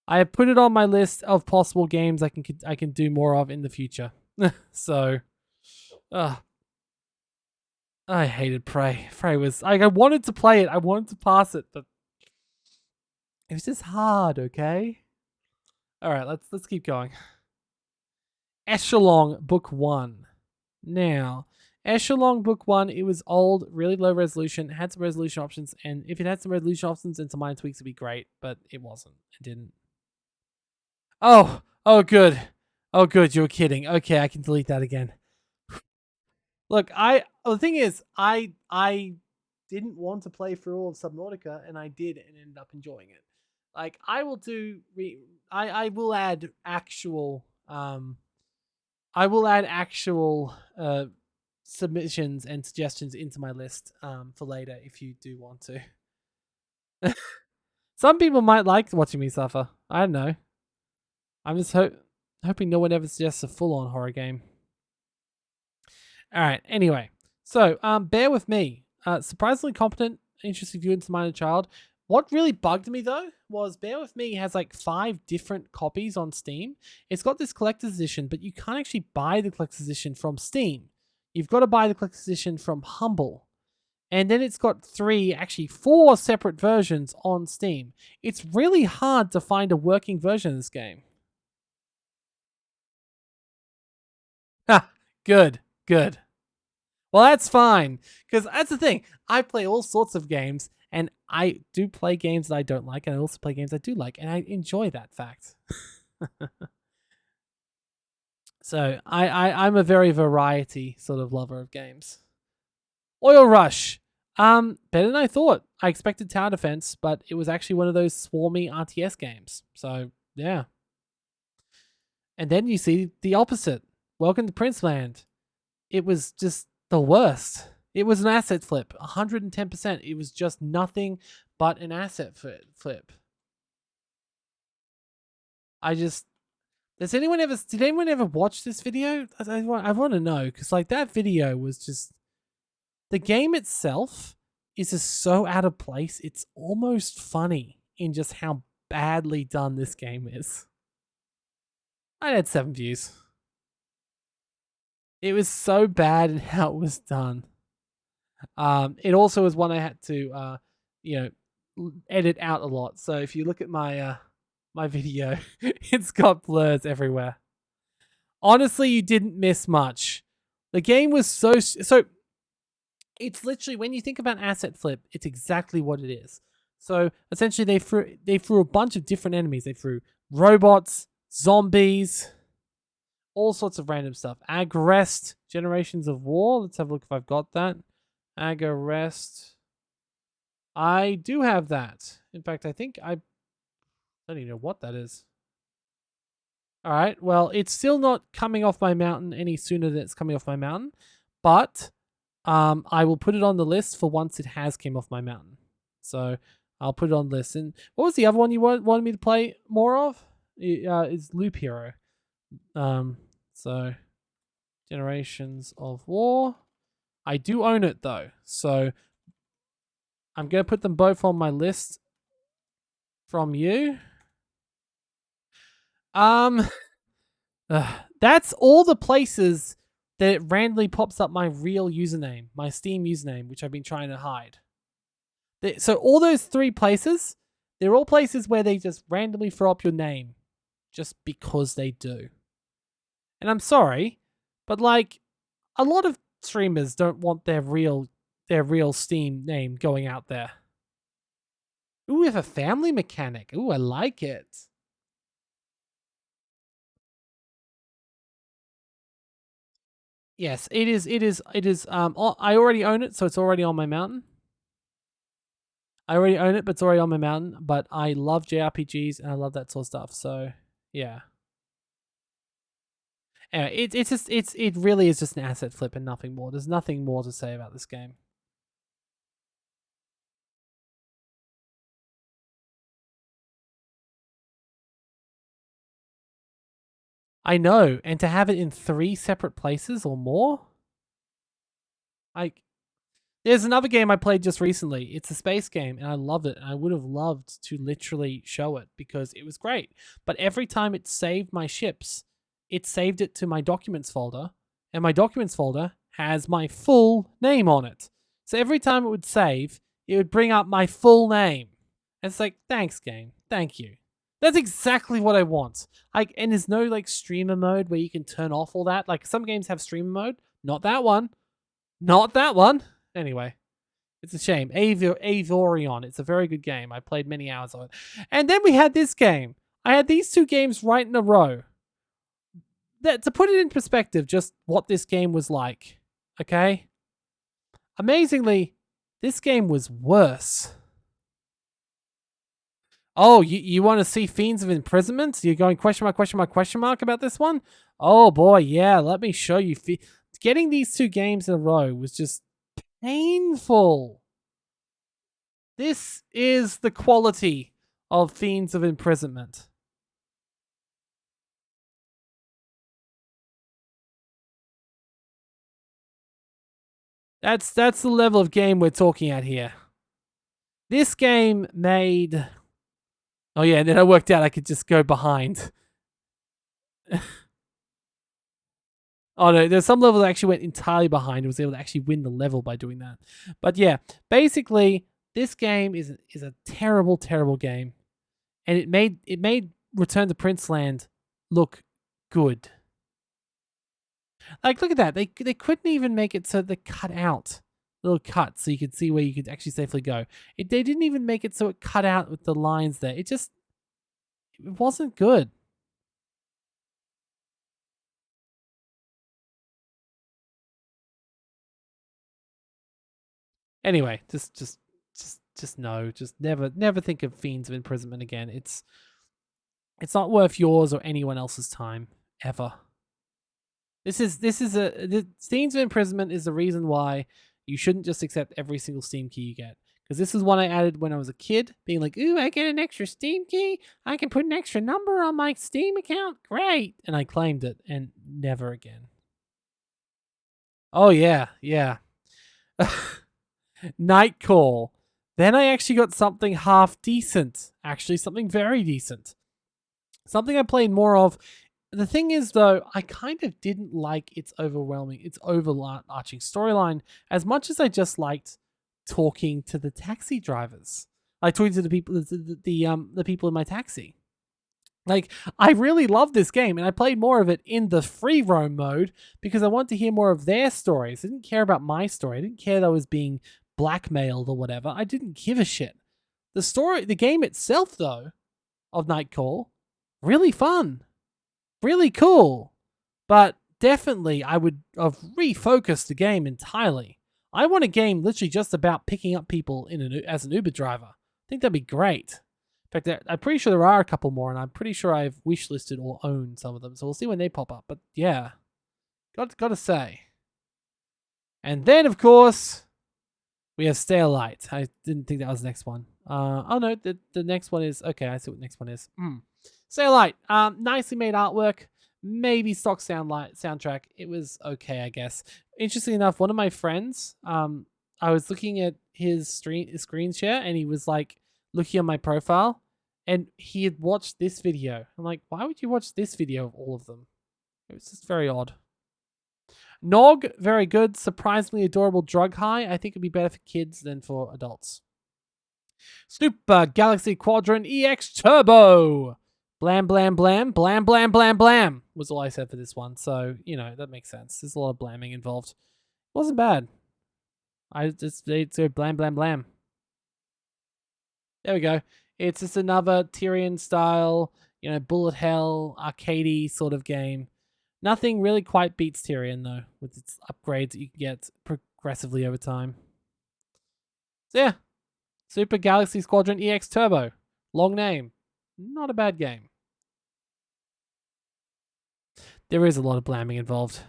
I have put it on my list of possible games I can do more of in the future. So, I hated Prey. Prey was I wanted to play it. I wanted to pass it, but it was just hard. Okay. All right. Let's keep going. Echelon Book 1. Now, Echelon Book 1, it was old, really low resolution, had some resolution options, and if it had some resolution options and some minor tweaks, it'd be great, but it wasn't. It didn't. Oh, good. Oh, good. You were kidding. Okay, I can delete that again. Look, the thing is, I didn't want to play through all of Subnautica, and I did, and ended up enjoying it. Like, I will do, I will add actual, submissions and suggestions into my list for later if you do want to. Some people might like watching me suffer. I don't know. I'm just hoping no one ever suggests a full-on horror game. All right. Anyway, so bear with me. Surprisingly competent, interesting view into Minor Child. What really bugged me though was Bear With Me has like 5 different copies on Steam. It's got this collector's edition, but you can't actually buy the collector's edition from Steam. You've got to buy the collector's edition from Humble. And then it's got 4 separate versions on Steam. It's really hard to find a working version of this game. Ha! Good. Well, that's fine. Because that's the thing. I play all sorts of games, and I do play games that I don't like, and I also play games I do like, and I enjoy that fact. So I'm a very variety sort of lover of games. Oil Rush. Better than I thought. I expected tower defense, but it was actually one of those swarmy RTS games. So yeah. And then you see the opposite. Welcome to Princeland. It was just the worst. It was an asset flip, 110%. It was just nothing but an asset flip. Did anyone ever watch this video? I want to know, because like that video was just, the game itself is just so out of place. It's almost funny in just how badly done this game is. I had 7 views. It was so bad in how it was done. It also was one I had to, edit out a lot. So if you look at my my video, it's got blurs everywhere. Honestly, you didn't miss much. The game was so. It's literally, when you think about asset flip, it's exactly what it is. So essentially, they threw a bunch of different enemies. They threw robots, zombies, all sorts of random stuff. Agrest, Generations of War. Let's have a look if I've got that. Agrest. I do have that. In fact, I think I don't even know what that is. All right. Well, it's still not coming off my mountain any sooner than it's coming off my mountain, but I will put it on the list for once it has came off my mountain. So I'll put it on the list. And what was the other one you wanted me to play more of? It's Loop Hero. So Generations of War. I do own it though, so I'm going to put them both on my list from you. Um, that's all the places that it randomly pops up my real username, my Steam username, which I've been trying to hide. So all those three places, they're all places where they just randomly throw up your name, just because they do. And I'm sorry, but like a lot of streamers don't want their real Steam name going out there. Ooh, we have a family mechanic. Ooh, I like it. Yes, it is. It is. It is. I already own it, so it's already on my mountain. I already own it, but it's already on my mountain. But I love JRPGs and I love that sort of stuff. So yeah, it really is just an asset flip and nothing more. There's nothing more to say about this game. I know, and to have it in three separate places or more, like there's another game I played just recently. It's a space game, and I love it. And I would have loved to literally show it because it was great. But every time it saved my ships, it saved it to my documents folder, and my documents folder has my full name on it. So every time it would save, it would bring up my full name. And it's like, thanks, game. Thank you. That's exactly what I want. Like, and there's no like streamer mode where you can turn off all that. Like some games have streamer mode. Not that one. Not that one. Anyway, it's a shame. Avorion. It's a very good game. I played many hours of it. And then we had this game. I had these two games right in a row. That to put it in perspective, just what this game was like. Okay? Amazingly, this game was worse. Oh, you want to see Fiends of Imprisonment? You're going question mark, question mark, question mark about this one? Oh boy, yeah, let me show you. Getting these two games in a row was just painful. This is the quality of Fiends of Imprisonment. That's the level of game we're talking at here. This game made. Oh yeah, and then I worked out I could just go behind. Oh no, there's some levels I actually went entirely behind and was able to actually win the level by doing that. But yeah, basically, this game is a terrible, terrible game, and it made Return to Princeland look good. Like, look at that. They couldn't even make it so they cut out little cuts so you could see where you could actually safely go. They didn't even make it so it cut out with the lines there. It wasn't good. Anyway, just no. Just never think of Fiends of Imprisonment again. It's not worth yours or anyone else's time ever. The Fiends of Imprisonment is the reason why you shouldn't just accept every single Steam key you get. Because this is one I added when I was a kid, being like, ooh, I get an extra Steam key. I can put an extra number on my Steam account. Great. And I claimed it, and never again. Oh, yeah, yeah. Night Call. Then I actually got something half decent. Actually, something very decent. Something I played more of. The thing is, though, I kind of didn't like its overarching storyline as much as I just liked talking to the taxi drivers. Like talking to the people in my taxi. Like, I really loved this game, and I played more of it in the free roam mode because I wanted to hear more of their stories. I didn't care about my story. I didn't care that I was being blackmailed or whatever. I didn't give a shit. The game itself, though, of Nightcall, really fun, really cool, but definitely I would have refocused the game entirely. I want a game literally just about picking up people as an Uber driver. I think that'd be great. In fact, I'm pretty sure there are a couple more, and I'm pretty sure I've wishlisted or owned some of them. So we'll see when they pop up. But yeah, got to say. And then, of course, we have Stay Alight. I didn't think that was the next one. Oh no, the next one is okay. I see what the next one is. Stay Alight. Nicely made artwork. Maybe stock soundtrack. It was okay, I guess. Interestingly enough, one of my friends, I was looking at his screen share, and he was like looking on my profile, And he had watched this video. I'm like, why would you watch this video of all of them? It was just very odd. Nog, very good. Surprisingly adorable drug high. I think it'd be better for kids than for adults. Super Galaxy Quadrant EX Turbo. Blam, blam, blam, blam, blam, blam, blam was all I said for this one. So, that makes sense. There's a lot of blamming involved. It wasn't bad. It's a blam, blam, blam. There we go. It's just another Tyrion style, bullet hell, arcadey sort of game. Nothing really quite beats Tyrion, though, with its upgrades that you can get progressively over time. So, yeah. Super Galaxy Squadron EX Turbo. Long name. Not a bad game. There is a lot of blamming involved.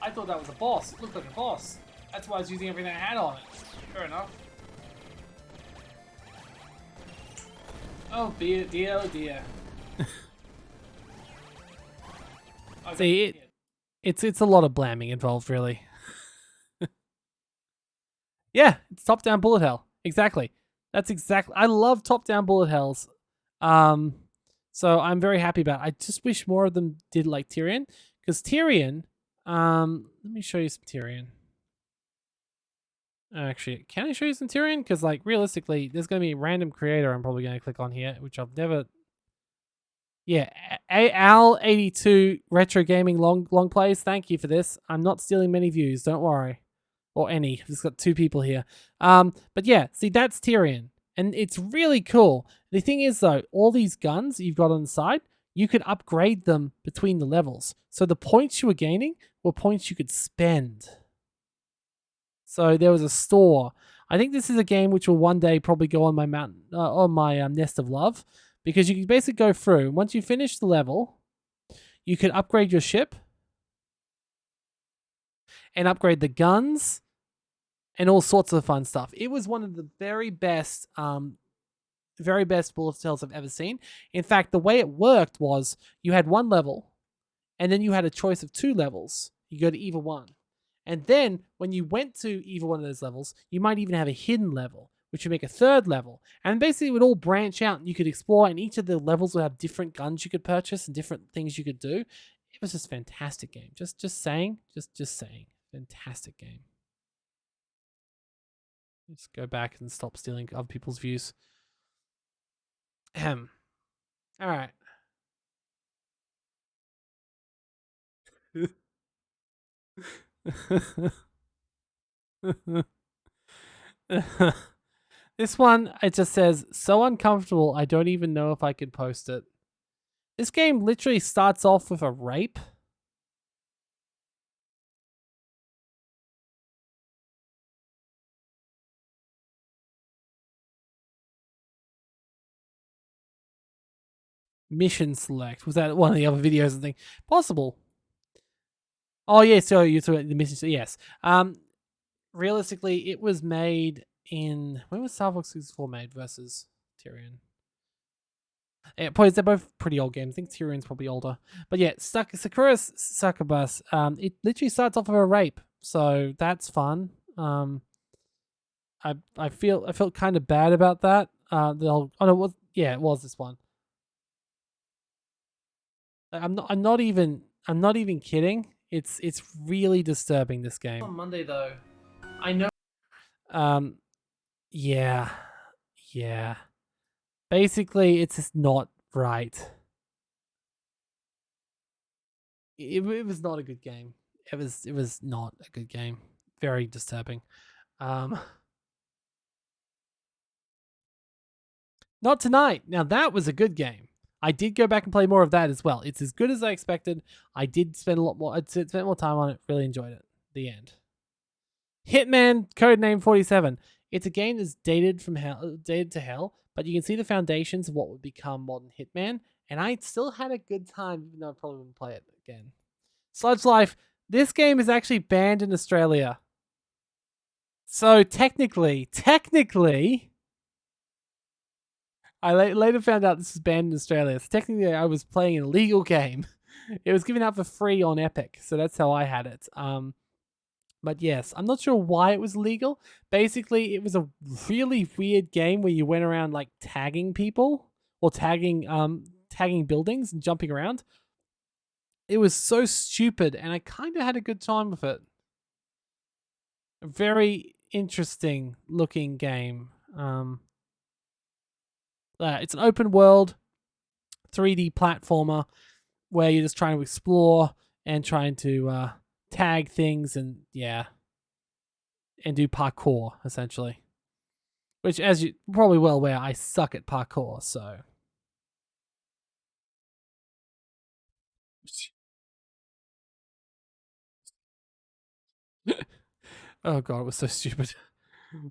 I thought that was a boss. It looked like a boss. That's why I was using everything I had on it. Fair enough. Oh dear, oh dear. See, it's a lot of blamming involved, really. Yeah, it's top-down bullet hell. Exactly. That's exactly. I love top-down bullet hells. So I'm very happy about it. I just wish more of them did like Tyrion, because Tyrion. Let me show you some Tyrion. Actually, can I show you some Tyrion? Because realistically, there's going to be a random creator I'm probably going to click on here, which I've never. Yeah, Al82 Retro Gaming long plays. Thank you for this. I'm not stealing many views. Don't worry, or any. I've just got 2 people here. But yeah, see, that's Tyrion, and it's really cool. The thing is, though, all these guns you've got on the side, you could upgrade them between the levels. So the points you were gaining were points you could spend. So there was a store. I think this is a game which will one day probably go on my Nest of Love, because you can basically go through. Once you finish the level, you can upgrade your ship and upgrade the guns and all sorts of fun stuff. It was one of the very best bullet hells I've ever seen. In fact, the way it worked was you had one level, and then you had a choice of 2 levels. You go to either one. And then when you went to either one of those levels, you might even have a hidden level, which would make a 3rd level. And basically it would all branch out and you could explore, and each of the levels would have different guns you could purchase and different things you could do. It was just a fantastic game. Just saying. Just saying. Fantastic game. Let's go back and stop stealing other people's views. All right. This one, it just says, so uncomfortable, I don't even know if I could post it. This game literally starts off with a rape. Mission select. Was that one of the other videos? I think possible. Oh yeah, so you're talking the mission. Yes. Realistically, it was made in, when was Star Fox 64 made versus Tyrion? Yeah, they're both pretty old games. I think Tyrion's probably older. But yeah, Sakura's Succubus. It literally starts off with a rape, so that's fun. I felt kind of bad about that. It was this one. I'm not even kidding. It's really disturbing, this game. On Monday though, I know. Yeah. Basically, it's just not right. It was not a good game. It was not a good game. Very disturbing. Not tonight. Now that was a good game. I did go back and play more of that as well. It's as good as I expected. I did spend a lot more. I spent more time on it. Really enjoyed it. The end. Hitman Codename 47. It's a game that's dated to hell, but you can see the foundations of what would become modern Hitman, and I still had a good time, even though I probably wouldn't play it again. Sludge Life. This game is actually banned in Australia. So technically, I later found out this is banned in Australia. So technically, I was playing an illegal game. It was given out for free on Epic, so that's how I had it. But yes, I'm not sure why it was legal. Basically, it was a really weird game where you went around like tagging people or tagging buildings and jumping around. It was so stupid, and I kind of had a good time with it. A very interesting looking game. It's an open world 3D platformer where you're just trying to explore and trying to tag things and and do parkour essentially. Which, as you probably well aware, I suck at parkour. So, oh god, it was so stupid.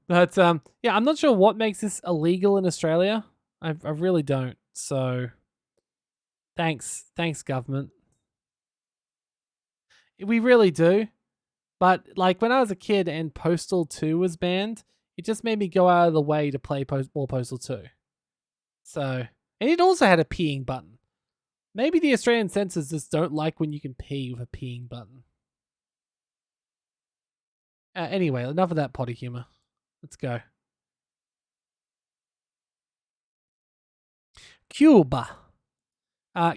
But yeah, I'm not sure what makes this illegal in Australia. I really don't. So, thanks government. We really do. But like when I was a kid and Postal 2 was banned, it just made me go out of the way to play more Postal 2. So, and it also had a peeing button. Maybe the Australian censors just don't like when you can pee with a peeing button. Anyway, enough of that potty humor. Let's go. Cuba.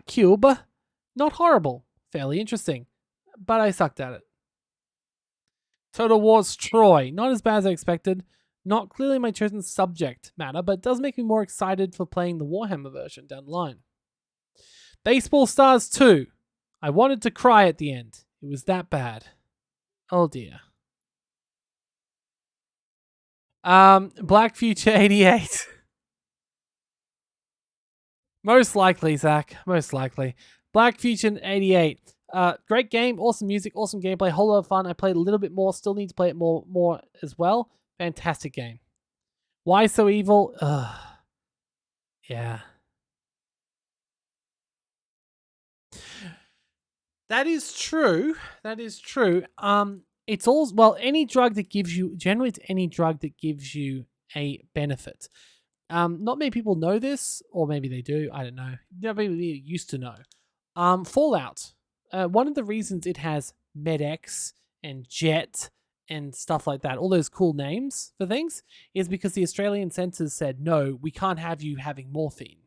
Cube. Not horrible. Fairly interesting. But I sucked at it. Total War's Troy. Not as bad as I expected. Not clearly my chosen subject matter, but it does make me more excited for playing the Warhammer version down the line. Baseball Stars 2. I wanted to cry at the end. It was that bad. Oh dear. Black Future 88. Most likely, Zach. Most likely. Black Future 88. Great game, awesome music, awesome gameplay, whole lot of fun. I played a little bit more, still need to play it more as well. Fantastic game. Why so evil? Yeah. That is true. That is true. It's all well, any drug that gives you generally it's any drug that gives you a benefit. Not many people know this, or maybe they do. I don't know. Nobody used to know. Fallout. One of the reasons it has MedX and Jet and stuff like that, all those cool names for things, is because the Australian censors said, no, we can't have you having morphine.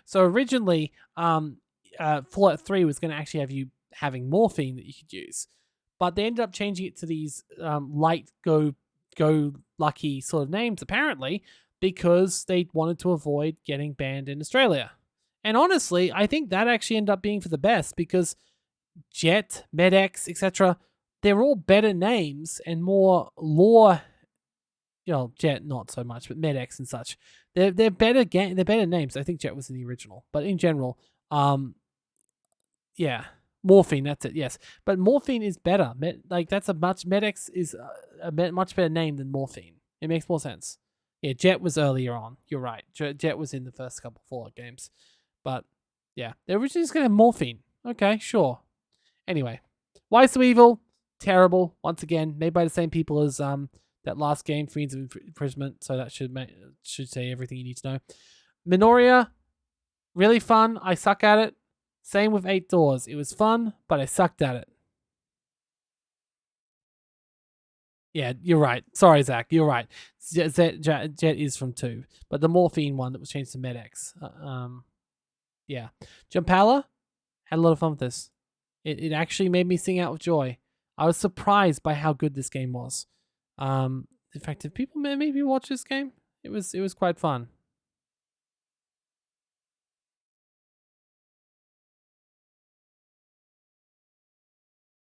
So originally, Fallout 3 was going to actually have you having morphine that you could use. But they ended up changing it to these light go lucky sort of names, apparently, because they wanted to avoid getting banned in Australia. And honestly, I think that actually ended up being for the best because Jet, MedX, etc., they're all better names and more lore. You know, Jet not so much, but MedX and such. They're better they're better names. I think Jet was in the original, but in general, yeah, morphine. That's it. Yes, but morphine is better. Like that's a much MedX is a much better name than morphine. It makes more sense. Yeah, Jet was earlier on. You're right. Jet was in the first couple Fallout games, but yeah, they're originally just gonna have morphine. Okay, sure. Anyway, Why So Evil? Terrible. Once again, made by the same people as that last game, Fiends of Imprisonment. So that should say everything you need to know. Minoria, really fun. I suck at it. Same with 8 Doors. It was fun, but I sucked at it. Yeah, you're right. Sorry, Zach. You're right. Jet is from 2, but the morphine one that was changed to MedX. Yeah. Jumpala, had a lot of fun with this. It actually made me sing out of joy. I was surprised by how good this game was. In fact, if people maybe watch this game, it was quite fun.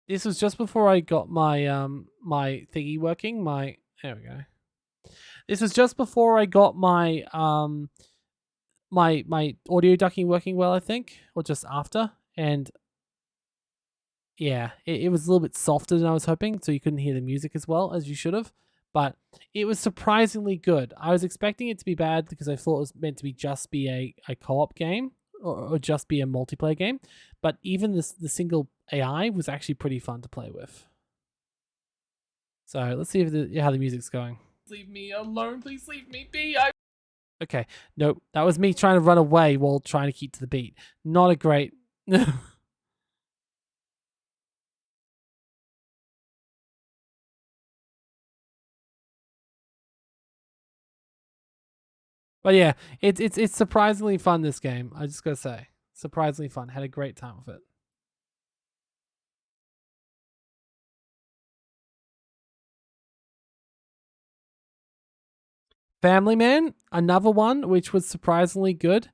This was just before I got my my thingy working. There we go. This was just before I got my my audio ducking working well, I think, or just after. And yeah, it was a little bit softer than I was hoping, so you couldn't hear the music as well as you should have. But it was surprisingly good. I was expecting it to be bad because I thought it was meant to be just be a co-op game or just be a multiplayer game. But even the single AI was actually pretty fun to play with. So let's see how the music's going. Leave me alone, please leave me be. Okay, nope, that was me trying to run away while trying to keep to the beat. Not a great. But yeah, it's surprisingly fun. This game, I just gotta say, surprisingly fun. Had a great time with it. Family Man, another one which was surprisingly good.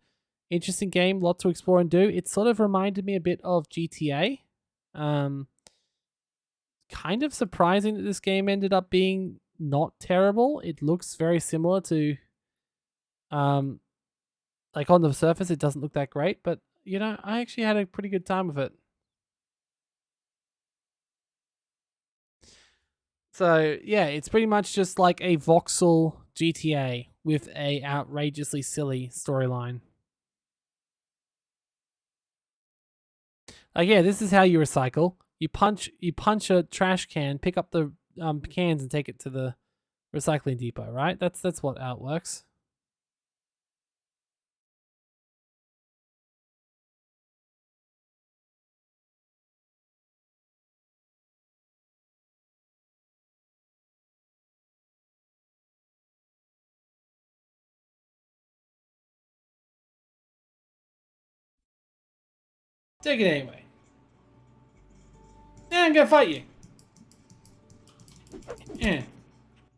Interesting game, lot to explore and do. It sort of reminded me a bit of GTA. Um, Kind of surprising that this game ended up being not terrible. It looks very similar to, um, like on the surface, it doesn't look that great, but I actually had a pretty good time with it. So yeah, it's pretty much just like a voxel GTA with a outrageously silly storyline. Like yeah, this is how you recycle. You punch a trash can, pick up the cans, and take it to the recycling depot. Right? That's what how it works. Take it anyway. Yeah, I'm gonna fight you. Yeah.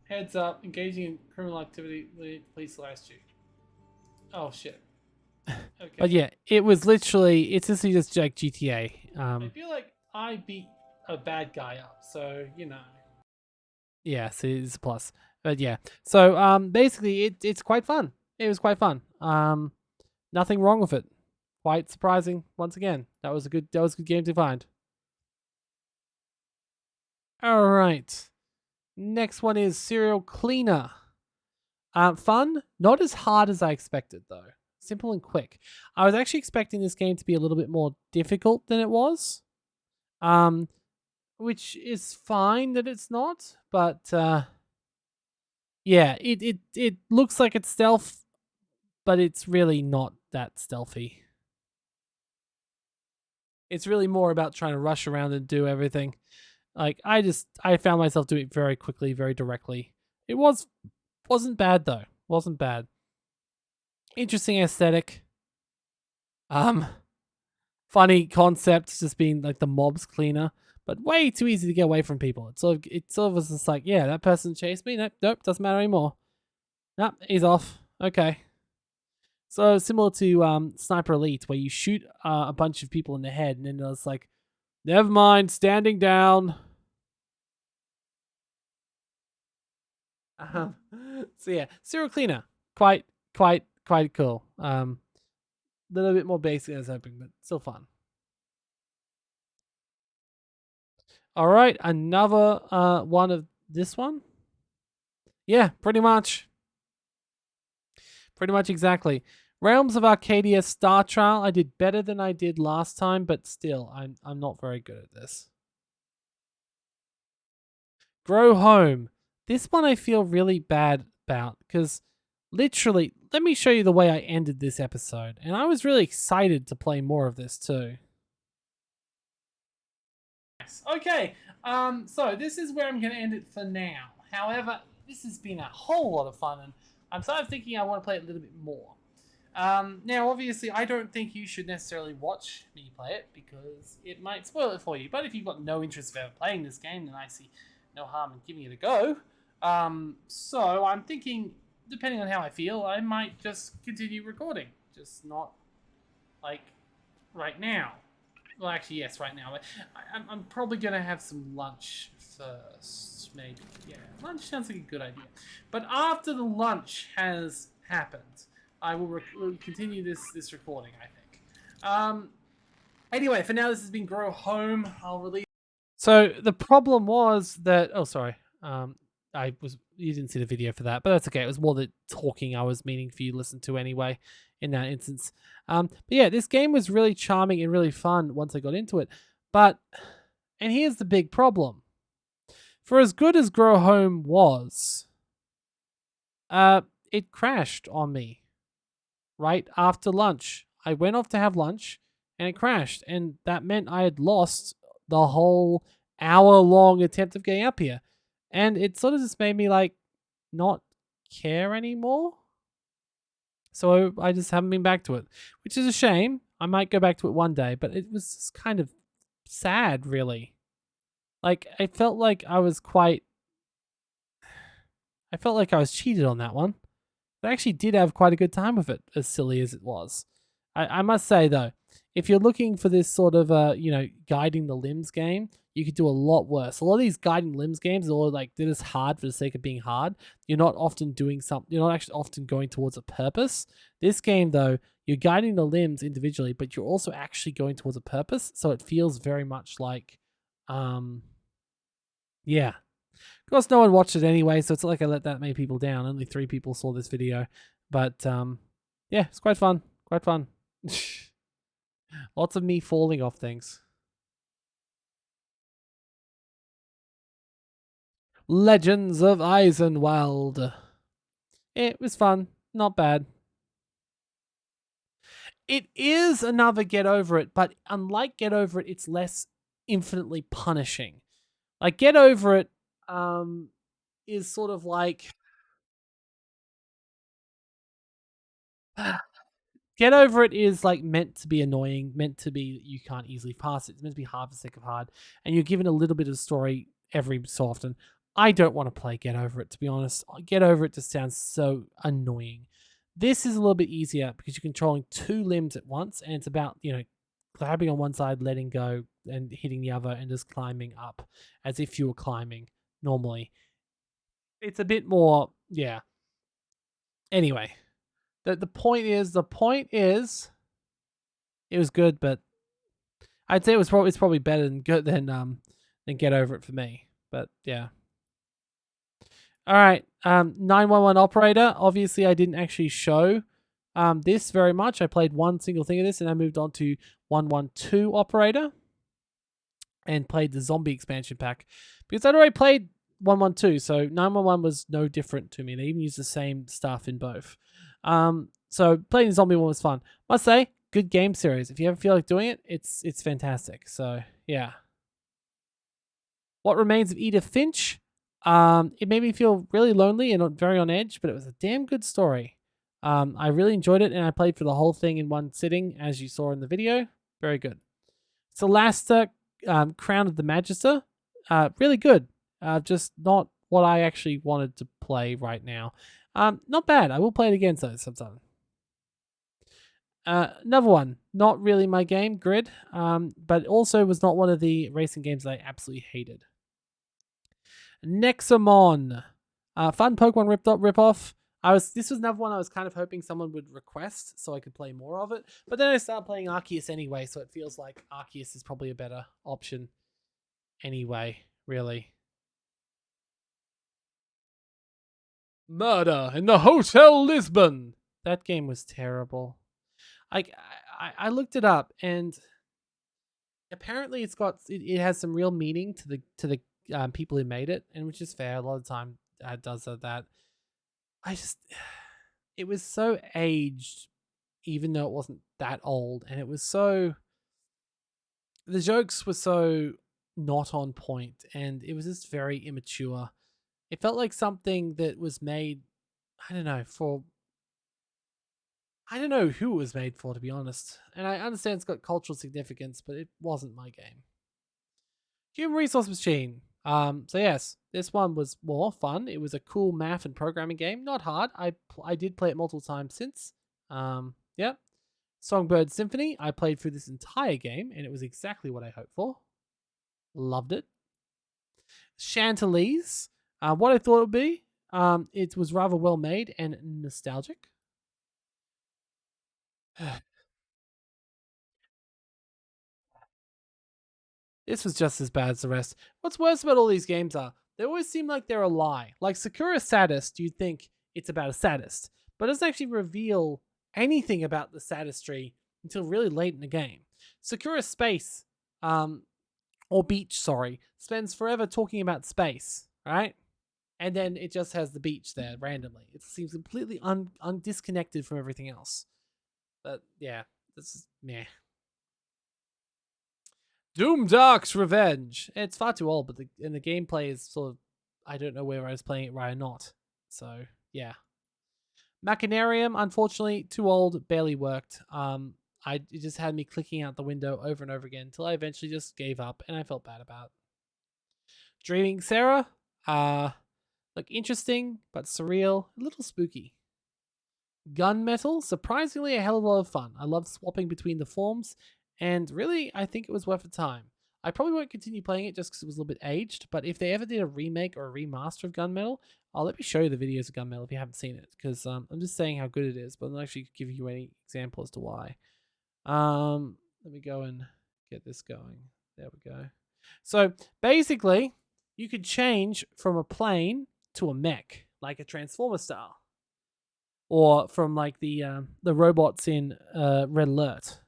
Heads up, engaging in criminal activity, the police will arrest you. Oh shit. Okay. But yeah, it was literally it's just like GTA. I feel like I beat a bad guy up, so yeah, so it's a plus. But yeah, so basically it's quite fun. It was quite fun. Nothing wrong with it. Quite surprising once again. That was a good game to find. All right. Next one is Serial Cleaner. Fun, not as hard as I expected though. Simple and quick. I was actually expecting this game to be a little bit more difficult than it was. Um, which is fine that it's not, but yeah, it looks like it's stealth, but it's really not that stealthy. It's really more about trying to rush around and do everything. Like I found myself doing it very quickly, very directly. It wasn't bad though. Wasn't bad. Interesting aesthetic. Um, Funny concept, just being like the mob's cleaner, but way too easy to get away from people. It's sort of was just like, yeah, that person chased me. Nope, doesn't matter anymore. Nope, he's off. Okay. So similar to Sniper Elite, where you shoot a bunch of people in the head, and then it's like, never mind, standing down. Um, so yeah, serial cleaner, quite cool. Little bit more basic than I was hoping, but still fun. All right, another one of this one. Yeah, pretty much. Pretty much exactly. Realms of Arcadia Star Trial. I did better than I did last time, but still, I'm not very good at this. Grow Home. This one I feel really bad about because literally, let me show you the way I ended this episode, and I was really excited to play more of this too. Yes. Okay. So this is where I'm going to end it for now. However, this has been a whole lot of fun, and I'm sort of thinking I want to play it a little bit more. Now, obviously, I don't think you should necessarily watch me play it because it might spoil it for you. But if you've got no interest of ever playing this game, then I see no harm in giving it a go. So I'm thinking, depending on how I feel, I might just continue recording, just not like right now. Well, actually, yes, right now. I'm probably gonna have some lunch first, maybe. Yeah, lunch sounds like a good idea. But after the lunch has happened, I will continue this recording. I think. Anyway, for now, this has been Grow Home. I'll release. So the problem was that. Oh, sorry. I was you didn't see the video for that, but that's okay. It was more the talking I was meaning for you to listen to anyway. In that instance, but yeah, this game was really charming and really fun once I got into it. But and here's the big problem: for as good as Grow Home was, uh, it crashed on me right after lunch. I went off to have lunch, and it crashed, and that meant I had lost the whole hour-long attempt of getting up here, and it sort of just made me like not care anymore. So I just haven't been back to it, which is a shame. I might go back to it one day, but it was just kind of sad, really. Like I felt like I was cheated on that one. But I actually did have quite a good time with it, as silly as it was. I must say though, if you're looking for this sort of guiding the limbs game, you could do a lot worse. A lot of these guiding limbs games are all like they're just hard for the sake of being hard. You're not often doing something. You're not actually often going towards a purpose. This game though, you're guiding the limbs individually, but you're also actually going towards a purpose. So it feels very much like, yeah. Of course, no one watched it anyway, so it's not like I let that many people down. Only 3 people saw this video, but yeah, it's quite fun. Quite fun. Lots of me falling off things. Legends of Eisenwald. It was fun. Not bad. It is another Get Over It, but unlike Get Over It, it's less infinitely punishing. Like Get Over It is sort of like Get Over It is like meant to be annoying, meant to be you can't easily pass it. It's meant to be hard for the sake of hard, and you're given a little bit of story every so often. I don't want to play Get Over It, to be honest. Get Over It just sounds so annoying. This is a little bit easier because you're controlling 2 limbs at once, and it's about, grabbing on one side, letting go, and hitting the other, and just climbing up as if you were climbing normally. It's a bit more, yeah. Anyway, the point is, it was good, but I'd say it's probably better than good than Get Over It for me. But yeah. All right. 911 operator. Obviously, I didn't actually show this very much. I played one single thing of this, and I moved on to 112 operator and played the zombie expansion pack because I'd already played 112, so 911 was no different to me. They even used the same stuff in both. So playing the zombie one was fun. Must say, good game series. If you ever feel like doing it, it's fantastic. So yeah. What Remains of Edith Finch? It made me feel really lonely and very on edge, but it was a damn good story. I really enjoyed it, and I played for the whole thing in one sitting, as you saw in the video. Very good. Solasta, Crown of the Magister, really good. Just not what I actually wanted to play right now. Not bad. I will play it again sometime. Another one, not really my game, Grid, but also was not one of the racing games that I absolutely hated. Nexamon, fun Pokemon rip-off. This was another one I was kind of hoping someone would request so I could play more of it. But then I started playing Arceus anyway, so it feels like Arceus is probably a better option anyway, really. Murder in the Hotel Lisbon. That game was terrible. I looked it up, and apparently it has some real meaning to the people who made it, and which is fair. A lot of the time does that. It was so aged, even though it wasn't that old, and the jokes were so not on point, and it was just very immature. It felt like something that was made, I don't know, I don't know who it was made for, to be honest. And I understand it's got cultural significance, but it wasn't my game. Human Resource Machine. So yes, this one was more fun. It was a cool math and programming game. Not hard. I did play it multiple times since. Yeah. Songbird Symphony. I played through this entire game, and it was exactly what I hoped for. Loved it. Chantilly's. What I thought it would be. It was rather well made and nostalgic. This was just as bad as the rest. What's worse about all these games are they always seem like they're a lie. Like Sakura Sadist, you'd think it's about a sadist, but it doesn't actually reveal anything about the sadistry until really late in the game. Sakura Space, or Beach, sorry, spends forever talking about space, right? And then it just has the beach there randomly. It seems completely undisconnected from everything else. But yeah, this is meh. Doomdark's Revenge. It's far too old, but the gameplay is sort of, I don't know whether I was playing it right or not. So yeah. Machinarium, unfortunately, too old, barely worked. It just had me clicking out the window over and over again until I eventually just gave up, and I felt bad about it. Dreaming Sarah, uh, look interesting but surreal, a little spooky. Gunmetal, surprisingly a hell of a lot of fun. I loved swapping between the forms, and really, I think it was worth the time. I probably won't continue playing it just because it was a little bit aged, but if they ever did a remake or a remaster of Gunmetal, I'll let me show you the videos of Gunmetal if you haven't seen it, because I'm just saying how good it is, but I'm not actually giving you any example as to why. Let me go and get this going. There we go. So basically, you could change from a plane to a mech, like a Transformer style, or from like the robots in Red Alert,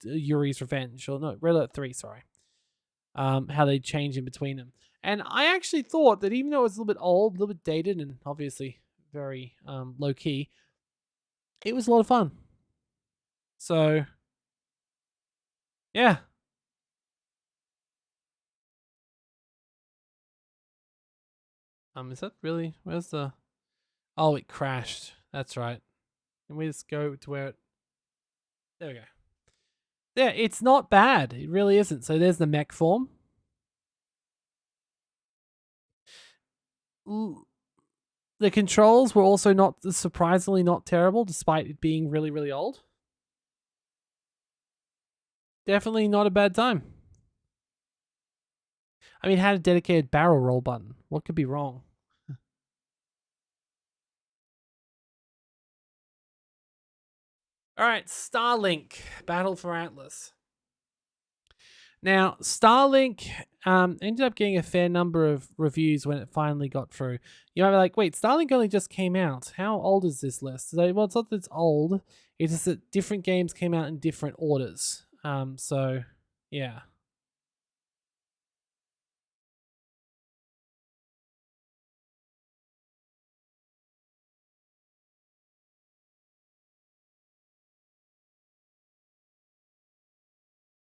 Yuri's Revenge, or no, Red Alert 3, sorry. How they change in between them. And I actually thought that even though it was a little bit old, a little bit dated, and obviously very low key, it was a lot of fun. So, yeah. Is that really? Where's the? Oh, it crashed. That's right. Can we just go to where it? There we go. Yeah, it's not bad. It really isn't. So there's the mech form. The controls were also not surprisingly not terrible, despite it being really, really old. Definitely not a bad time. I mean, it had a dedicated barrel roll button. What could be wrong? All right, Starlink Battle for Atlas. Now, Starlink ended up getting a fair number of reviews when it finally got through. You might be like, wait, Starlink only just came out. How old is this list? So, well, it's not that it's old. It's just that different games came out in different orders. So, yeah.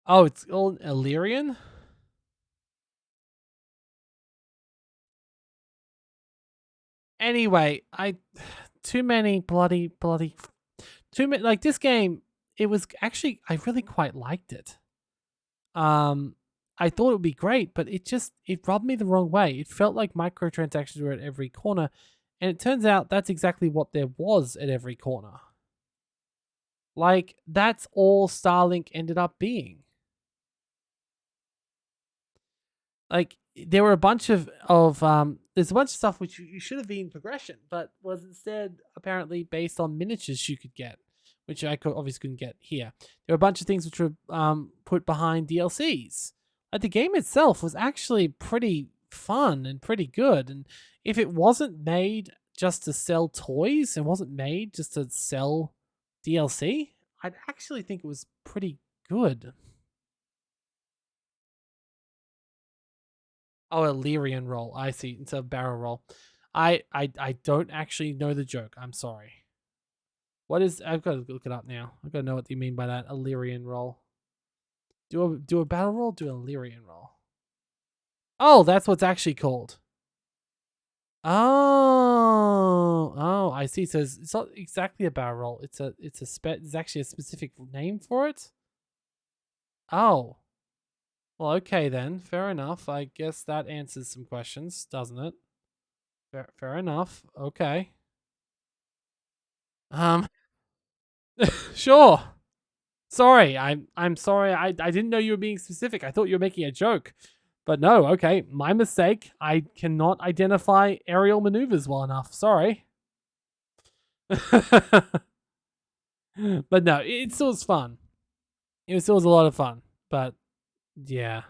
Oh, it's all Illyrian? Anyway, too many bloody too many like this game. It was actually I really quite liked it. I thought it would be great, but it rubbed me the wrong way. It felt like microtransactions were at every corner, and it turns out that's exactly what there was at every corner. Like that's all Starlink ended up being. Like there were a bunch of there's a bunch of stuff which you should have been progression, but was instead apparently based on miniatures you could get, which obviously couldn't get here. There were a bunch of things which were put behind DLCs. Like the game itself was actually pretty fun and pretty good, and if it wasn't made just to sell toys and wasn't made just to sell DLC, I'd actually think it was pretty good. Oh, Illyrian roll. I see. Instead of barrel roll. I don't actually know the joke. I'm sorry. What is? I've got to look it up now. I've got to know what you mean by that. Illyrian roll. Do a battle roll. Do an Illyrian roll. Oh, that's what's actually called. Oh, I see. So it's not exactly a barrel roll. It's actually a specific name for it. Oh, well, okay then. Fair enough. I guess that answers some questions, doesn't it? Fair enough. Okay. Um, sure. Sorry, I'm sorry. I didn't know you were being specific. I thought you were making a joke. But no, okay, my mistake. I cannot identify aerial maneuvers well enough. Sorry. But no, it still was fun. It still was a lot of fun. But yeah.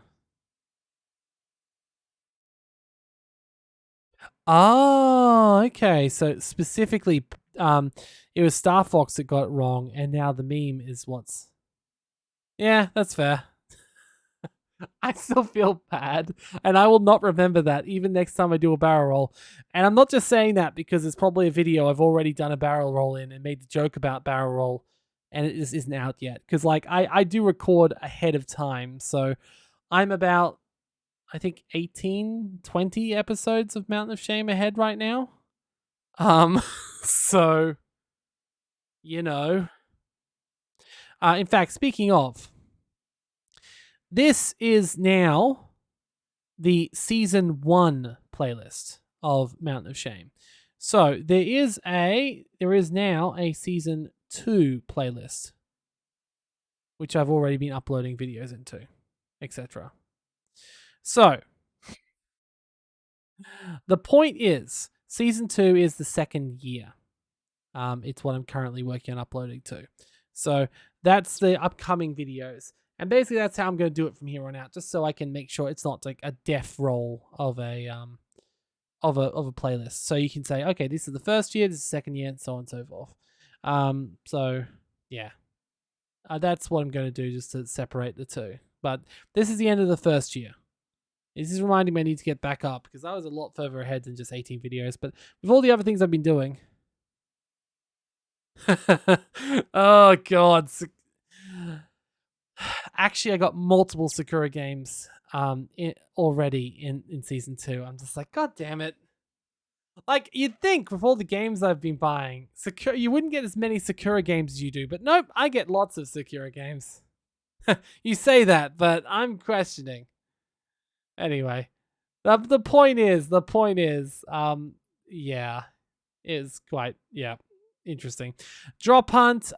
Oh, okay. So specifically, it was Star Fox that got it wrong, and now the meme is what's. Yeah, that's fair. I still feel bad, and I will not remember that even next time I do a barrel roll. And I'm not just saying that because it's probably a video I've already done a barrel roll in and made the joke about barrel roll, and it just isn't out yet. Because like I do record ahead of time, so I'm about I think 18, 20 episodes of Mountain of Shame ahead right now. Um, so you know, in fact, speaking of, this is now the season 1 playlist of Mountain of Shame. So there is now a season 2 playlist, which I've already been uploading videos into, etc. So the point is, season 2 is the second year. It's what I'm currently working on uploading to. So that's the upcoming videos. And basically that's how I'm going to do it from here on out, just so I can make sure it's not like a death roll of a playlist. So you can say, okay, this is the first year, this is the second year, and so on and so forth. So yeah, that's what I'm going to do, just to separate the two. But this is the end of the first year. This is reminding me I need to get back up, because I was a lot further ahead than just 18 videos. But with all the other things I've been doing, oh god. Actually, I got multiple Sakura games already in season 2. I'm just like, god damn it. Like, you'd think with all the games I've been buying, Sakura, you wouldn't get as many Sakura games as you do, but nope, I get lots of Sakura games. You say that, but I'm questioning. Anyway, the point is, yeah, is quite, yeah, interesting. Drop Hunt,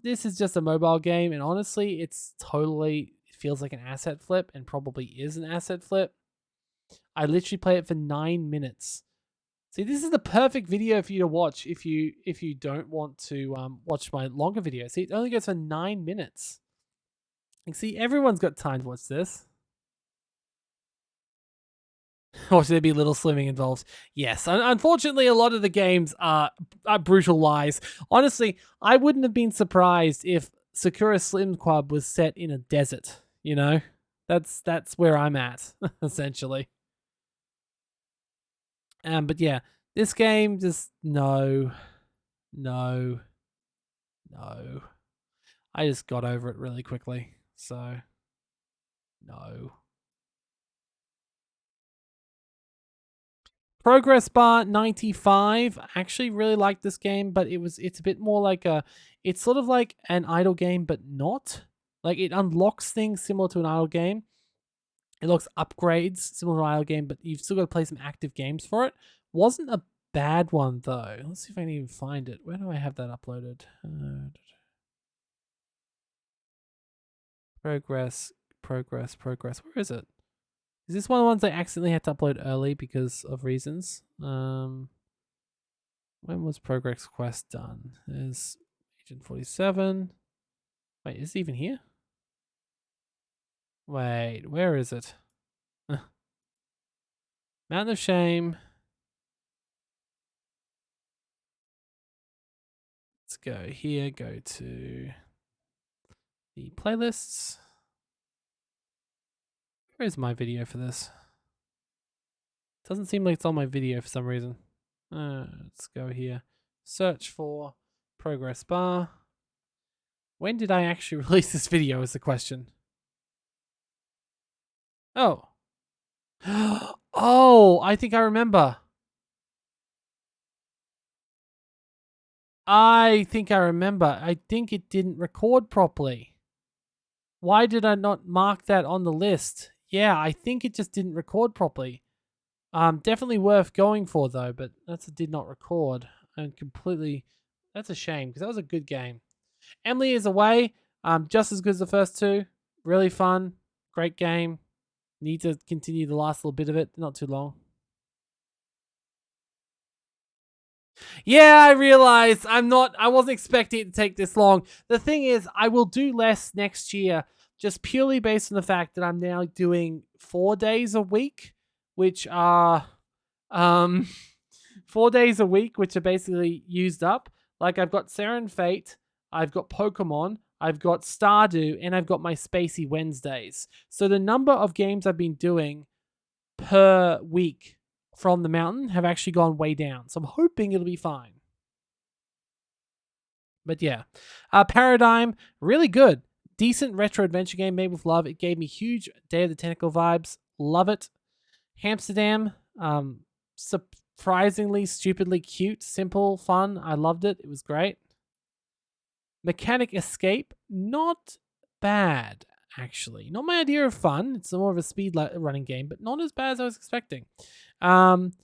this is just a mobile game, and honestly, it feels like an asset flip, and probably is an asset flip. I literally play it for 9 minutes. See, this is the perfect video for you to watch if you don't want to watch my longer video. See, it only goes for 9 minutes. Like, see, everyone's got time to watch this. Or should there be little swimming involved? Yes. Unfortunately, a lot of the games are brutal lies. Honestly, I wouldn't have been surprised if Sakura Slim Club was set in a desert. You know, that's where I'm at essentially. But yeah, this game just no. I just got over it really quickly. So no. Progress bar 95. I actually really like this game, but it's a bit more like it's sort of like an idle game, but not. Like, it unlocks things similar to an idle game. It unlocks upgrades similar to an idle game, but you've still got to play some active games for it. Wasn't a bad one though. Let's see if I can even find it. Where do I have that uploaded? Progress. Where is it? Is this one of the ones I accidentally had to upload early because of reasons? When was Progress Quest done? There's Agent 47. Wait, is it even here? Wait, where is it? Mountain of Shame. Let's go here, go to the playlists. Where is my video for this? Doesn't seem like it's on my video for some reason. Let's go here. Search for Progress Bar. When did I actually release this video is the question. Oh. Oh, I think I remember. I think it didn't record properly. Why did I not mark that on the list? Yeah, I think it just didn't record properly. Definitely worth going for though, but that's a did not record. And completely, that's a shame because that was a good game. Emily is away. Just as good as the first two. Really fun. Great game. Need to continue the last little bit of it. Not too long. Yeah, I realize I wasn't expecting it to take this long. The thing is, I will do less next year, just purely based on the fact that I'm now doing 4 days a week, which are 4 days a week, which are basically used up. Like, I've got Seren Fate, I've got Pokemon, I've got Stardew, and I've got my Spacey Wednesdays. So the number of games I've been doing per week from the mountain have actually gone way down. So I'm hoping it'll be fine. But yeah. Paradigm, really good. Decent retro adventure game made with love. It gave me huge Day of the Tentacle vibes. Love it. Amsterdam, surprisingly, stupidly cute, simple, fun. I loved it. It was great. Mechanic Escape, not bad, actually. Not my idea of fun. It's more of a speed running game, but not as bad as I was expecting. Um,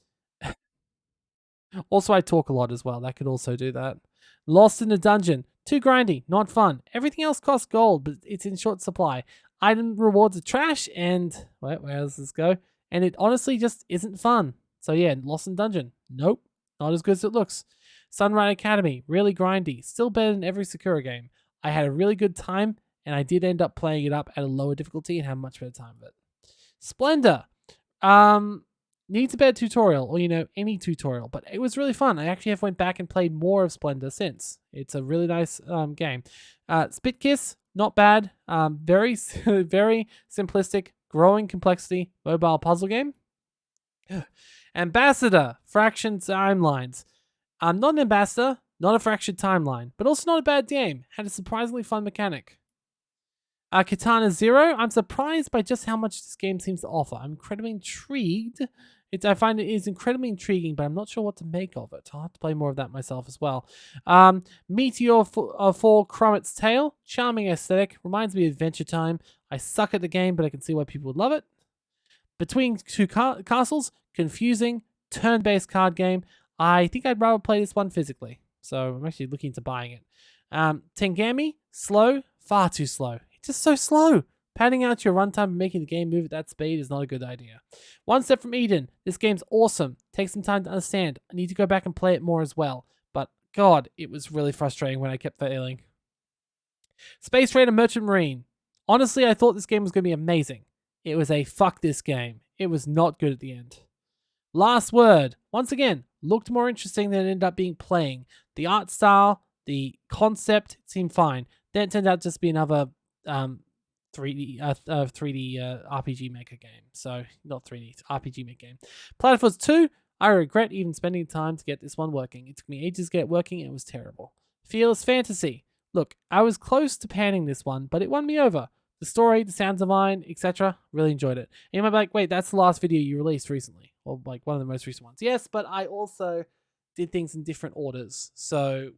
Also, I talk a lot as well. That could also do that. Lost in a dungeon. Too grindy. Not fun. Everything else costs gold, but it's in short supply. Item rewards are trash, and where does this go? And it honestly just isn't fun. So yeah, Lost in Dungeon. Nope. Not as good as it looks. Sunrise Academy. Really grindy. Still better than every Sakura game. I had a really good time, and I did end up playing it up at a lower difficulty and have a much better time with it. Splendor. Um, Needs a better tutorial, or any tutorial, but it was really fun. I actually have went back and played more of Splendor since. It's a really nice game. Spit Kiss, not bad. Very very simplistic, growing complexity mobile puzzle game. Ambassador, Fraction Timelines. I'm not an ambassador, not a fractured timeline, but also not a bad game. Had a surprisingly fun mechanic. Katana Zero, I'm surprised by just how much this game seems to offer. I'm incredibly intrigued. I find it is incredibly intriguing, but I'm not sure what to make of it. I'll have to play more of that myself as well. Meteor Fall Crumet's Tale, charming aesthetic, reminds me of Adventure Time. I suck at the game, but I can see why people would love it. Between Two Castles, confusing, turn-based card game. I think I'd rather play this one physically, so I'm actually looking into buying it. Tengami, slow, far too slow. It's just so slow. Padding out your runtime and making the game move at that speed is not a good idea. One Step from Eden. This game's awesome. Takes some time to understand. I need to go back and play it more as well. But God, it was really frustrating when I kept failing. Space Raider Merchant Marine. Honestly, I thought this game was going to be amazing. It was a fuck this game. It was not good at the end. Last Word. Once again, looked more interesting than it ended up being playing. The art style, the concept seemed fine. Then it turned out to just be another 3D RPG Maker game. So not 3D, it's RPG Maker game. Platypus 2. I regret even spending time to get this one working. It took me ages to get it working and it was terrible. Fearless Fantasy. Look, I was close to panning this one, but it won me over. The story, the sound design, etc. Really enjoyed it. And you might be like, wait, that's the last video you released recently. Or like one of the most recent ones. Yes, but I also did things in different orders. So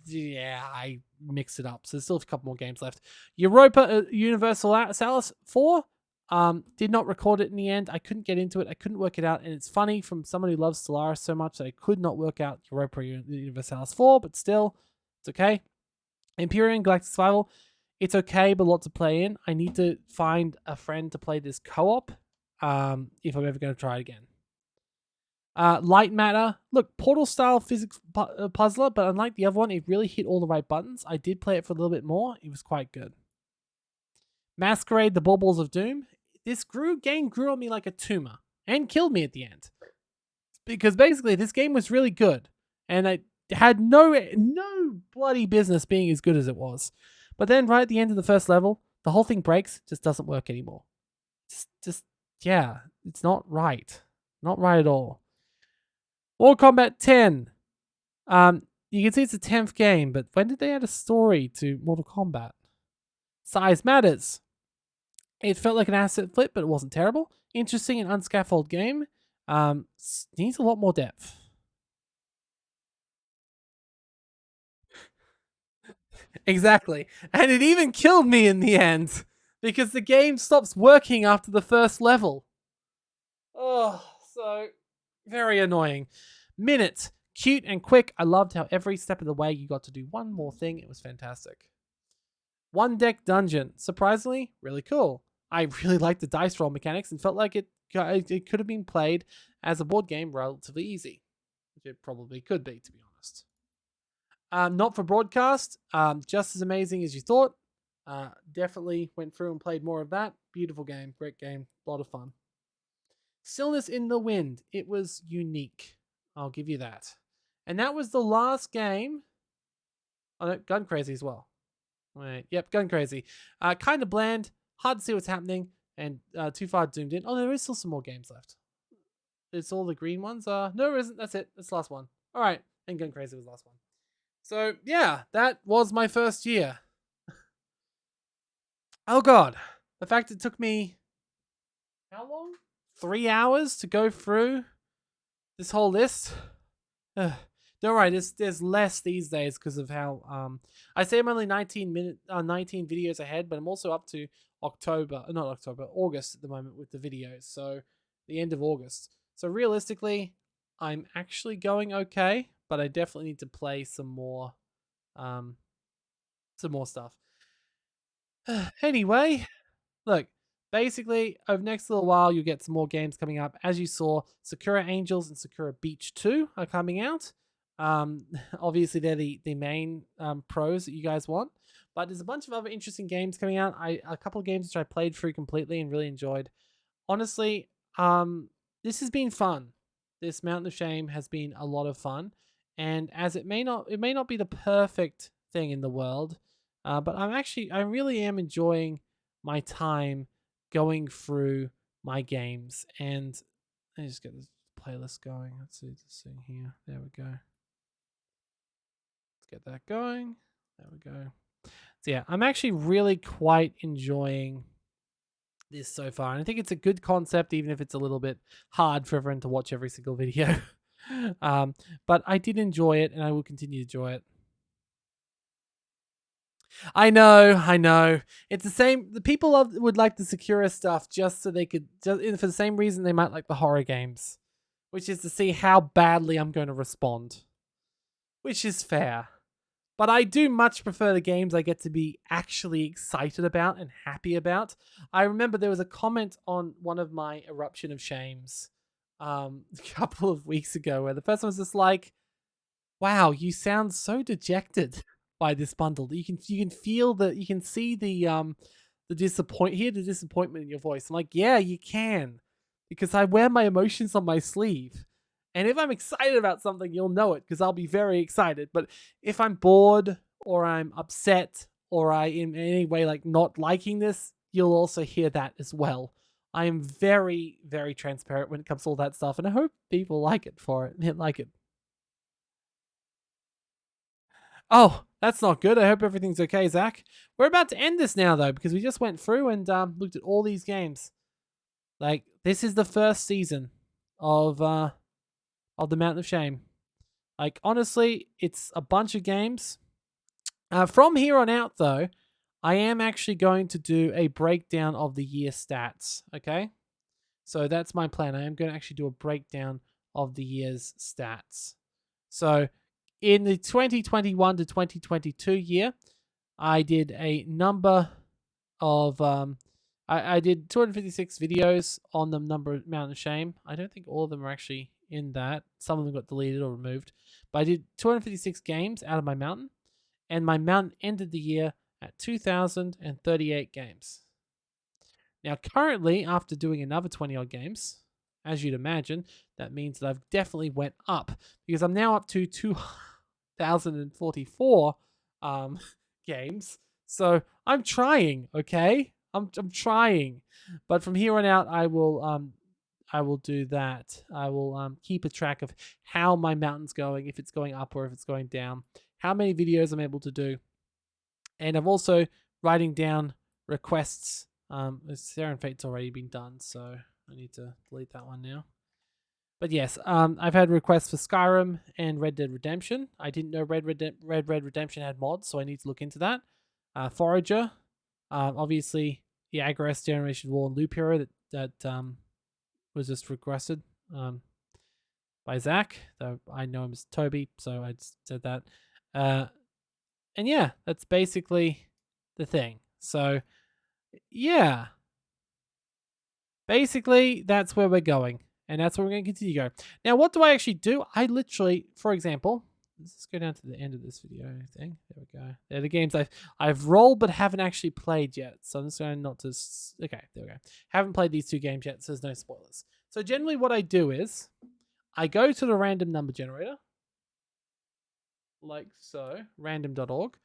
yeah, I mixed it up. So there's still a couple more games left. Europa Universalis 4. Did not record it in the end. I couldn't get into it. I couldn't work it out. And it's funny from someone who loves Stellaris so much that I could not work out Europa Universalis 4, but still, it's okay. Empyrean Galactic Survival. It's okay, but lots to play in. I need to find a friend to play this co-op if I'm ever going to try it again. Light Matter. Look, Portal-style physics puzzler, but unlike the other one, it really hit all the right buttons. I did play it for a little bit more. It was quite good. Masquerade, The Baubles of Doom. This game grew on me like a tumor and killed me at the end. Because basically, this game was really good. And I had no bloody business being as good as it was. But then right at the end of the first level, the whole thing breaks, just doesn't work anymore. Yeah, it's not right. Not right at all. Mortal Kombat 10. You can see it's the 10th game, but when did they add a story to Mortal Kombat? Size matters. It felt like an asset flip, but it wasn't terrible. Interesting and unscaffolded game. Needs a lot more depth. Exactly. And it even killed me in the end because the game stops working after the first level. Oh, so very annoying. Minute. Cute and quick. I loved how every step of the way you got to do one more thing. It was fantastic. One Deck Dungeon. Surprisingly, really cool. I really liked the dice roll mechanics and felt like it could have been played as a board game relatively easy. Which it probably could be, to be honest. Not for broadcast. Just as amazing as you thought. Definitely went through and played more of that. Beautiful game. Great game. A lot of fun. Stillness in the Wind. It was unique. I'll give you that. And that was the last game. Oh no, Gun Crazy as well. Wait, yep, Gun Crazy. Kind of bland. Hard to see what's happening. And too far zoomed in. Oh, there is still some more games left. It's all the green ones. No, there isn't. That's it. That's the last one. All right. And Gun Crazy was the last one. So, yeah, that was my first year. Oh, God. The fact it took me, how long? 3 hours to go through this whole list. Ugh. Don't worry, there's less these days because of how I say I'm only 19 videos ahead, but I'm also up to August at the moment with the videos. So the end of August. So realistically, I'm actually going okay, but I definitely need to play um some more stuff. Anyway, look, basically, over the next little while, you'll get some more games coming up. As you saw, Sakura Angels and Sakura Beach 2 are coming out. Obviously, they're the main pros that you guys want. But there's a bunch of other interesting games coming out. A couple of games which I played through completely and really enjoyed. Honestly, this has been fun. This Mountain of Shame has been a lot of fun. And as it may not be the perfect thing in the world, but I really am enjoying my time going through my games. And let me just get this playlist going. Let's see this thing here. There we go. Let's get that going. There we go. So yeah, I'm actually really quite enjoying this so far. And I think it's a good concept, even if it's a little bit hard for everyone to watch every single video. But I did enjoy it and I will continue to enjoy it. I know. It's the same. The people would like the Sakura stuff just so they could, just for the same reason they might like the horror games, which is to see how badly I'm going to respond, which is fair. But I do much prefer the games I get to be actually excited about and happy about. I remember there was a comment on one of my Eruption of Shames a couple of weeks ago where the person was just like, wow, you sound so dejected by this bundle. You can feel you can see the hear the disappointment in your voice. I'm like, yeah, you can, because I wear my emotions on my sleeve. And if I'm excited about something, you'll know it because I'll be very excited. But if I'm bored or I'm upset or I in any way like not liking this, you'll also hear that as well. I am very, very transparent when it comes to all that stuff, and I hope people like it for it. Like it. Oh, that's not good. I hope everything's okay, Zach. We're about to end this now, though, because we just went through and looked at all these games. Like, this is the first season of the Mountain of Shame. Like, honestly, it's a bunch of games. From here on out, though, I am actually going to do a breakdown of the year stats. Okay, so that's my plan. I am going to actually do a breakdown of the year's stats. So in the 2021 to 2022 year, I did a number of I did 256 videos on the number of Mountain of Shame. I don't think all of them are actually in that. Some of them got deleted or removed. But I did 256 games out of my mountain, and my mountain ended the year at 2,038 games. Now, currently, after doing another 20 odd games, as you'd imagine, that means that I've definitely went up because I'm now up to 2,044 games. So I'm trying, okay? I'm trying, but from here on out, I will do that. I will keep a track of how my mountain's going, if it's going up or if it's going down, how many videos I'm able to do, and I'm also writing down requests. Sarah Fate's already been done, so I need to delete that one now. But yes, I've had requests for Skyrim and Red Dead Redemption. I didn't know Red Redemption had mods, so I need to look into that. Forager, obviously the Agorist Generation War and Loop Hero that was just requested by Zach. Though I know him as Toby, so I just said that. And yeah, that's basically the thing. So yeah, basically that's where we're going. And that's where we're going to continue to go. Now, what do I actually do? I literally, for example, let's just go down to the end of this video thing. There we go. They're the games I've rolled but haven't actually played yet. So I'm just going not to... Okay, there we go. Haven't played these two games yet, so there's no spoilers. So generally what I do is I go to the random number generator, like so, random.org.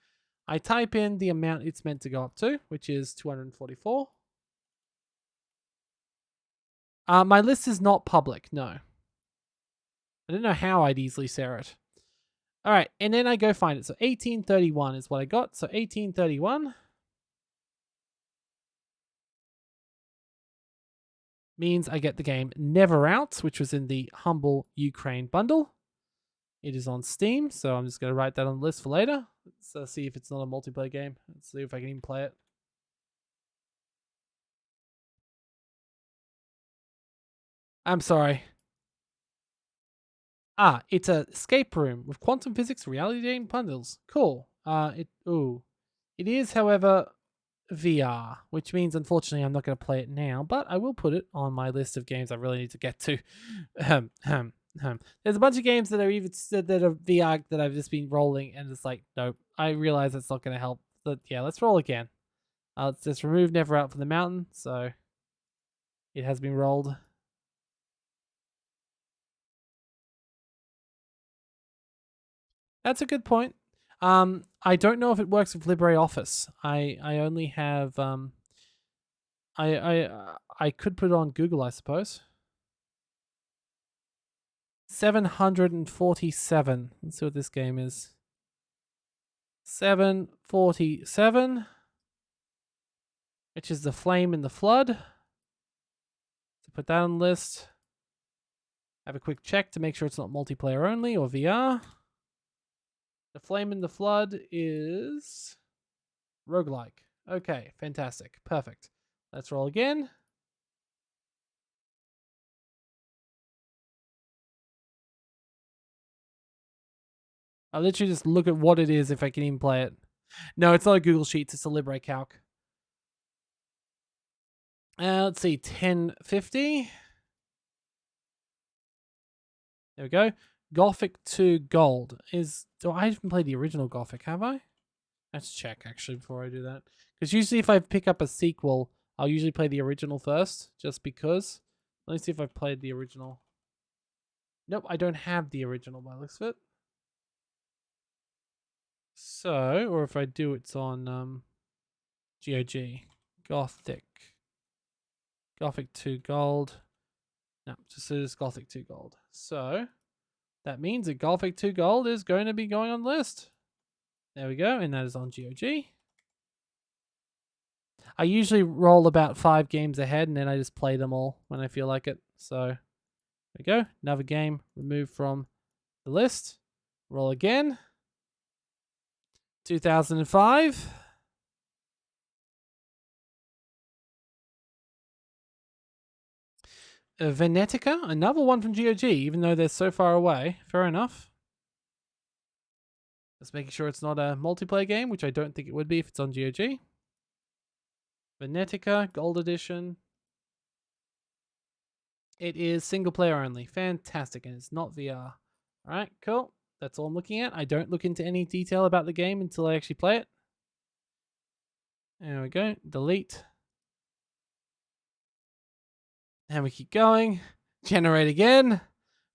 I type in the amount it's meant to go up to, which is 244. My list is not public, no. I don't know how I'd easily share it. All right, and then I go find it. So 1831 is what I got. So 1831 means I get the game Never Out, which was in the Humble Ukraine bundle. It is on Steam, so I'm just going to write that on the list for later. Let's see if it's not a multiplayer game. Let's see if I can even play it. I'm sorry. It's a escape room with quantum physics, reality game bundles. Cool. It is, however, VR, which means unfortunately I'm not going to play it now, but I will put it on my list of games I really need to get to. There's a bunch of games that are even that are VR that I've just been rolling, and it's like, nope. I realize it's not going to help. But yeah, let's roll again. Let's just remove Never Out from the Mountain, so it has been rolled. That's a good point. I don't know if it works with LibreOffice. I only have I could put it on Google, I suppose. 747. Let's see what this game is. 747, which is The Flame in the Flood. So put that on the list. Have a quick check to make sure it's not multiplayer only or VR. The Flame in the Flood is roguelike. Okay, fantastic. Perfect. Let's roll again. I'll literally just look at what it is if I can even play it. No, it's not a Google Sheets. It's a LibreCalc. Let's see. 1050. There we go. Gothic 2 Gold. I haven't played the original Gothic, have I? Let's check, actually, before I do that. Because usually if I pick up a sequel, I'll usually play the original first, just because. Let me see if I've played the original. Nope, I don't have the original by the looks of it. So, or if I do, it's on GOG. Gothic 2 Gold. No, just says Gothic 2 Gold. So, that means that Gothic 2 Gold is going to be going on the list. There we go, and that is on GOG. I usually roll about 5 games ahead, and then I just play them all when I feel like it. So, there we go. Another game removed from the list. Roll again. 2005. Venetica, another one from GOG, even though they're so far away. Fair enough. Just making sure it's not a multiplayer game, which I don't think it would be if it's on GOG. Venetica, Gold Edition. It is single player only. Fantastic, and it's not VR. All right, cool. That's all I'm looking at. I don't look into any detail about the game until I actually play it. There we go. Delete. And we keep going. Generate again.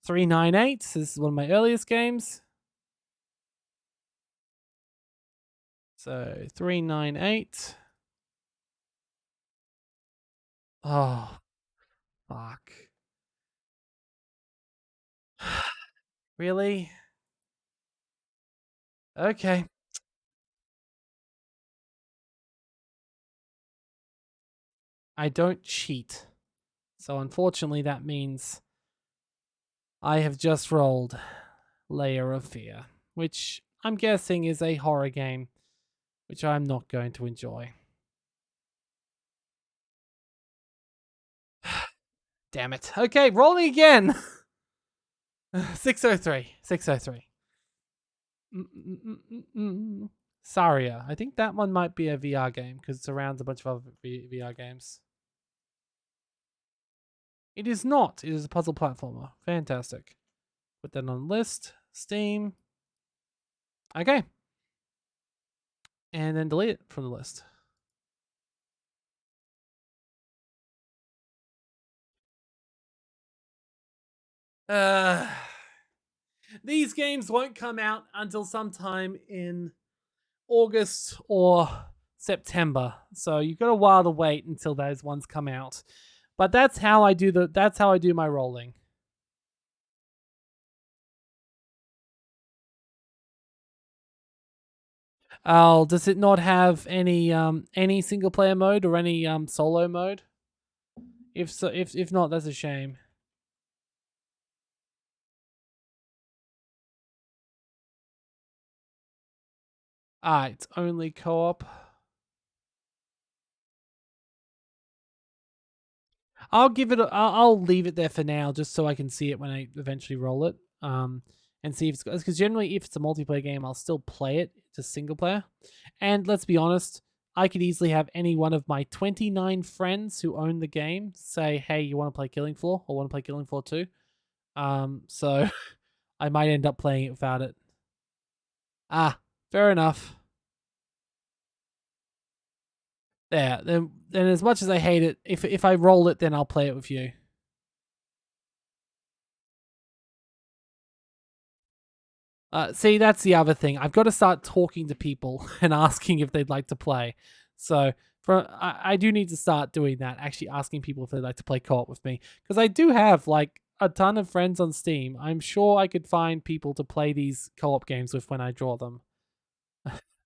398. This is one of my earliest games. So 398. Oh, fuck. Really? Okay. I don't cheat. So unfortunately, that means I have just rolled Layer of Fear, which I'm guessing is a horror game, which I'm not going to enjoy. Damn it. Okay, rolling again. 603. 603. Saria. I think that one might be a VR game because it surrounds a bunch of other VR games. It is not. It is a puzzle platformer. Fantastic. Put that on the list. Steam. Okay. And then delete it from the list. These games won't come out until sometime in August or September. So you've got a while to wait until those ones come out. But that's how I do my rolling. Oh, does it not have any single player mode or any solo mode? If not, that's a shame. It's only co-op. I'll give it. I'll leave it there for now, just so I can see it when I eventually roll it. And see if it's because generally, if it's a multiplayer game, I'll still play it just single player. And let's be honest, I could easily have any one of my 29 friends who own the game say, "Hey, you want to play Killing Floor or want to play Killing Floor 2?" So I might end up playing it without it. Fair enough. There. Then as much as I hate it, if I roll it, then I'll play it with you. See, that's the other thing. I've got to start talking to people and asking if they'd like to play. So I do need to start doing that. Actually, asking people if they'd like to play co-op with me, because I do have like a ton of friends on Steam. I'm sure I could find people to play these co-op games with when I draw them.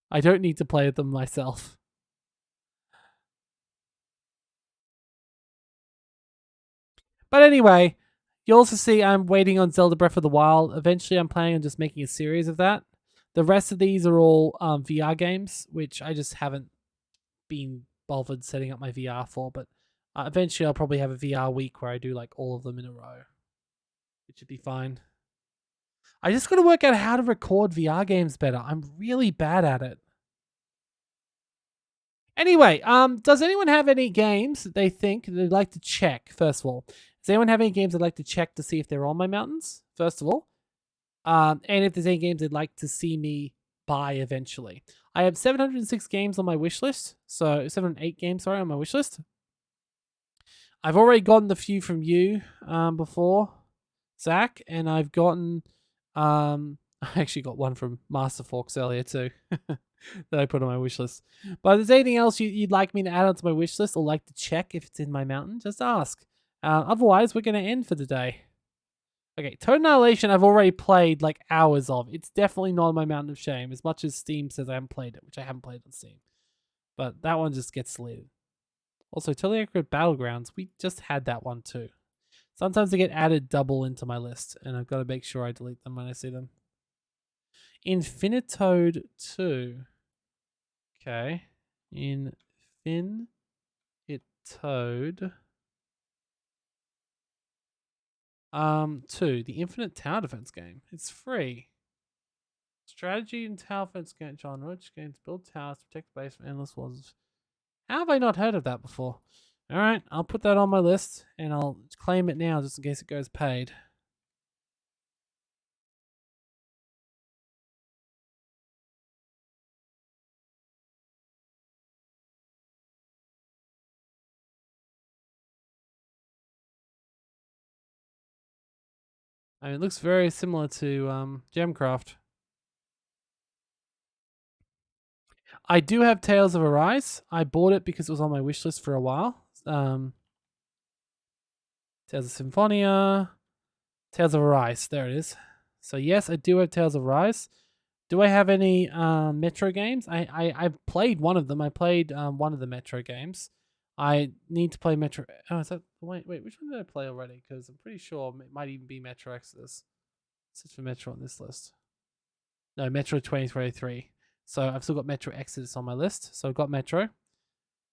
I don't need to play them myself. But anyway, you also see I'm waiting on Zelda Breath of the Wild. Eventually, I'm planning on just making a series of that. The rest of these are all VR games, which I just haven't been bothered setting up my VR for. But eventually, I'll probably have a VR week where I do like all of them in a row, which should be fine. I just got to work out how to record VR games better. I'm really bad at it. Anyway, does anyone have any games that they think they'd like to check? First of all, does anyone have any games they'd like to check to see if they're on my mountains? First of all, and if there's any games they'd like to see me buy eventually. I have 706 games on my wish list, so 708 games, sorry, on my wish list. I've already gotten the few from you before, Zach, and I've gotten I actually got one from Master Forks earlier too. That I put on my wish list. But if there's anything else you'd like me to add onto my wish list or like to check if it's in my mountain, just ask. Otherwise, we're going to end for the day. Okay, Toad Annihilation I've already played like hours of. It's definitely not on my mountain of shame, as much as Steam says I haven't played it, which I haven't played on Steam. But that one just gets deleted. Also, Totally Accurate Battlegrounds, we just had that one too. Sometimes they get added double into my list, and I've got to make sure I delete them when I see them. Infinitoad 2. Okay. Infinitoad. Two. The Infinite Tower Defense game. It's free. Strategy and tower defense game genre. Which games build towers, protect the base from endless wars. How have I not heard of that before? Alright, I'll put that on my list and I'll claim it now just in case it goes paid. I mean, it looks very similar to Gemcraft. I do have Tales of Arise. I bought it because it was on my wish list for a while. Tales of Symphonia, Tales of Arise. There it is. So yes, I do have Tales of Arise. Do I have any Metro games? I've played one of them. I played one of the Metro games. I need to play Metro. Oh, is that wait? Which one did I play already? Because I'm pretty sure it might even be Metro Exodus. This is for Metro on this list. No, Metro 2023. So I've still got Metro Exodus on my list. So I've got Metro.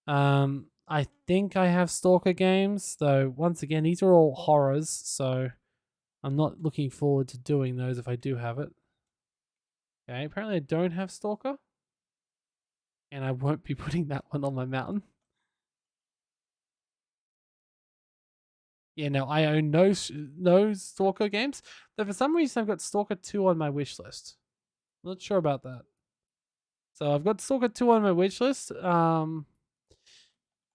I think I have Stalker games, though. Once again, these are all horrors, so I'm not looking forward to doing those if I do have it. Okay, apparently I don't have Stalker, and I won't be putting that one on my mountain. Yeah, no, I own no Stalker games. Though for some reason I've got Stalker 2 on my wish list. I'm not sure about that. So I've got Stalker 2 on my wish list.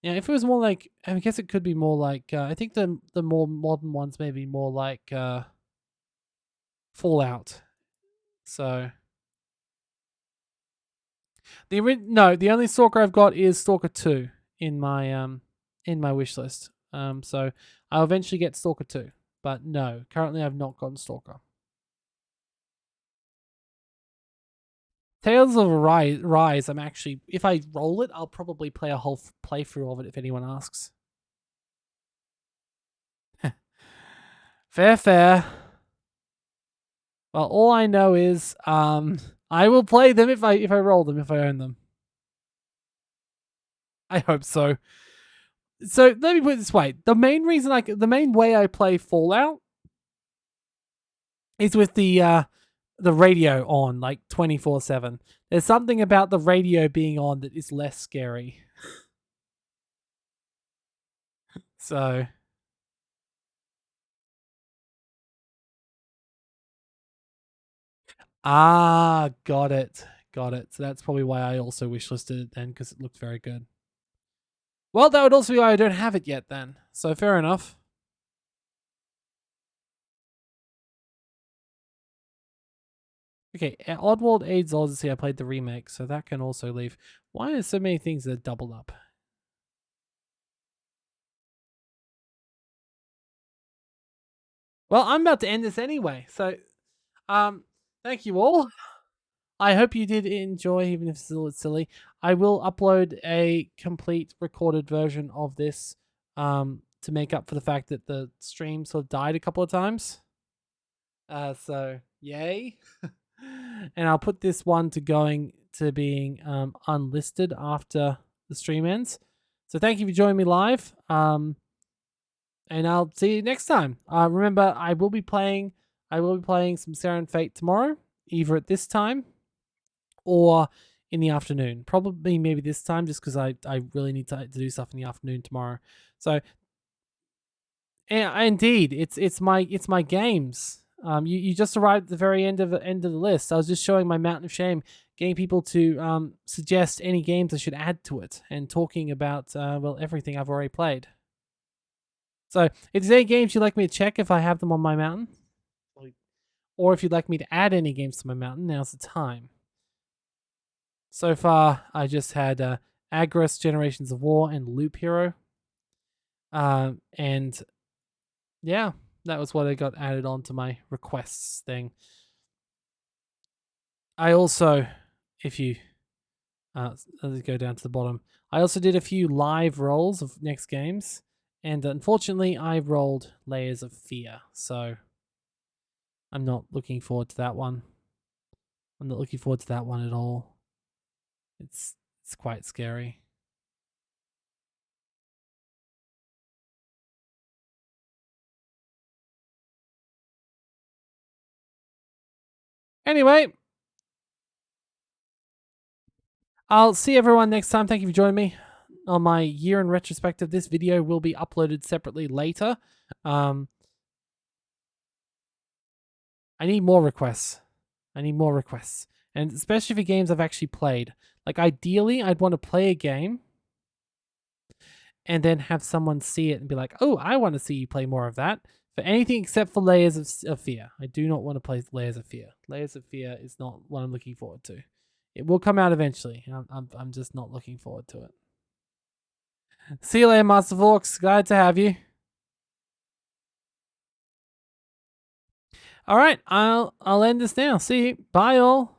Yeah, if it was more like, I guess it could be more like, I think the more modern ones may be more like Fallout. So the only Stalker I've got is Stalker 2 in my wish list. So I'll eventually get Stalker 2, but no, currently I've not gotten Stalker. Tales of Rise, I'm actually, if I roll it, I'll probably play a whole playthrough of it if anyone asks. Fair, fair. Well, all I know is I will play them if I roll them, if I own them. I hope so. So let me put it this way: the main way I play Fallout is with the radio on, like 24/7. There's something about the radio being on that is less scary. So got it. Got it. So that's probably why I also wishlisted it then, because it looked very good. Well, that would also be why I don't have it yet then. So fair enough. Okay, Oddworld AIDS Odyssey, I played the remake, so that can also leave. Why are so many things that doubled up? Well, I'm about to end this anyway, so thank you all. I hope you did enjoy, even if still it's silly. I will upload a complete recorded version of this to make up for the fact that the stream sort of died a couple of times. So yay. And I'll put this one to going to being unlisted after the stream ends. So thank you for joining me live. And I'll see you next time. Remember, I will be playing some Serenade Fate tomorrow, either at this time or in the afternoon. Probably maybe this time, just because I really need to do stuff in the afternoon tomorrow. So yeah, indeed, it's my games. You just arrived at the very end of the list. I was just showing my Mountain of Shame, getting people to suggest any games I should add to it, and talking about well, everything I've already played. So if there's any games you'd like me to check if I have them on my mountain, or if you'd like me to add any games to my mountain, now's the time. So far, I just had Agris, Generations of War, and Loop Hero. And yeah, that was what I got added onto my requests thing. I also, if you let's go down to the bottom, I also did a few live rolls of next games, and unfortunately, I rolled Layers of Fear, so I'm not looking forward to that one. I'm not looking forward to that one at all. It's quite scary. Anyway, I'll see everyone next time. Thank you for joining me on my year in retrospective. This video will be uploaded separately later. I need more requests. And especially for games I've actually played. Like, ideally, I'd want to play a game and then have someone see it and be like, oh, I want to see you play more of that. For anything except for Layers of Fear. I do not want to play Layers of Fear. Layers of Fear is not what I'm looking forward to. It will come out eventually. I'm just not looking forward to it. See you later, Master Forks. Glad to have you. All right, I'll end this now. See you. Bye, all.